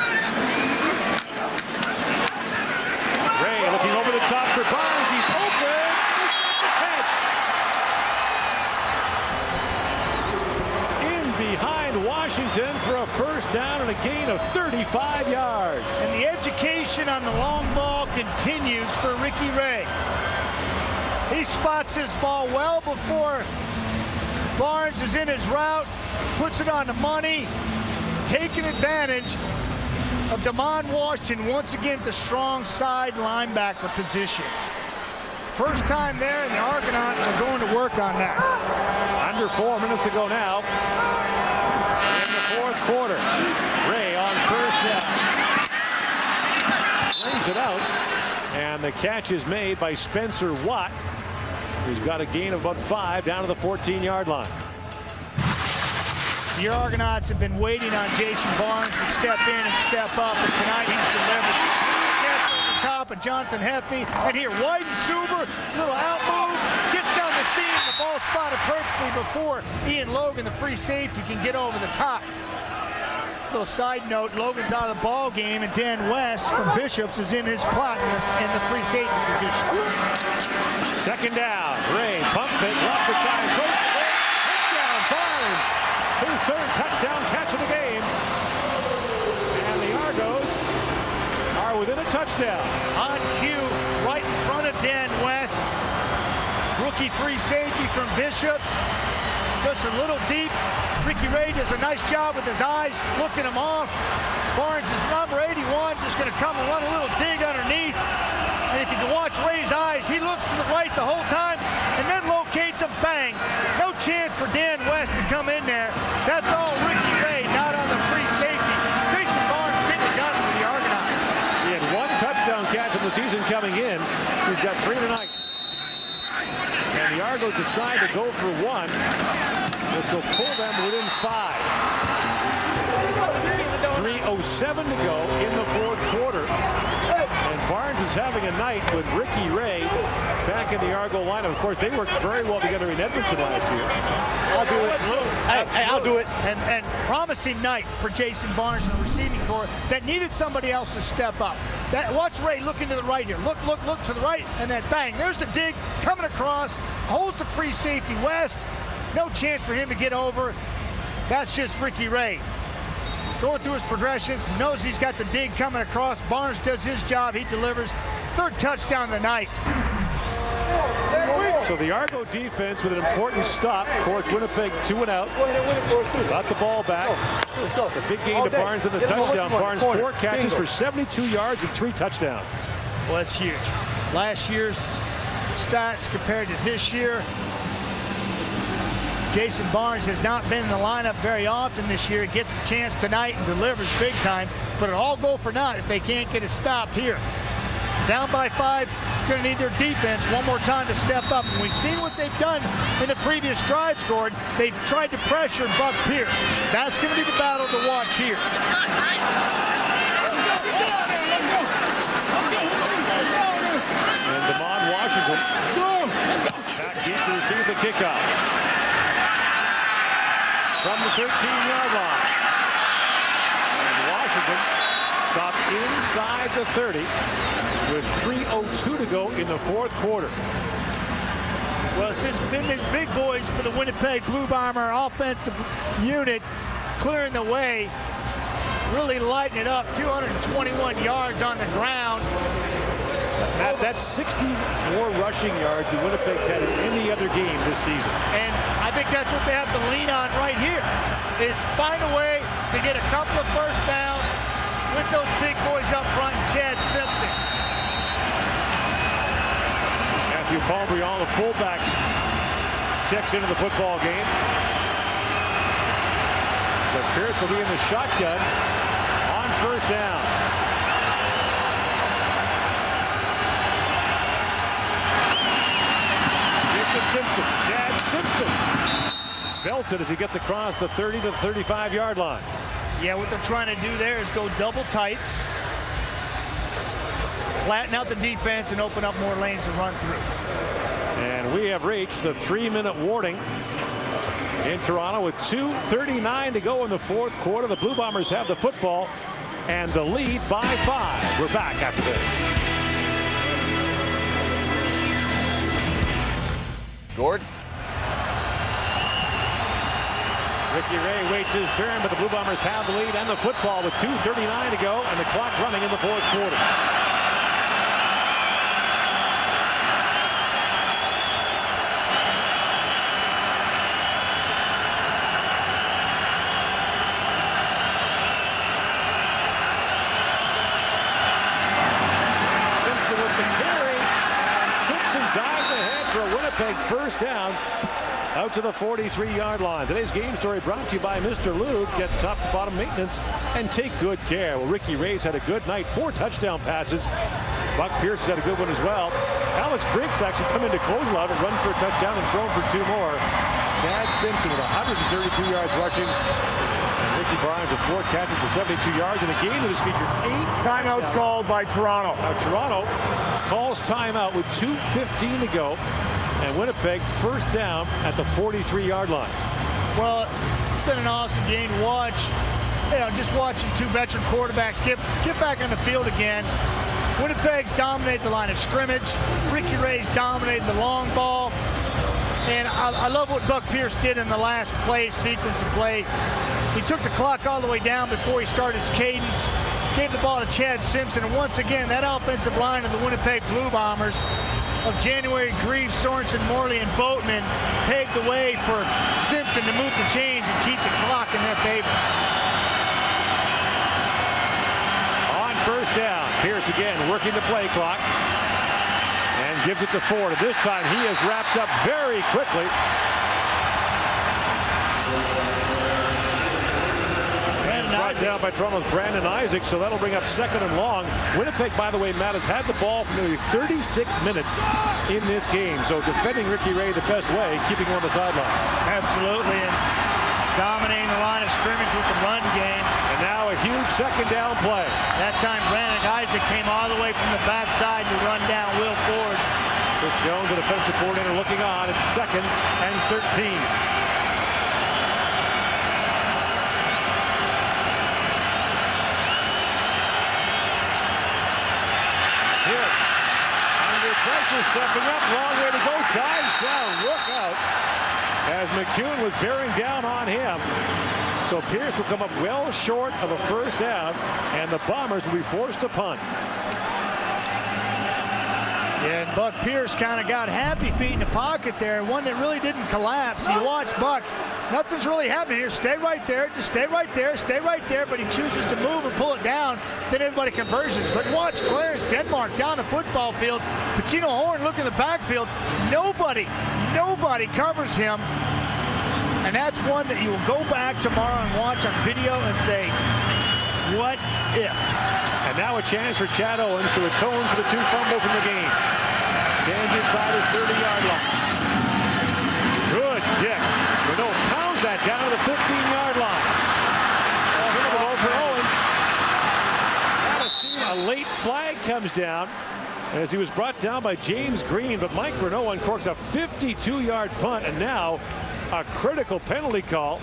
Ray looking over the top for Barnes. He's open. Catch. In behind Washington for a first down and a gain of 35 yards. And the education on the long ball continues for Ricky Ray. He spots this ball well before Barnes is in his route, puts it on the money, taking advantage of Damon Washington once again at the strong side linebacker position. First time there, and the Argonauts are going to work on that. Under 4 minutes to go now in the 4th quarter. Ray on first down. Lays it out, and the catch is made by Spencer Watt, who's got a gain of about 5 down to the 14-yard line. The Argonauts have been waiting on Jason Barnes to step in and step up, and tonight he's delivered. Gets to the top and with Jonathan Hefney. And here, Wyden Suber, little out move, gets down the seam. The ball spotted perfectly before Ian Logan, the free safety, can get over the top. Little side note, Logan's out of the ball game, and Dan West from Bishops is in his plot in the free safety position. Second down. Ray pump fake, left the side. Touchdown, Barnes. His third touchdown catch of the game. And the Argos are within a touchdown. On cue, right in front of Dan West. Rookie free safety from Bishops. Just a little deep. Ricky Ray does a nice job with his eyes, looking him off. Barnes is number 81, just going to come and run a little dig underneath. And if you can watch Ray's eyes, he looks to the right the whole time and then locates him, bang. No chance for Dan West to come in there. That's all Ricky Ray, not on the free safety. Jason Barnes getting it done for the Argonauts. He had one touchdown catch of the season coming in. He's got 3 tonight. And the Argos decide to go for 1, which will pull them within 5. 3:07 to go in the fourth quarter. And Barnes is having a night with Ricky Ray back in the Argo lineup. Of course, they worked very well together in Edmonton last year. I'll do it. Hey, I'll do it. And promising night for Jason Barnes in the receiving corps that needed somebody else to step up. Watch Ray looking to the right here. Look to the right, and then bang. There's the dig coming across. Holds the free safety West. No chance for him to get over. That's just Ricky Ray. Going through his progressions, knows he's got the dig coming across. Barnes does his job. He delivers. Third touchdown of the night. So the Argo defense with an important stop for its Winnipeg 2-and-out. Got the ball back. The big gain to Barnes and the touchdown. Barnes 4 catches for 72 yards and 3 touchdowns. Well, that's huge. Last year's stats compared to this year. Jason Barnes has not been in the lineup very often this year. He gets a chance tonight and delivers big time, but it'll all go for naught if they can't get a stop here. Down by 5, going to need their defense one more time to step up. And we've seen what they've done in the previous drives, Gord. They've tried to pressure Buck Pierce. That's going to be the battle to watch here. And DeMond Washington back deep to receive the kickoff. From the 13-yard line. And Washington stopped inside the 30 with 3:02 to go in the fourth quarter. Well, it's been these big boys for the Winnipeg Blue Bomber offensive unit clearing the way, really lighting it up. 221 yards on the ground. That's 60 more rushing yards than Winnipeg's had in any other game this season. And I think that's what they have to lean on right here, is find a way to get a couple of first downs with those big boys up front and Chad Simpson. Matthew Palmer, all the fullbacks, checks into the football game. But Pierce will be in the shotgun on first down. Simpson, Chad Simpson, belted as he gets across the 30 to the 35-yard line. Yeah, what they're trying to do there is go double tights, flatten out the defense, and open up more lanes to run through. And we have reached the 3-minute warning in Toronto with 2:39 to go in the fourth quarter. The Blue Bombers have the football and the lead by 5. We're back after this. Gord. Ricky Ray waits his turn, but the Blue Bombers have the lead and the football with 2:39 to go and the clock running in the fourth quarter. Simpson with the carry, and Simpson dives ahead for a Winnipeg first down. Out to the 43-yard line. Today's game story brought to you by Mr. Lube. Get top to bottom maintenance and take good care. Well, Ricky Ray's had a good night. 4 touchdown passes. Buck Pierce has had a good one as well. Alex Briggs actually come into close a lot and run for a touchdown and thrown for 2 more. Chad Simpson with 132 yards rushing. And Ricky Barnes with 4 catches for 72 yards in a game that has featured 8 Timeouts called by Toronto. Now Toronto calls timeout with 2:15 to go, and Winnipeg first down at the 43-yard line. Well, it's been an awesome game to watch. Just watching 2 veteran quarterbacks get back on the field again. Winnipeg's dominated the line of scrimmage. Ricky Ray's dominated the long ball. And I love what Buck Pierce did in the last sequence of play. He took the clock all the way down before he started his cadence, gave the ball to Chad Simpson, and once again, that offensive line of the Winnipeg Blue Bombers of January, Greaves, Sorensen, Morley, and Boatman paved the way for Simpson to move the chains and keep the clock in their favor. On first down, Pierce again working the play clock and gives it to Ford. This time he is wrapped up very quickly. Brought down by Toronto's Brandon Isaac, so that'll bring up 2nd and long. Winnipeg, by the way, Matt, has had the ball for nearly 36 minutes in this game, so defending Ricky Ray the best way, keeping him on the sidelines. Absolutely, and dominating the line of scrimmage with the run game. And now a huge 2nd down play. That time Brandon Isaac came all the way from the backside to run down Will Ford. Chris Jones, the defensive coordinator, looking on. It's 2nd and 13. Pressure stepping up, long way to go, dives down, look out, as McEwen was bearing down on him. So Pierce will come up well short of a first down, and the Bombers will be forced to punt. Yeah, and Buck Pierce kind of got happy feet in the pocket there, one that really didn't collapse. You watch Buck, nothing's really happening here. Stay right there, just stay right there, stay right there, but he chooses to move and pull it down. Then everybody converges. But watch Clarence Denmark down the football field. Pacino Horn look in the backfield. Nobody covers him. And that's one that you will go back tomorrow and watch on video and say, what if? And now a chance for Chad Owens to atone for the 2 fumbles in the game. Stands inside his 30-yard line. Good kick. Renault pounds that down to the 15-yard line. For Owens. A late flag comes down as he was brought down by James Green, but Mike Renault uncorks a 52-yard punt, and now a critical penalty call.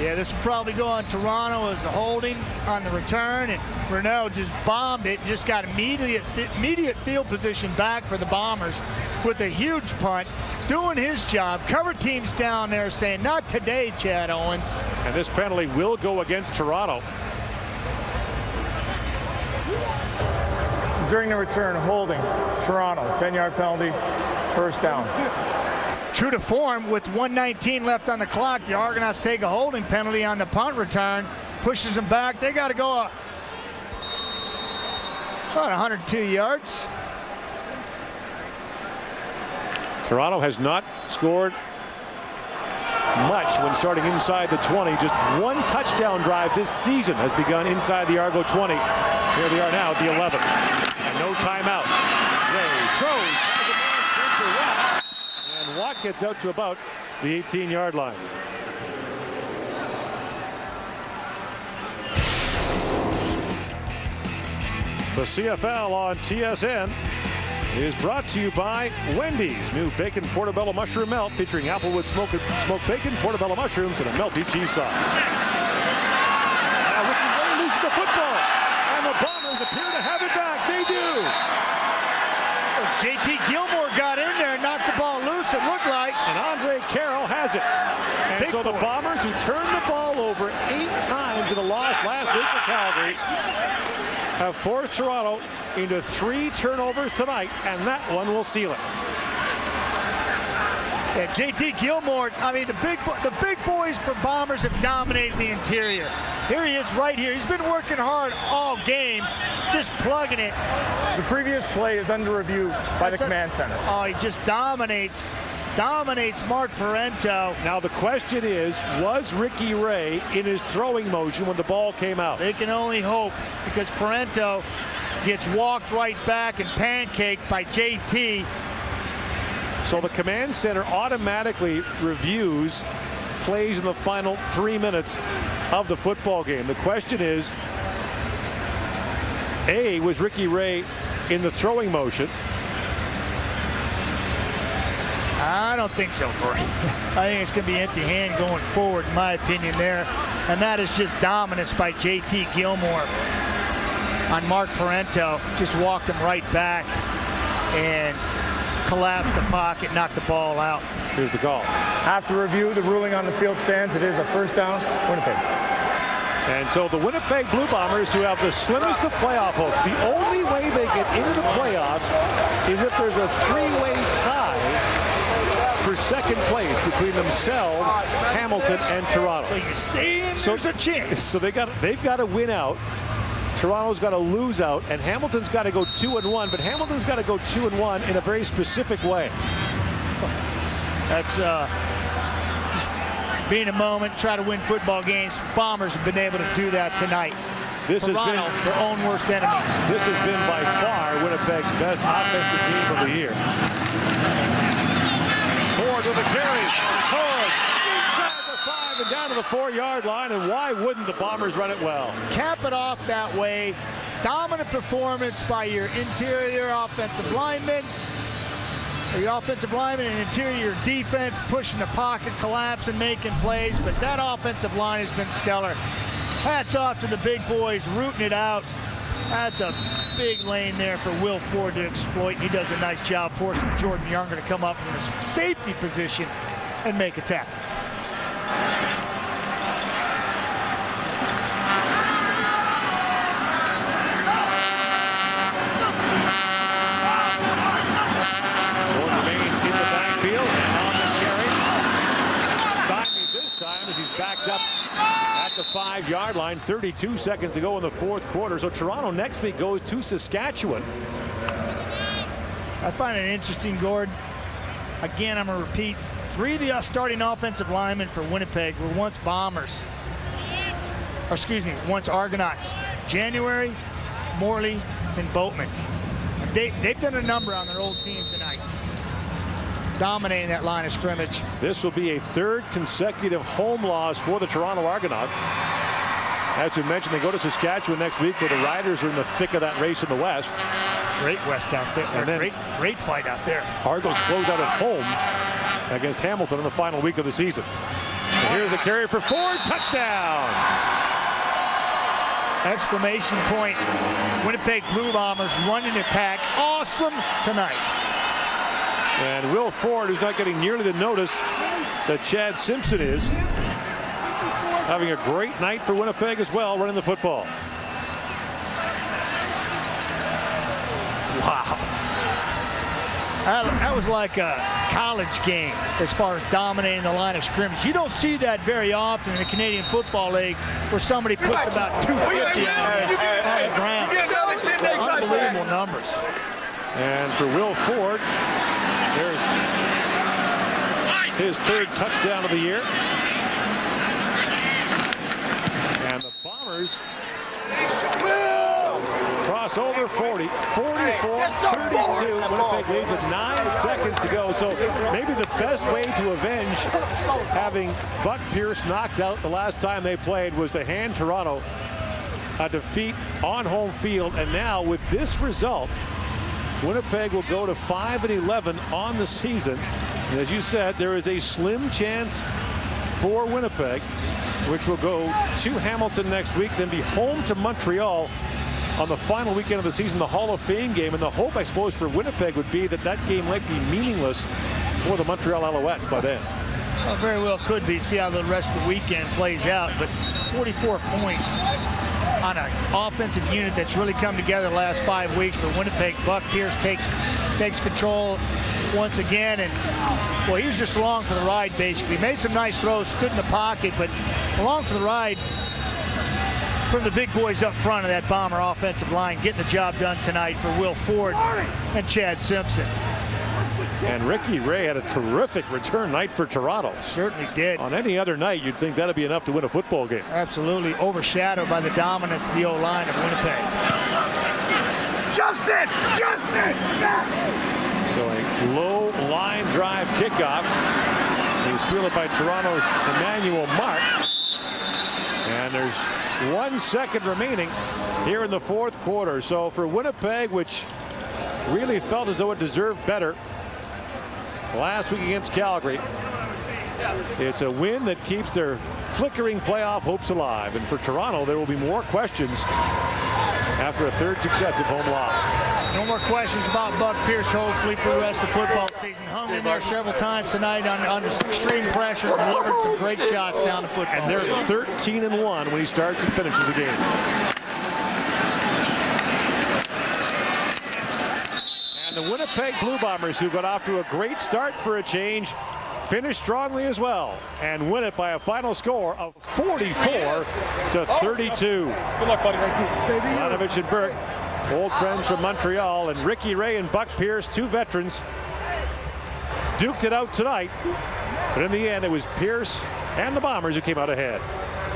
Yeah, this will probably go on Toronto as a holding on the return, and Renault just bombed it, just got immediate field position back for the Bombers with a huge punt, doing his job. Cover teams down there saying, not today, Chad Owens. And this penalty will go against Toronto. During the return, holding Toronto, 10-yard penalty, first down. True to form, with 1:19 left on the clock, the Argonauts take a holding penalty on the punt return, pushes them back. They got to go about 102 yards. Toronto has not scored much when starting inside the 20. Just 1 touchdown drive this season has begun inside the Argo 20. Here they are now at the 11. And no timeout. Ray throws as a man, Spencer Watt. And Watt gets out to about the 18-yard line. The CFL on TSN is brought to you by Wendy's. New bacon portobello mushroom melt featuring applewood smoked bacon, portobello mushrooms, and a melty cheese sauce. Now Ricky Ray loses the football, and the Bombers appear to have it back. They do. JT Gilmore got in there and knocked the ball loose, it looked like. And Andre Carroll has it. And so the Bombers, who turned the ball over 8 times in a loss last week for Calgary, have forced Toronto into 3 turnovers tonight, and that one will seal it. Yeah, JT Gilmore, I mean, the big boys for Bombers have dominated the interior. Here he is right here. He's been working hard all game, just plugging it. The previous play is under review by the command center. Oh, he just dominates Mark Parento. Now the question is, was Ricky Ray in his throwing motion when the ball came out? They can only hope, because Parento gets walked right back and pancaked by JT. So the command center automatically reviews plays in the final 3 minutes of the football game. The question is, A, was Ricky Ray in the throwing motion? I don't think so, Corey. I think it's going to be empty hand going forward, in my opinion there. And that is just dominance by J.T. Gilmore on Mark Parento. Just walked him right back and collapsed the pocket, knocked the ball out. Here's the call. After review, the ruling on the field stands. It is a first down, Winnipeg. And so the Winnipeg Blue Bombers, who have the slimmest of playoff hopes, the only way they get into the playoffs is if there's a three-way tie for second place between themselves, Hamilton, and Toronto. So you're saying there's a chance. So they've got to win out. Toronto's got to lose out, and Hamilton's got to go 2-1, but Hamilton's got to go 2-1 in a very specific way. That's just being a moment, try to win football games. Bombers have been able to do that tonight. This has been their own worst enemy. This has been by far Winnipeg's best offensive game of the year. Ford with a carry. Ford inside the 5 and down to the 4-yard line, and why wouldn't the Bombers run it well? Cap it off that way. Dominant performance by your interior offensive linemen. Your offensive lineman and interior defense pushing the pocket, collapsing, making plays, but that offensive line has been stellar. Hats off to the big boys rooting it out. That's a big lane there for Will Ford to exploit. He does a nice job forcing Jordan Younger to come up from a safety position and make a tackle. Backed up at the 5-yard line. 32 seconds to go in the fourth quarter. So Toronto next week goes to Saskatchewan. I find it interesting, Gord. Again, I'm going to repeat. 3 of the starting offensive linemen for Winnipeg were once Bombers. Or excuse me, once Argonauts. January, Morley, and Boatman. They've done a number on their old team tonight, dominating that line of scrimmage. This will be a 3rd consecutive home loss for the Toronto Argonauts. As you mentioned, they go to Saskatchewan next week, where the Riders are in the thick of that race in the West. Great West out there. And then great fight out there. Argos close out at home against Hamilton in the final week of the season. And here's the carry for Ford. Touchdown! Exclamation point. Winnipeg Blue Bombers running attack. Awesome tonight. And Will Ford, who's not getting nearly the notice that Chad Simpson is, having a great night for Winnipeg as well, running the football. Wow. That was like a college game as far as dominating the line of scrimmage. You don't see that very often in the Canadian Football League, where somebody puts about 250 on the ground. Unbelievable numbers. And for Will Ford, there's his 3rd touchdown of the year. And the Bombers cross over 40, 44, 32. Winnipeg leads with 9 seconds to go. So maybe the best way to avenge having Buck Pierce knocked out the last time they played was to hand Toronto a defeat on home field. And now with this result, Winnipeg will go to 5-11 on the season. And as you said, there is a slim chance for Winnipeg, which will go to Hamilton next week, then be home to Montreal on the final weekend of the season, the Hall of Fame game. And the hope, I suppose, for Winnipeg would be that that game might be meaningless for the Montreal Alouettes by then. Well, very well could be. See how the rest of the weekend plays out. But 44 points on an offensive unit that's really come together the last 5 weeks for Winnipeg. Buck Pierce takes control once again, and well, he was just along for the ride basically. Made some nice throws, stood in the pocket, but along for the ride from the big boys up front of that Bomber offensive line, getting the job done tonight for Will Ford and Chad Simpson. And Ricky Ray had a terrific return night for Toronto. Certainly did. On any other night, you'd think that'd be enough to win a football game. Absolutely overshadowed by the dominance of the O-line of Winnipeg. Justin! So a low line drive kickoff. It was fielded by Toronto's Emmanuel Mark. And there's 1 second remaining here in the fourth quarter. So for Winnipeg, which really felt as though it deserved better last week against Calgary, it's a win that keeps their flickering playoff hopes alive. And for Toronto, there will be more questions after a third successive home loss. No more questions about Buck Pierce, hopefully, for the rest of the football season. Hung in there several times tonight under extreme pressure and delivered some great shots down the football. And they're 13-1 when he starts and finishes a game. And the Winnipeg Blue Bombers, who got off to a great start for a change, finish strongly as well and win it by a final score of 44-32. Good luck, buddy. Mlanovich and Burke, old friends from Montreal, and Ricky Ray and Buck Pierce, two veterans, duked it out tonight. But in the end, it was Pierce and the Bombers who came out ahead.